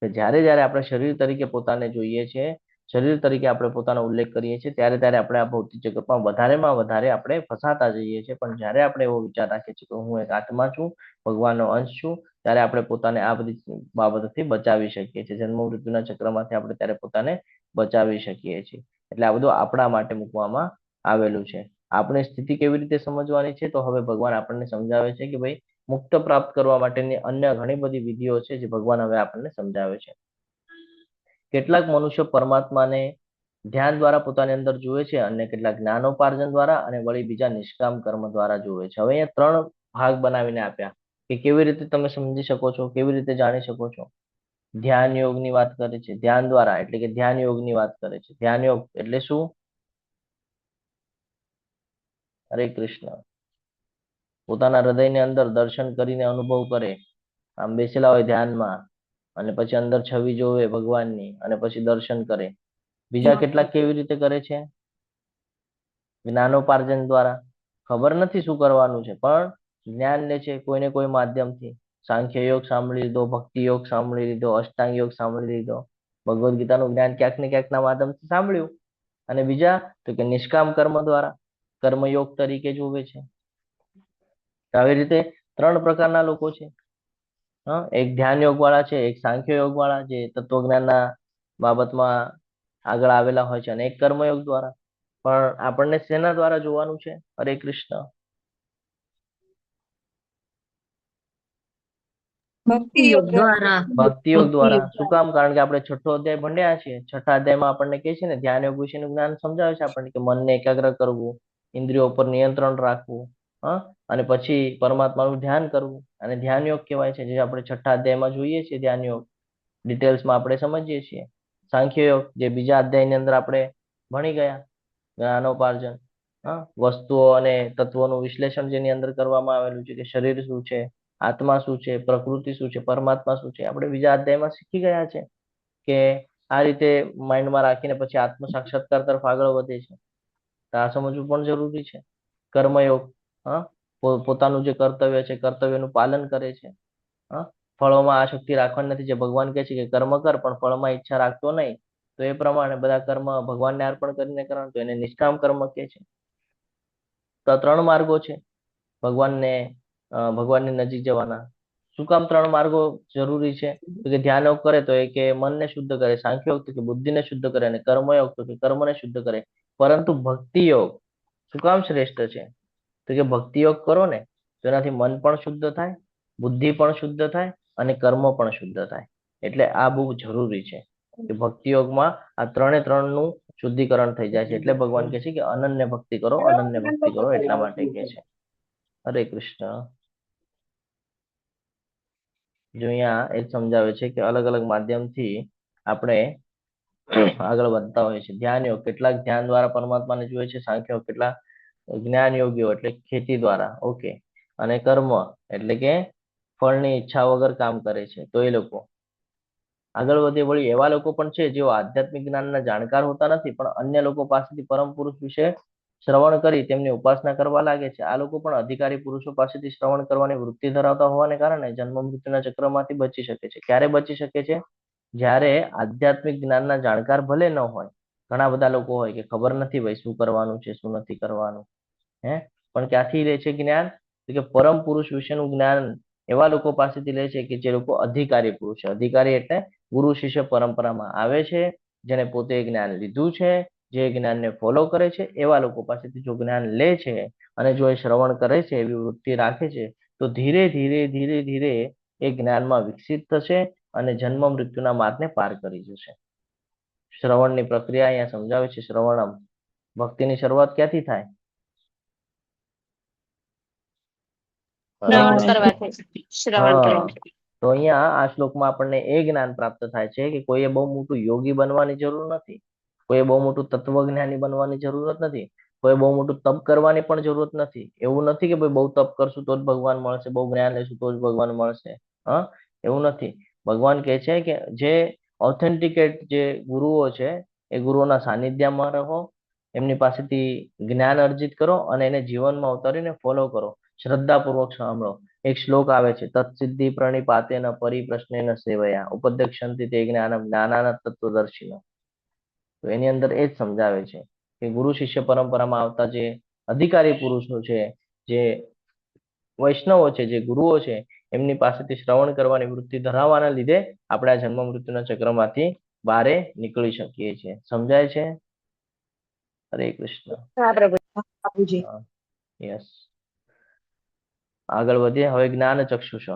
કે જ્યારે જ્યારે આપણે શરીર તરીકે પોતાને જોઈએ છે, શરીર તરીકે આપણે પોતાનો ઉલ્લેખ કરીએ છીએ, ત્યારે ત્યારે આપણે આ ભૌતિક જગતમાં વધારેમાં વધારે આપણે ફસાતા જઈએ છીએ. પણ જ્યારે આપણે એવો વિચાર રાખીએ છીએ કે હું એક આત્મા છું, ભગવાનનો અંશ છું, ત્યારે આપણે પોતાને આ બધી બાબતોથી બચાવી શકીએ છીએ. જન્મ મૃત્યુના ચક્રમાંથી આપણે ત્યારે પોતાને બચાવી શકીએ છીએ. એટલે આ બધું આપણા માટે મૂકવામાં આવેલું છે. આપણી સ્થિતિ કેવી રીતે સમજવાની છે, તો હવે ભગવાન આપણને સમજાવે છે કે ભાઈ મુક્ત પ્રાપ્ત કરવા માટેની અન્ય ઘણી બધી વિધિઓ છે જે ભગવાન હવે આપણને સમજાવે છે. કેટલાક મનુષ્યો પરમાત્માને ધ્યાન દ્વારા પોતાની અંદર જુએ છે, અને કેટલાક જ્ઞાનોપાર્જન દ્વારા, અને વળી બીજા નિષ્કામ કર્મ દ્વારા જુએ છે. હવે અહીંયા 3 ભાગ બનાવીને આપ્યા કે કેવી રીતે તમે સમજી શકો છો, કેવી રીતે જાણી શકો છો. ધ્યાન યોગની વાત કરે છે, ધ્યાન દ્વારા એટલે કે ધ્યાન યોગની વાત કરે છે. ધ્યાન યોગ એટલે શું? હરે કૃષ્ણ. પોતાના હૃદયની અંદર દર્શન કરીને અનુભવ કરે, આમ બેસેલા હોય ધ્યાનમાં, અને પછી અંદર છબી જોવે ભગવાનની, અને પછી દર્શન કરે. બીજા કેટલાક કેવી રીતે કરે છે? જ્ઞાનોપાર્જન દ્વારા. ખબર નથી શું કરવાનું છે, પણ જ્ઞાન લે છે કોઈને કોઈ માધ્યમથી. સાંખ્ય યોગ સાંભળી લીધો, ભક્તિ યોગ સાંભળી લીધો, અષ્ટાંગ યોગ સાંભળી લીધો, ભગવદ્ ગીતાનું જ્ઞાન ક્યાંક ને ક્યાંકના માધ્યમથી સાંભળ્યું. અને બીજા તો કે નિષ્કામ કર્મ દ્વારા, કર્મયોગ તરીકે જોવે છે. આવી રીતે 3 પ્રકારના લોકો છે. એક ધ્યાન યોગ વાળા છે, એક સાંખ્ય યોગ વાળા જે તત્વજ્ઞાનના બાબતમાં આગળ આવેલા હોય છે, અને એક કર્મયોગ દ્વારા. પણ આપણને શેના દ્વારા જોવાનું છે? હરે કૃષ્ણ. ભક્તિ યોગ દ્વારા. ભક્તિ યોગ દ્વારા. શું કામ? કારણ કે આપણે 6થો અધ્યાય ભણ્યા છીએ. 6થા અધ્યાયમાં આપણને કહે છે ને, ધ્યાન યોગ વિશેનું જ્ઞાન સમજાવે છે આપણને કે મનને એકાગ્ર કરવું, ઇન્દ્રિયો પર નિયંત્રણ રાખવું, અને પછી પરમાત્માનું ધ્યાન કરવું, અને ધ્યાન યોગ કહેવાય છે, જે આપણે 6થા અધ્યાયમાં જોઈએ છીએ. ધ્યાન યોગ ડિટેલ્સમાં આપણે સમજીએ છીએ. સાંખ્ય યોગ જે બીજા અધ્યાયની અંદર આપણે ભણી ગયા, જ્ઞાનોપાર્જન, વસ્તુઓ અને તત્વોનું વિશ્લેષણ જેની અંદર કરવામાં આવેલું છે કે શરીર શું છે, આત્મા શું છે, પ્રકૃતિ શું છે, પરમાત્મા શું છે, આપણે બીજા અધ્યાયમાં શીખી ગયા છે કે આ રીતે માઇન્ડમાં રાખીને પછી આત્મ સાક્ષાત્કાર તરફ આગળ વધે છે. તો આ સમજવું પણ જરૂરી છે. કર્મયોગ, પોતાનું જે કર્તવ્ય છે, કર્તવ્યનું પાલન કરે છે. ફળોમાં આસક્તિ રાખવાની નથી. જે ભગવાન કહે છે કે કર્મ કર, પણ ફળમાં ઈચ્છા રાખતો નહીં, તો એ પ્રમાણે બધા કર્મ ભગવાનને અર્પણ કરીને કરવાનું, તો એને નિષ્કામ કર્મ કહે છે. તો આ 3 માર્ગો છે ભગવાનની નજીક જવાના. શું કામ 3 માર્ગો જરૂરી છે? તો કે ધ્યાન યોગ કરે તો એ કે મનને શુદ્ધ કરે, સાંખ્ય યોગ તો કે બુદ્ધિને શુદ્ધ કરે, અને કર્મયોગ તો કે કર્મને શુદ્ધ કરે. પરંતુ ભક્તિ યોગ શું કામ શ્રેષ્ઠ છે? તો કે ભક્તિ યોગ કરો ને તો એનાથી મન પણ શુદ્ધ થાય, બુદ્ધિ પણ શુદ્ધ થાય, અને કર્મ પણ શુદ્ધ થાય. એટલે આ બહુ જરૂરી છે કે ભક્તિ યોગમાં આ 3 નું શુદ્ધિકરણ થઈ જાય છે. એટલે ભગવાન કહે છે કે અનન્ય ભક્તિ કરો, અનન્ય ભક્તિ કરો, એટલા માટે કહે છે. હરે કૃષ્ણ. જો અહીંયા એ સમજાવે છે કે અલગ અલગ માધ્યમથી આપણે આગળ વધતા હોય છે. ધ્યાન યોગ કેટલાક ધ્યાન દ્વારા પરમાત્માને જુએ છે, સાંખ્ય યોગ કેટલાક જ્ઞાન યોગીઓ એટલે ખેતી દ્વારા, ઓકે, અને કર્મ એટલે કે ફળની ઈચ્છા વગર કામ કરે છે, તો એ લોકો આગળ વધે. વળી એવા લોકો પણ છે જેઓ આધ્યાત્મિક જ્ઞાનના જાણકાર હોતા નથી, પણ અન્ય લોકો પાસેથી પરમ પુરુષ વિશે શ્રવણ કરી તેમની ઉપાસના કરવા લાગે છે. આ લોકો પણ અધિકારી પુરુષો પાસેથી શ્રવણ કરવાની વૃત્તિ ધરાવતા હોવાને કારણે જન્મ મૃત્યુના ચક્રમાંથી બચી શકે છે. ક્યારે બચી શકે છે? જ્યારે આધ્યાત્મિક જ્ઞાનના જાણકાર ભલે ન હોય, ઘણા બધા લોકો હોય કે ખબર નથી ભાઈ શું કરવાનું છે, શું નથી કરવાનું, પણ ક્યાંથી લે છે જ્ઞાન? તો કે પરમ પુરુષ વિશેનું જ્ઞાન એવા લોકો પાસેથી લે છે કે જે લોકો અધિકારી પુરુષ છે. અધિકારી એટલે ગુરુ શિષ્ય પરંપરામાં આવે છે, જેને પોતે જ્ઞાન લીધું છે, જે જ્ઞાનને ફોલો કરે છે, એવા લોકો પાસેથી જો જ્ઞાન લે છે અને જો એ શ્રવણ કરે છે, એવી વૃત્તિ રાખે છે, તો ધીરે ધીરે ધીરે ધીરે એ જ્ઞાનમાં વિકસિત થશે અને જન્મ મૃત્યુના માર્ગને પાર કરી જશે. શ્રવણની પ્રક્રિયા અહીંયા સમજાવે છે. શ્રવણમ, ભક્તિની શરૂઆત ક્યાંથી થાય? શ્રવણ કરવાથી. શ્રવણ હા, કરવાથી. તો અહીંયા આ શ્લોકમાં આપણને એ જ્ઞાન પ્રાપ્ત થાય છે કે કોઈએ બહુ મોટું યોગી બનવાની જરૂર નથી, કોઈએ બહુ મોટું તત્વજ્ઞાની બનવાની જરૂરત નથી, કોઈ બહુ મોટું તપ કરવાની પણ જરૂરત નથી. એવું નથી કે ભાઈ બહુ તપ કરશું તો જ ભગવાન મળશે, બહુ જ્ઞાન લેશું તો જ ભગવાન મળશે. હા, એવું નથી. ભગવાન કહે છે કે જે ઓથેન્ટિકેટ જે ગુરુઓ છે એ ગુરુઓના સાનિધ્યમાં રહો, એમની પાસેથી જ્ઞાન અર્જિત કરો અને એને જીવનમાં ઉતારીને ફોલો કરો. શ્રદ્ધાપૂર્વક સાંભળો. એક શ્લોક આવે છે, તત્સિદ્ધિ પ્રણિપાતેન પરિપ્રશ્નેન સેવયા ઉપદેક્ષંતિ તે જ્ઞાનમ જ્ઞાનાન તત્વદર્શિનો. તો એની અંદર એ જ સમજાવે છે કે ગુરુ શિષ્ય પરંપરામાં આવતા જે અધિકારી પુરુષો છે, જે વૈષ્ણવો છે, જે ગુરુઓ છે, એમની પાસેથી શ્રવણ કરવાની વૃત્તિ ધરાવવાના લીધે આપણે આ જન્મ મૃત્યુના ચક્રમાંથી બારે નીકળી શકીએ છીએ. સમજાય છે? હરે કૃષ્ણ. હા પ્રભુ. બાપુજી. યસ. આગળ વધીએ. હવે જ્ઞાન ચક્ષુષ.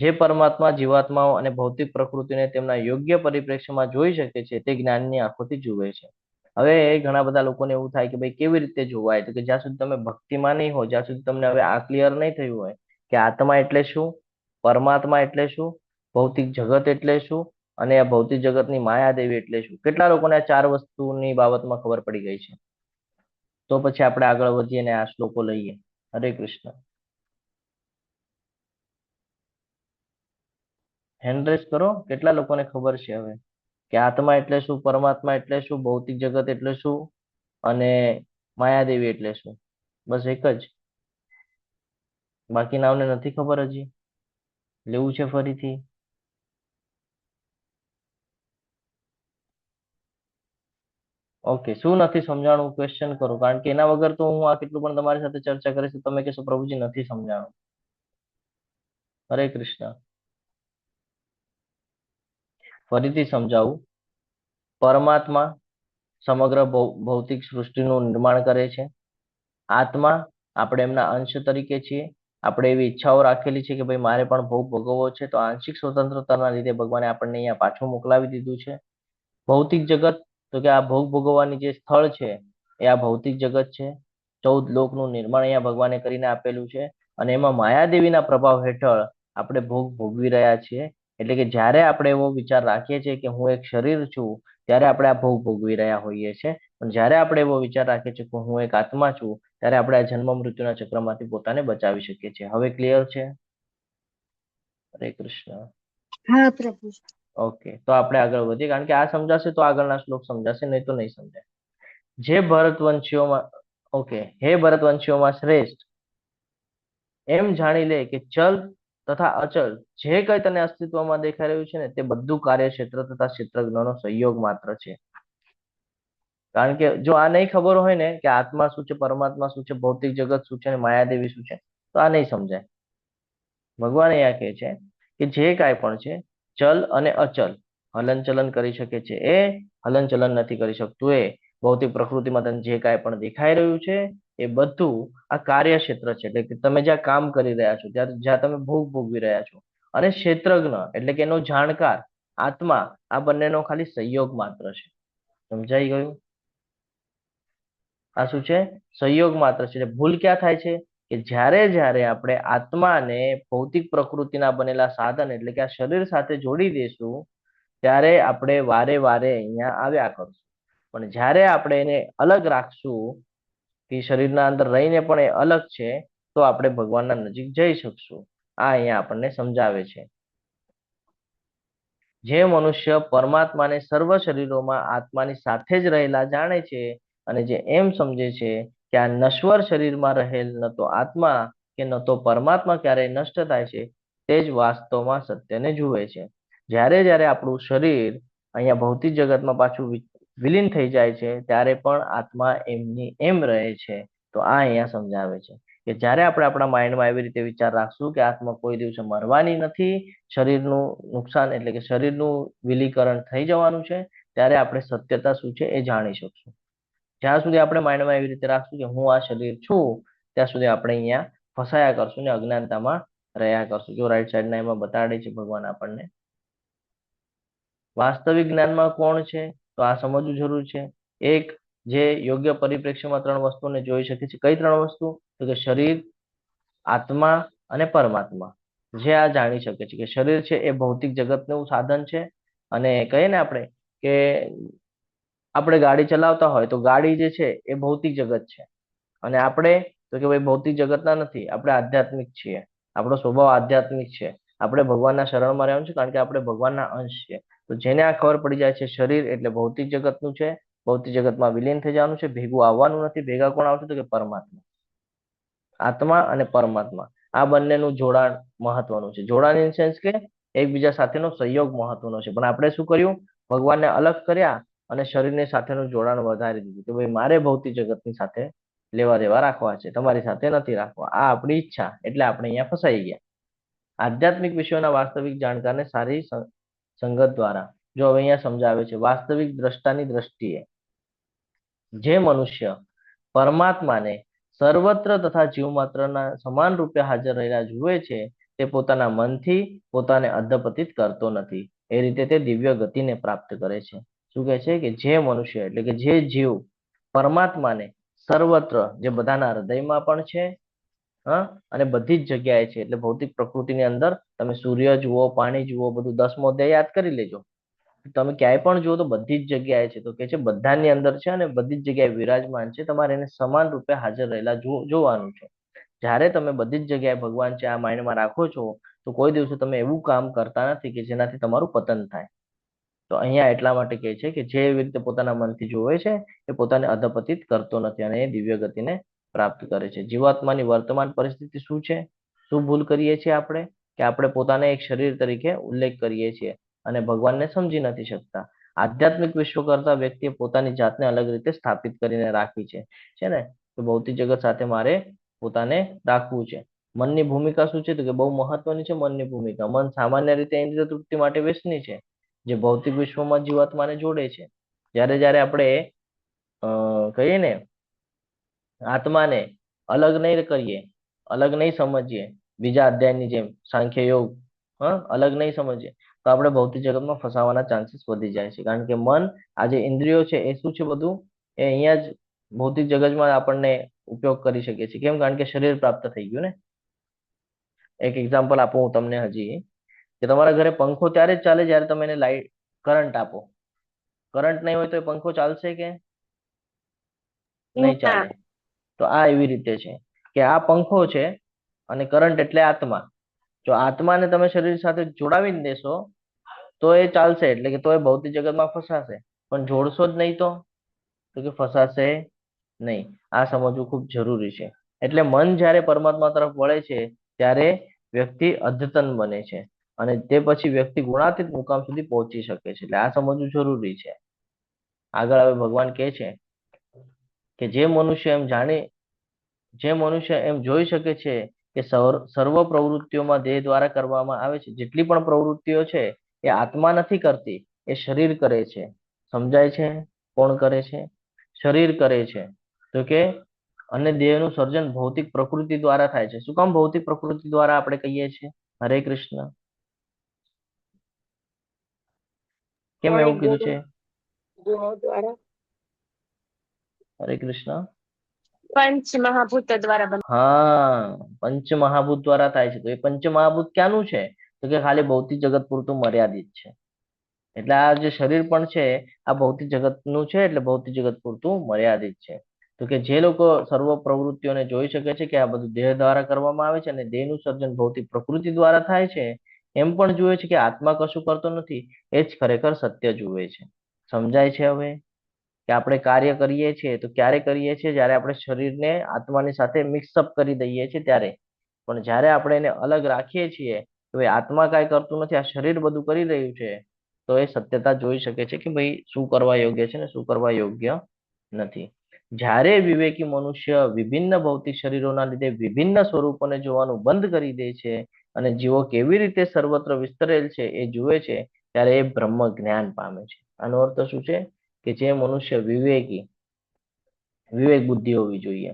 જે પરમાત્મા જીવાત્માઓ અને ભૌતિક પ્રકૃતિને તેમના યોગ્ય પરિપ્રેક્ષ્યમાં જોઈ શકે છે, તે જ્ઞાનની આંખોથી જુએ છે. હવે ઘણા બધા લોકોને એવું થાય કે ભાઈ કેવી રીતે જોવાય? તો કે જ્યાં સુધી તમે ભક્તિમાં નહીં હો, જ્યાં સુધી તમને હવે આ ક્લિયર નહીં થયું હોય કે આત્મા એટલે શું, પરમાત્મા એટલે શું, ભૌતિક જગત એટલે શું અને આ ભૌતિક જગતની માયાદેવી એટલે શું, કેટલા લોકોને આ ચાર વસ્તુની બાબતમાં ખબર પડી ગઈ છે? તો પછી આપણે આગળ વધીએ અને આ શ્લોકો લઈએ. હરે કૃષ્ણ. હેન્ડ રેઝ કરો. કેટલા લોકોને ખબર છે હવે કે આત્મા એટલે શું, પરમાત્મા એટલે શું, ભૌતિક જગત એટલે શું અને માયાદેવી એટલે શું? બસ એક જ? બાકી નામને નથી ખબર? હજી લેવું છે ફરીથી? ઓકે, શું નથી સમજાણું ક્વેશ્ચન કરો, કારણ કે એના વગર તો હું આ કેટલું પણ તમારી સાથે ચર્ચા કરીશ તો તમે કહેશો પ્રભુજી નથી સમજાણું. હરે કૃષ્ણ. ફરીથી સમજાવું. પરમાત્મા સમગ્ર ભૌતિક સૃષ્ટિનું નિર્માણ કરે છે. આત્મા, આપણે એમના અંશ તરીકે છીએ. આપણે એવી ઈચ્છાઓ રાખેલી છે કે ભાઈ મારે પણ ભોગ ભોગવવો છે, તો આંશિક સ્વતંત્રતાના લીધે ભગવાને આપણને અહીંયા પાછું મોકલાવી દીધું છે. ભૌતિક જગત, તો કે આ ભોગ ભોગવવાની જે સ્થળ છે એ આ ભૌતિક જગત છે. 14 લોકનું નિર્માણ અહીંયા ભગવાને કરીને આપેલું છે અને એમાં માયાદેવીના પ્રભાવ હેઠળ આપણે ભોગ ભોગવી રહ્યા છીએ. એટલે કે જ્યારે આપણે એવો વિચાર રાખીએ છીએ કે હું એક શરીર છું, ત્યારે આપણે આ ભોગ ભોગવી રહ્યા હોઈએ છીએ. પણ જ્યારે આપણે એવો વિચાર રાખીએ છીએ કે હું એક આત્મા છું, ત્યારે આપણે આ જન્મ મૃત્યુના ચક્રમાંથી પોતાને બચાવી શકીએ છીએ. હવે ક્લિયર છે? હરે કૃષ્ણ. હા પ્રભુ. ઓકે, તો આપણે આગળ વધીએ, કારણ કે આ સમજાશે તો આગળના શ્લોક સમજાશે, નહીં તો નહીં સમજાય. જે ભરતવંશીઓમાં, ઓકે, હે ભરતવંશીઓમાં શ્રેષ્ઠ, એમ જાણી લે કે ચલ તથા અચલ જે કંઈ તને અસ્તિત્વમાં દેખાઈ રહ્યું છે ને, તે બધું કાર્યક્ષેત્ર તથા ક્ષેત્રજ્ઞનો સંયોગ માત્ર છે. કારણ કે જો આ નહીં ખબર હોય ને કે આત્મા શું છે, પરમાત્મા શું છે, ભૌતિક જગત શું છે અને માયાદેવી શું છે, તો આ નહીં સમજાય. ભગવાન અહીંયા કહે છે કે જે કાંઈ પણ છે, ચલ અને અચલ, હલનચલન કરી શકે છે એ, હલનચલન નથી કરી શકતું એ, ભૌતિક પ્રકૃતિમાં તને જે કાંઈ પણ દેખાઈ રહ્યું છે એ બધું આ કાર્યક્ષેત્ર છે. એટલે કે તમે જ્યાં કામ કરી રહ્યા છો, જ્યાં તમે ભોગ ભોગવી રહ્યા છો. અને ક્ષેત્રજ્ઞ એટલે કે એનો જાણકાર આત્મા, આ બંનેનો ખાલી સંયોગ માત્ર છે. સમજાઈ ગયું? આ શું છે? સંયોગ માત્ર છે. ભૂલ ક્યાં થાય છે કે જ્યારે જ્યારે આપણે આત્માને ભૌતિક પ્રકૃતિના બનેલા સાધન એટલે કે આ શરીર સાથે જોડી દઈશું, ત્યારે આપણે વારે વારે અહીંયા આવ્યા કરશું. પણ જ્યારે આપણે એને અલગ રાખશું કે શરીરના અંદર રહીને પણ એ અલગ છે, તો આપણે ભગવાનના નજીક જઈ શકશું. આ અહીંયા આપણને સમજાવે છે. જે મનુષ્ય પરમાત્માને સર્વ શરીરોમાં આત્માની સાથે જ રહેલા જાણે છે અને જે એમ સમજે છે કે આ નશ્વર શરીરમાં રહેલ ન તો આત્મા કે ન તો પરમાત્મા ક્યારેય નષ્ટ થાય છે, તે જ વાસ્તવમાં સત્યને જુએ છે. જ્યારે જ્યારે આપણું શરીર અહીંયા ભૌતિક જગતમાં પાછું વિલીન થઈ જાય છે, ત્યારે પણ આત્મા એમની એમ રહે છે. તો આ અહીંયા સમજાવે છે કે કે જ્યારે આપણે આપણા માઇન્ડમાં એવી રીતે વિચાર રાખશું કે આત્મા કોઈ દિવસે મરવાની નથી, શરીરનું નુકસાન એટલે કે શરીરનું વિલીકરણ થઈ જવાનું છે, ત્યારે આપણે સત્યતા શું છે એ જાણી શકશું. જ્યાં સુધી આપણે માઇન્ડમાં એવી રીતે રાખશું કે હું આ શરીર છું, ત્યાં સુધી આપણે અહીંયા ફસાયા કરશું ને અજ્ઞાનતામાં રહ્યા કરશું. જો રાઈટ સાઈડના એમાં બતાડે છે ભગવાન આપણને. વાસ્તવિક જ્ઞાનમાં કોણ છે તો આ સમજવું જરૂર છે. એક જે યોગ્ય પરિપ્રેક્ષ્યમાં ત્રણ વસ્તુને જોઈ શકે છે. કઈ ત્રણ વસ્તુ? તો કે શરીર, આત્મા અને પરમાત્મા. જે આ જાણી શકે છે કે શરીર છે એ ભૌતિક જગતનું સાધન છે, અને કહીએ ને આપણે કે આપણે ગાડી ચલાવતા હોય તો ગાડી જે છે એ ભૌતિક જગત છે, અને આપણે તો કે ભાઈ ભૌતિક જગતના નથી, આપણે આધ્યાત્મિક છીએ, આપણો સ્વભાવ આધ્યાત્મિક છે, આપણે ભગવાનના શરણમાં રહેવાનું છે, કારણ કે આપણે ભગવાનના અંશ છે. તો જેને આ ખબર પડી જાય છે શરીર એટલે ભૌતિક જગતનું છે, ભૌતિક જગતમાં વિલીન થઈ જવાનું છે, ભેગું આવવાનું નથી. ભેગા કોણ આવશે? તો કે પરમાત્મા, આત્મા અને પરમાત્મા. આ બંનેનું જોડાણ મહત્વનું છે. જોડાણ ઇન સેન્સ કે એકબીજા સાથેનો સહયોગ મહત્વનો છે. પણ આપણે શું કર્યું? ભગવાનને અલગ કર્યા અને શરીરની સાથેનું જોડાણ વધારી દીધું કે ભાઈ મારે ભૌતિક જગતની સાથે લેવા દેવા રાખવા છે, તમારી સાથે નથી રાખવા. આ આપણી ઈચ્છા, એટલે આપણે અહીંયા ફસાઈ ગયા. આધ્યાત્મિક વિષયોના વાસ્તવિક જાણકારને સારી સંગત દ્વારા જો હવે અહીંયા સમજાવે છે, વાસ્તવિક દ્રષ્ટાની દ્રષ્ટિએ જે મનુષ્ય પરમાત્માને સર્વત્ર તથા જીવમાત્રના સમાન રૂપે હાજર રહેલા જુએ છે, તે પોતાના મનથી પોતાને અધપતિત કરતો નથી. એ રીતે તે દિવ્ય ગતિને પ્રાપ્ત કરે છે. શું કહે છે? કે જે મનુષ્ય એટલે કે જે જીવ પરમાત્માને સર્વત્ર, જે બધાના હૃદયમાં પણ છે, અને બધી જ જગ્યાએ છે, એટલે ભૌતિક પ્રકૃતિની અંદર તમે સૂર્ય જુઓ, પાણી જુઓ, બધું 10મો અધ્યાય યાદ કરી લેજો. તમે ક્યાંય પણ જુઓ તો બધી જ જગ્યાએ છે. તો કે છે બધાની અંદર છે અને બધી જ જગ્યાએ વિરાજમાન છે. તમારે એને સમાન રૂપે હાજર રહેલા જોવાનું છે. જ્યારે તમે બધી જ જગ્યાએ ભગવાન છે આ માઇન્ડમાં રાખો છો, તો કોઈ દિવસે તમે એવું કામ કરતા નથી કે જેનાથી તમારું પતન થાય. તો અહીંયા એટલા માટે કહે છે કે જે એવી રીતે પોતાના મનથી જોવે છે એ પોતાને અધપતિત કરતો નથી અને એ દિવ્ય ગતિને પ્રાપ્ત કરે છે. જીવાત્માની વર્તમાન પરિસ્થિતિ શું છે? શું ભૂલ કરીએ છીએ આપણે? કે આપણે પોતાને એક શરીર તરીકે ઉલ્લેખ કરીએ છીએ અને ભગવાનને સમજી નથી શકતા. આધ્યાત્મિક વિશ્વ કરતા વ્યક્તિએ પોતાની જાતને અલગ રીતે સ્થાપિત કરીને રાખી છે ને, તો ભૌતિક જગત સાથે મારે પોતાને રાખવું છે. મનની ભૂમિકા શું છે? તો કે બહુ મહત્વની છે મનની ભૂમિકા. મન સામાન્ય રીતે ઇન્દ્રિય તૃપ્તિ માટે વ્યસની છે, જે ભૌતિક વિશ્વમાં જીવાત્માને જોડે છે. જ્યારે આપણે કહીએ ને આત્માને અલગ નહીં કરીએ, અલગ નહીં સમજીએ, બીજા અધ્યાયની જેમ સાંખ્ય યોગ અલગ નહીં સમજીએ, તો આપણે ભૌતિક જગતમાં ફસાવાના ચાન્સીસ વધી જાય છે. કારણ કે મન, આ જે ઇન્દ્રિયો છે એ શું છે? બધું એ અહીંયા જ ભૌતિક જગતમાં આપણને ઉપયોગ કરી શકીએ છીએ. કેમ? કારણ કે શરીર પ્રાપ્ત થઈ ગયું ને. એક એક્ઝામ્પલ આપું હું તમને હજી, કે તમારા ઘરે પંખો ત્યારે જ ચાલે જ્યારે તમે એને લાઈટ કરંટ આપો. કરંટ નહીં હોય તો એ પંખો ચાલશે કે નહીં ચાલે? તો આ એવી રીતે છે કે આ પંખો છે અને કરંટ એટલે આત્મા. જો આત્માને તમે શરીર સાથે જોડાવી દેશો તો એ ચાલશે, એટલે કે તો એ ભૌતિક જગતમાં ફસાશે. પણ જોડશો જ નહીં તો કે ફસાશે નહીં. આ સમજવું ખૂબ જરૂરી છે. એટલે મન જ્યારે પરમાત્મા તરફ વળે છે ત્યારે વ્યક્તિ અદ્યતન બને છે અને તે પછી વ્યક્તિ ગુણાતીત મુકામ સુધી પહોંચી શકે છે. એટલે આ સમજવું જરૂરી છે. આગળ હવે ભગવાન કહે છે કે જે મનુષ્ય એમ જોઈ શકે છે કે સર્વ પ્રવૃત્તિઓમાં દેહ દ્વારા કરવામાં આવે છે, જેટલી પણ પ્રવૃત્તિઓ છે એ આત્મા નથી કરતી, એ શરીર કરે છે. સમજાય છે? કોણ કરે છે? શરીર કરે છે. તો કે અને દેહનું સર્જન ભૌતિક પ્રકૃતિ દ્વારા થાય છે. શું કામ ભૌતિક પ્રકૃતિ દ્વારા આપણે કહીએ છીએ? હરે કૃષ્ણ. કેમ એવું કીધું છે? હરે કૃષ્ણ. પંચ મહાભૂતો દ્વારા પંચ મહાભૂત દ્વારા થાય છે. તો એ પંચ મહાભૂત ક્યાંનું છે? તો કે ખાલી ભૌતિક જગત પૂરતું મર્યાદિત છે. એટલે આ જે શરીર પણ છે આ ભૌતિક જગતનું છે, એટલે ભૌતિક જગત પૂરતું મર્યાદિત છે. તો કે જે લોકો સર્વ પ્રવૃત્તિઓને જોઈ શકે છે કે આ બધું દેહ દ્વારા કરવામાં આવે છે અને દેહનું સર્જન ભૌતિક પ્રકૃતિ દ્વારા થાય છે, એમ પણ જુએ છે કે આત્મા કશું કરતો નથી, એ જ ખરેખર સત્ય જુએ છે. સમજાય છે હવે? કે આપણે કાર્ય કરીએ છીએ તો ક્યારે કરીએ છીએ? જ્યારે આપણે શરીરને આત્માની સાથે મિક્સઅપ કરી દઈએ છીએ ત્યારે. પણ જ્યારે આપણે એને અલગ રાખીએ છીએ તો એ આત્મા કાંઈ કરતું નથી, આ શરીર બધું કરી રહ્યું છે, તો એ સત્યતા જોઈ શકે છે કે ભાઈ શું કરવા યોગ્ય છે ને શું કરવા યોગ્ય નથી. જ્યારે વિવેકી મનુષ્ય વિભિન્ન ભૌતિક શરીરોના લીધે વિભિન્ન સ્વરૂપોને જોવાનું બંધ કરી દે છે અને જીવો કેવી રીતે સર્વત્ર વિસ્તરેલ છે એ જુએ છે, ત્યારે એ બ્રહ્મ જ્ઞાન પામે છે. આનો અર્થ શું છે? કે જે મનુષ્ય વિવેક બુદ્ધિ હોવી જોઈએ,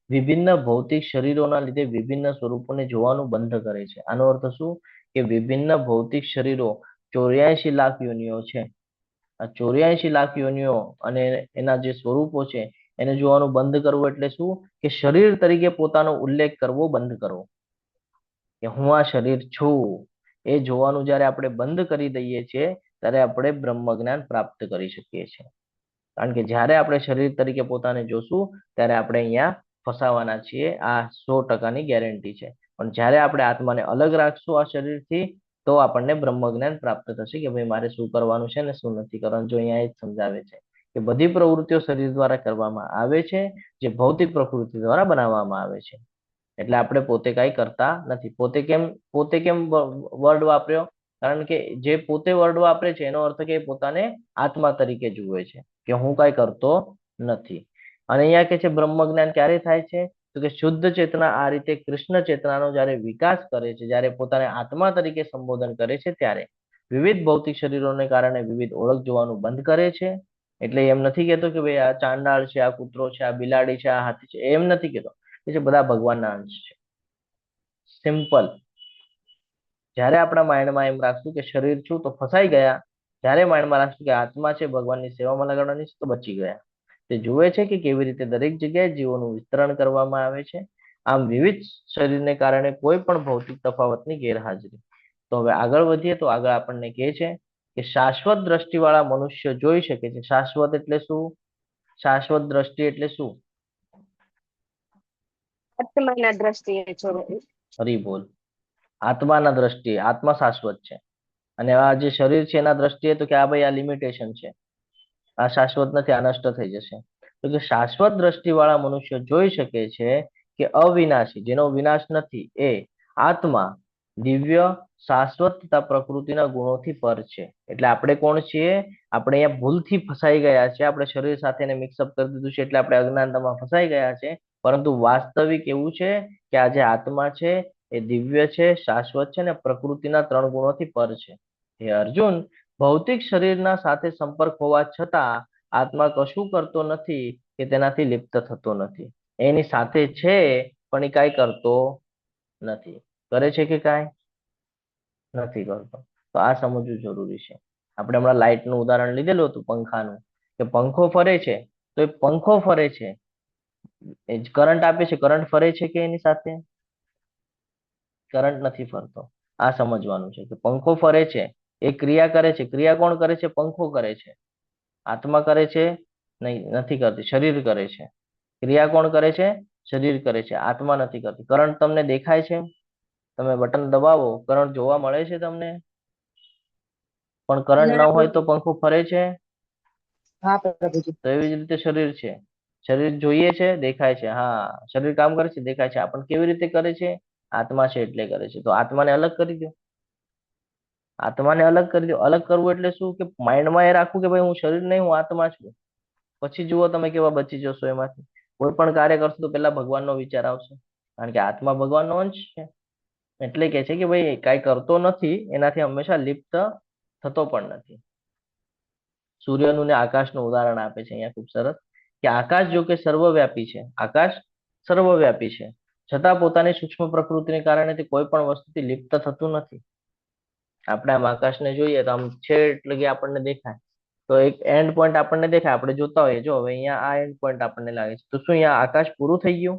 વિભિન્ન ભૌતિક શરીરોના લીધે વિભિન્ન સ્વરૂપોને જોવાનું બંધ કરે છે. આનો અર્થ શું? કે વિભિન્ન ભૌતિક શરીરો 84 લાખ યોનિઓ છે. આ 84 લાખ યોનિઓ અને એના જે સ્વરૂપો છે એને જોવાનું બંધ કરવું એટલે શું? કે શરીર તરીકે પોતાનો ઉલ્લેખ કરવો બંધ કરવો, કે હું આ શરીર છું એ જોવાનું જ્યારે આપણે બંધ કરી દઈએ છીએ ત્યારે આપણે બ્રહ્મ જ્ઞાન પ્રાપ્ત કરી શકીએ છીએ. કારણ કે જ્યારે આપણે શરીર તરીકે પોતાને જોશું ત્યારે આપણે અહીંયા ફસાવાના છીએ. આ 100%ની ગેરંટી છે. પણ જ્યારે આપણે આત્માને અલગ રાખશું આ શરીરથી તો આપણને બ્રહ્મ જ્ઞાન પ્રાપ્ત થશે કે ભાઈ મારે શું કરવાનું છે ને શું નથી કરવાનું. જો અહીંયા એ જ સમજાવે છે કે બધી પ્રવૃત્તિઓ શરીર દ્વારા કરવામાં આવે છે, જે ભૌતિક પ્રકૃતિ દ્વારા બનાવવામાં આવે છે. એટલે આપણે પોતે કાંઈ કરતા નથી. પોતે કેમ વર્ડ વાપર્યો? કારણ કે જે પોતે વર્ડ વાપરે છે એનો અર્થ કે પોતાને આત્મા તરીકે જુએ છે, કે હું કાંઈ કરતો નથી. અને અહીંયા કે છે બ્રહ્મ જ્ઞાન ક્યારે થાય છે? તો કે શુદ્ધ ચેતના આ રીતે કૃષ્ણ ચેતનાનો જ્યારે વિકાસ કરે છે, જ્યારે પોતાને આત્મા તરીકે સંબોધન કરે છે ત્યારે વિવિધ ભૌતિક શરીરોને કારણે વિવિધ ઓળખ જોવાનું બંધ કરે છે. એટલે એમ નથી કહેતો કે ભાઈ આ ચાંડાળ છે, આ કૂતરો છે, આ બિલાડી છે, આ હાથી છે, એમ નથી કહેતો. એ છે બધા ભગવાનના અંશ છે. સિમ્પલ. જ્યારે આપણા માઇન્ડમાં એમ રાખશું કે શરીર છું તો ફસાઈ ગયા, જ્યારે માઇન્ડમાં રાખશું કે આત્મા છે ભગવાનની સેવામાં લગાડવાની છે તો બચી ગયા. તે જુએ છે કે કેવી રીતે દરેક જગ્યાએ જીવોનું વિસ્તરણ કરવામાં આવે છે. આમ વિવિધ શરીરને કારણે કોઈ પણ ભૌતિક તફાવતની ગેરહાજરી. તો હવે આગળ વધીએ તો આગળ આપણને કહે છે કે શાશ્વત દ્રષ્ટિવાળા મનુષ્ય જોઈ શકે છે. શાશ્વત એટલે શું? શાશ્વત દ્રષ્ટિ એટલે શું? આત્માના દ્રષ્ટિએ જોવે. હરી બોલ. આત્માના દ્રષ્ટિએ. આત્મા શાશ્વત છે અને આ જે શરીર છે એના દ્રષ્ટિએ તો કે આ ભાઈ આ લિમિટેશન છે, આ શાશ્વત નથી, આ નષ્ટ થઈ જશે. તો કે શાશ્વત દ્રષ્ટિવાળા મનુષ્ય જોઈ શકે છે કે અવિનાશી, જેનો વિનાશ નથી, એ આત્મા દિવ્ય શાશ્વત તથા પ્રકૃતિના ગુણોથી પર છે. એટલે આપણે કોણ છીએ? આપણે અહીંયા ભૂલથી ફસાઈ ગયા છે. આપણે શરીર સાથે મિક્સઅપ કરી દીધું છે એટલે આપણે અજ્ઞાનતામાં ફસાઈ ગયા છે. પરંતુ વાસ્તવિક એવું છે કે આ જે આત્મા છે એ દિવ્ય છે, શાશ્વત છે અને પ્રકૃતિના 3 ગુણોથી પર છે. હે અર્જુન, ભૌતિક શરીરના સાથે સંપર્ક હોવા છતાં આત્મા કશું કરતો નથી કે તેનાથી લિપ્ત થતો નથી. એની સાથે છે પણ એ કાંઈ કરતો નથી. કરે છે કે કાંઈ નથી કરતો. તો આ સમજવું જરૂરી છે. આપણે હમણાં લાઇટનું ઉદાહરણ લીધેલું હતું, પંખાનું, કે પંખો ફરે છે તો એ પંખો ફરે છે, એ કરંટ આપે છે, કરંટ ફરે છે કે એની સાથે? કરંટ નથી ફરતો. આ સમજવાનું છે કે પંખો ફરે છે, એ ક્રિયા કરે છે. ક્રિયા કોણ કરે છે? પંખો કરે છે. આત્મા કરે છે? નહીં, નથી કરતી, શરીર કરે છે. ક્રિયા કોણ કરે છે? શરીર કરે છે, આત્મા નથી કરતી. કરંટ તમને દેખાય છે? તમે બટન દબાવો, કરંટ જોવા મળે છે તમને? પણ કરંટ ન હોય તો પંખો ફરે છે? હા પ્રભુજી. તો એવી જ રીતે શરીર છે. શરીર જોઈએ છે, દેખાય છે, હા શરીર કામ કરે છે, દેખાય છે. પણ કેવી રીતે કરે છે? આત્મા છે એટલે કરે છે. તો આત્માને અલગ કરી દો. આત્માને અલગ કરી દો. અલગ કરવું એટલે શું? કે માઇન્ડમાં એ રાખવું કે ભાઈ હું શરીર નહીં, હું આત્મા છું. પછી જુઓ તમે કેવા બચી જશો એમાંથી. કોઈ પણ કાર્ય કરશો તો પહેલા ભગવાનનો વિચાર આવશે, કારણ કે આત્મા ભગવાનનો અંશ છે. એટલે કે છે કે ભાઈ કાંઈ કરતો નથી, એનાથી હંમેશા લિપ્ત થતો પણ નથી. સૂર્યનું ને આકાશનું ઉદાહરણ આપે છે અહીંયા ખૂબ સરસ, કે આકાશ જો કે સર્વવ્યાપી છે, આકાશ સર્વવ્યાપી છે, છતાં પોતાની સૂક્ષ્મ પ્રકૃતિને કારણે તે કોઈ પણ વસ્તુથી લિપ્ત થતું નથી. આપણે આમ આકાશને જોઈએ તો આમ છેટ લગી આપણને દેખાય, તો એક એન્ડ પોઈન્ટ આપણને દેખાય, આપણે જોતા હોઈએ. જો હવે અહીંયા આ એન્ડ પોઈન્ટ આપણને લાગે છે, તો શું અહીંયા આકાશ પૂરું થઈ ગયું?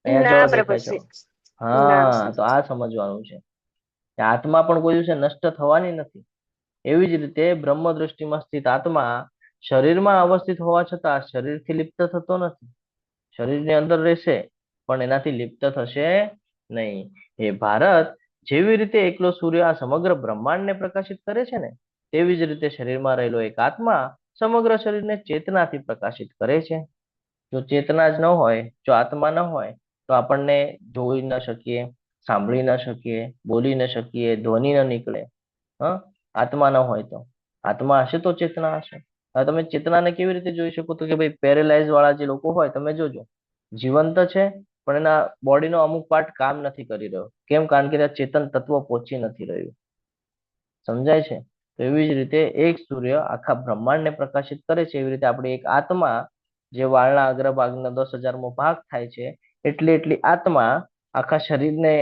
અહીંયા ના જળ દેખાય છે. પ્રભુજી. હા, તો આ સમજવાનું છે કે આત્મા પણ કોઈ દિવસે નષ્ટ થવાની નથી. એવી જ રીતે બ્રહ્મ દ્રષ્ટિમાં સ્થિત આત્મા શરીરમાં અવસ્થિત હોવા છતાં શરીરથી લિપ્ત થતો નથી. શરીરની અંદર રહેશે પણ એનાથી લિપ્ત થશે નહીં. એ ભારત, જેવી રીતે એકલો સૂર્ય આ સમગ્ર બ્રહ્માંડને પ્રકાશિત કરે છે ને, તેવી જ રીતે શરીરમાં રહેલો એક આત્મા સમગ્ર શરીરને ચેતનાથી પ્રકાશિત કરે છે. જો ચેતના જ ન હોય, જો આત્મા ન હોય તો આપણને જોઈ ન શકીએ, સાંભળી ન શકીએ, બોલી ન શકીએ, ધ્વનિ ન નીકળે. આત્મા ન હોય તો. આત્મા હશે તો ચેતના હશે. હવે તમે ચેતનાને કેવી રીતે જોઈ શકો? તો કે ભાઈ પેરેલાઇઝ વાળા જે લોકો હોય તમે જોજો, જીવંત છે પણ એના બોડીનો અમુક પાર્ટ કામ નથી કરી રહ્યો. કેમ? કારણ કે ત્યાં ચેતન તત્વ પહોંચી નથી રહ્યું. સમજાય છે? તો એવી જ રીતે એક સૂર્ય આખા બ્રહ્માંડને પ્રકાશિત કરે છે, એવી રીતે આપણી એક આત્મા જે વાળના અગ્રભાગનો 10,000મો ભાગ થાય છે, એટલી આત્મા આખા શરીરને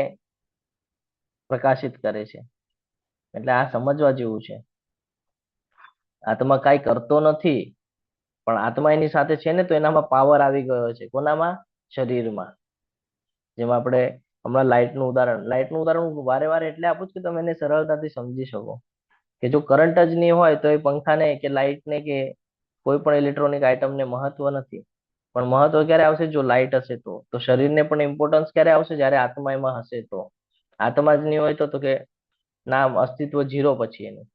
પ્રકાશિત કરે છે. એટલે આ સમજવા જેવું છે. આત્મા કાંઈ કરતો નથી, પણ આત્મા એની સાથે છે ને, તો એનામાં પાવર આવી ગયો છે. કોનામાં? શરીરમાં. જેમાં આપણે હમણાં લાઇટનું ઉદાહરણ હું વારે વારે એટલે આપું છું કે તમે એને સરળતાથી સમજી શકો. કે જો કરંટ જ નહીં હોય તો એ પંખાને કે લાઇટને કે કોઈ પણ ઇલેક્ટ્રોનિક આઇટમને મહત્વ નથી. પણ મહત્વ ક્યારે આવશે? જો લાઇટ હશે તો શરીરને પણ ઇમ્પોર્ટન્સ ક્યારે આવશે? જ્યારે આત્મા એમાં હશે તો. આત્મા જ નહીં હોય તો કે નામ અસ્તિત્વ ઝીરો પછી એનું.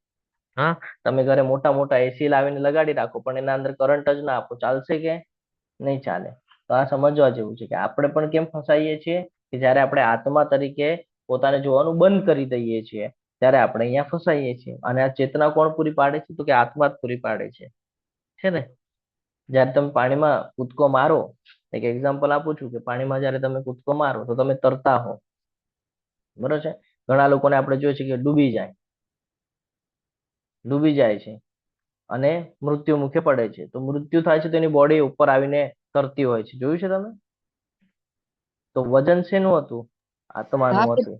હા, તમે ઘરે મોટા મોટા એસી લાવીને લગાડી રાખો પણ એના અંદર કરંટ જ ના આપો, ચાલશે કે નહીં ચાલે? તો આ સમજવા જેવું છે કે આપણે પણ કેમ ફસાઈએ છીએ કે જ્યારે આપણે આત્મા તરીકે પોતાને જોવાનું બંધ કરી દઈએ છીએ ત્યારે આપણે અહીંયા ફસાઈએ છીએ. અને આ ચેતના કોણ પૂરી પાડે છે? તો કે આત્મા જ પૂરી પાડે છે ને? જ્યારે તમે પાણીમાં કૂદકો મારો, એક એક્ઝામ્પલ આપું છું કે પાણીમાં જ્યારે તમે કૂદકો મારો તો તમે તરતા હો, બરોબર છે? ઘણા લોકોને આપણે જોઈએ છે કે ડૂબી જાય છે અને મૃત્યુ મુખે પડે છે. તો મૃત્યુ થાય છે તો એની બોડી ઉપર આવીને તરતી હોય છે. જોયું છે તમે? તો વજન શેનું હતું? આત્માનું હતું.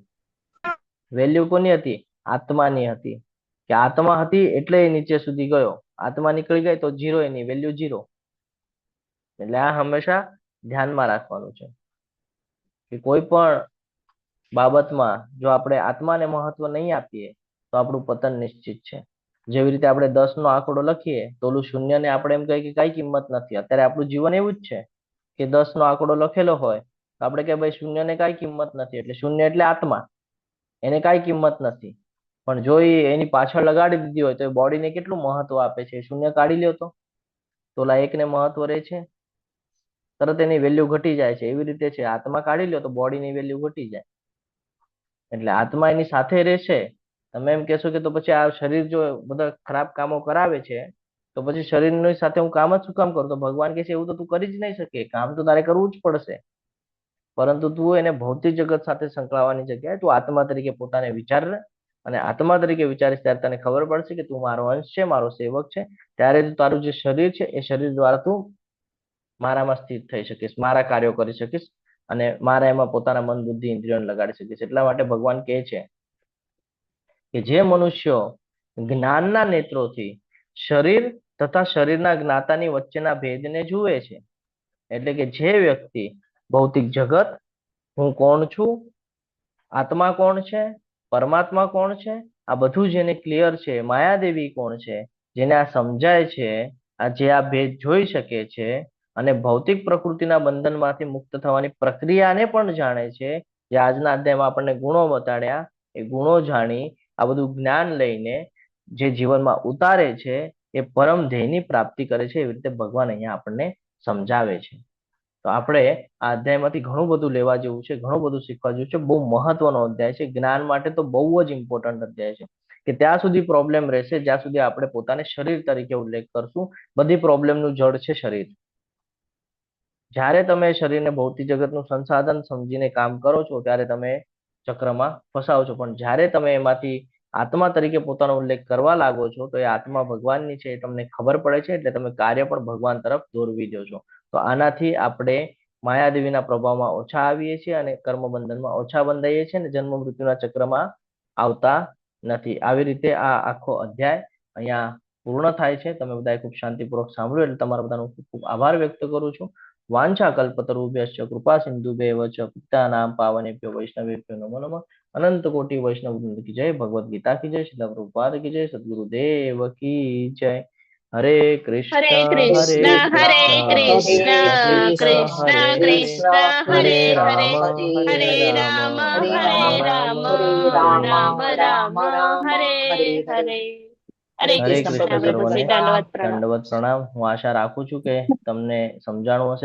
વેલ્યુ કોની હતી? આત્માની હતી. કે આત્મા હતી એટલે એ નીચે સુધી ગયો. આત્મા નીકળી ગઈ તો ઝીરો, એની વેલ્યુ ઝીરો. એટલે આ હંમેશા ધ્યાનમાં રાખવાનું છે કે કોઈ પણ બાબતમાં જો આપણે આત્માને મહત્વ નહીં આપીએ તો આપણું પતન નિશ્ચિત છે. જેવી રીતે આપણે 10નો આંકડો લખીએ તો ઓલું શૂન્યને આપણે એમ કહીએ કે કઈ કિંમત નથી. અત્યારે આપણું જીવન એવું જ છે કે 10નો આંકડો લખેલો હોય તો આપણે કે ભાઈ શૂન્યને કઈ કિંમત નથી, એટલે શૂન્ય એટલે આત્મા, એને કઈ કિંમત નથી. પણ જો એની પાછળ લગાડી દીધી હોય તો એ બોડીને કેટલું મહત્વ આપે છે. શૂન્ય કાઢી લ્યો તો ઓલા એકને મહત્વ રહે છે, તરત એની વેલ્યુ ઘટી જાય છે. એવી રીતે છે, આત્મા કાઢી લ્યો તો બોડીની વેલ્યુ ઘટી જાય. એટલે આત્મા એની સાથે રહેશે. તમે એમ કહેશો કે તો પછી આ શરીર જો બધા ખરાબ કામો કરાવે છે તો પછી શરીરની સાથે હું કામ જ શું કામ કરું? તો ભગવાન કહે છે એવું તો તું કરી જ નહીં શકે, કામ તો તારે કરવું જ પડશે. પરંતુ તું એને ભૌતિક જગત સાથે સંકળાવવાની જગ્યાએ તું આત્મા તરીકે પોતાને વિચાર, અને આત્મા તરીકે વિચારીશ ત્યારે તને ખબર પડશે કે તું મારો અંશ છે, મારો સેવક છે. ત્યારે તું તારું જે શરીર છે એ શરીર દ્વારા તું મારામાં સ્થિત થઈ શકીશ, મારા કાર્યો કરી શકીશ અને મારા એમાં પોતાના મન બુદ્ધિ ઇન્દ્રિયોને લગાડી શકીશ. એટલા માટે ભગવાન કહે છે કે જે મનુષ્યો જ્ઞાનના નેત્રોથી શરીર તથા શરીરના જ્ઞાતાની વચ્ચેના ભેદને જુએ છે, એટલે કે જે વ્યક્તિ ભૌતિક જગત, હું કોણ છું, આત્મા કોણ છે, પરમાત્મા કોણ છે, આ બધું જેને ક્લિયર છે, માયાદેવી કોણ છે, જેને આ સમજાય છે, આ જે આ ભેદ જોઈ શકે છે અને ભૌતિક પ્રકૃતિના બંધનમાંથી મુક્ત થવાની પ્રક્રિયાને પણ જાણે છે. જે આજના અધ્યાયમાં આપણને ગુણો બતાડ્યા, એ ગુણો જાણી આ બધું જ્ઞાન લઈને જે જીવનમાં ઉતારે છે એ પરમ ધ્યેયની પ્રાપ્તિ કરે છે. એવી રીતે ભગવાન અહીંયા આપણને સમજાવે છે. તો આપણે આ અધ્યાયમાંથી ઘણું બધું લેવા જેવું છે, ઘણું બધું શીખવા જેવું છે. બહુ મહત્વનો અધ્યાય છે. જ્ઞાન માટે તો બહુ જ ઇમ્પોર્ટન્ટ અધ્યાય છે કે ત્યાં સુધી પ્રોબ્લેમ રહેશે જ્યાં સુધી આપણે પોતાને શરીર તરીકે ઉલ્લેખ કરશું. બધી પ્રોબ્લેમનું જડ છે શરીર. જ્યારે તમે શરીરને ભૌતિક જગતનું સંસાધન સમજીને કામ કરો છો ત્યારે તમે ચક્રમાં ફસાવો છો. પણ જ્યારે તમે એમાંથી આત્મા તરીકે પોતાનો ઉલ્લેખ કરવા લાગો છો તો એ આત્મા ભગવાનની છે એ તમને ખબર પડે છે, એટલે તમે કાર્ય પણ ભગવાન તરફ દોરવી દો છો. તો આનાથી આપણે માયાદેવીના પ્રભાવમાં ઓછા આવીએ છીએ અને કર્મબંધનમાં ઓછા બંધાઈએ છીએ અને જન્મ મૃત્યુના ચક્રમાં આવતા નથી. આવી રીતે આ આખો અધ્યાય અહીંયા પૂર્ણ થાય છે. તમે બધાએ ખૂબ શાંતિપૂર્વક સાંભળ્યું એટલે તમારા બધાનો ખૂબ ખૂબ આભાર વ્યક્ત કરું છું. વાંછા કલ્પતરુભ્યશ્ચ કૃપા સિંધુભ્યૈવ ચ પતિતાનાં પાવનેભ્યો વૈષ્ણવેભ્યો નમો નમઃ. અનંત કોટી વૈષ્ણવ વૃંદ કી જય. ભગવદ ગીતા કી જય. શ્રીલ પ્રભુપાદ કી જય. સદગુરુદેવ કી જય. હરે કૃષ્ણ હરે કૃષ્ણ હરે કૃષ્ણ કૃષ્ણ કૃષ્ણ હરે હરે હરે રામ હરે રામ રામ રામ હરે હરે. હરે હરે કૃષ્ણ કૃષ્ણ પ્રભુજી, સર્વને દંડવત પ્રણામ. દંડવત પ્રણામ. હું આશા રાખું છું કે તમને સમજાણું હશે.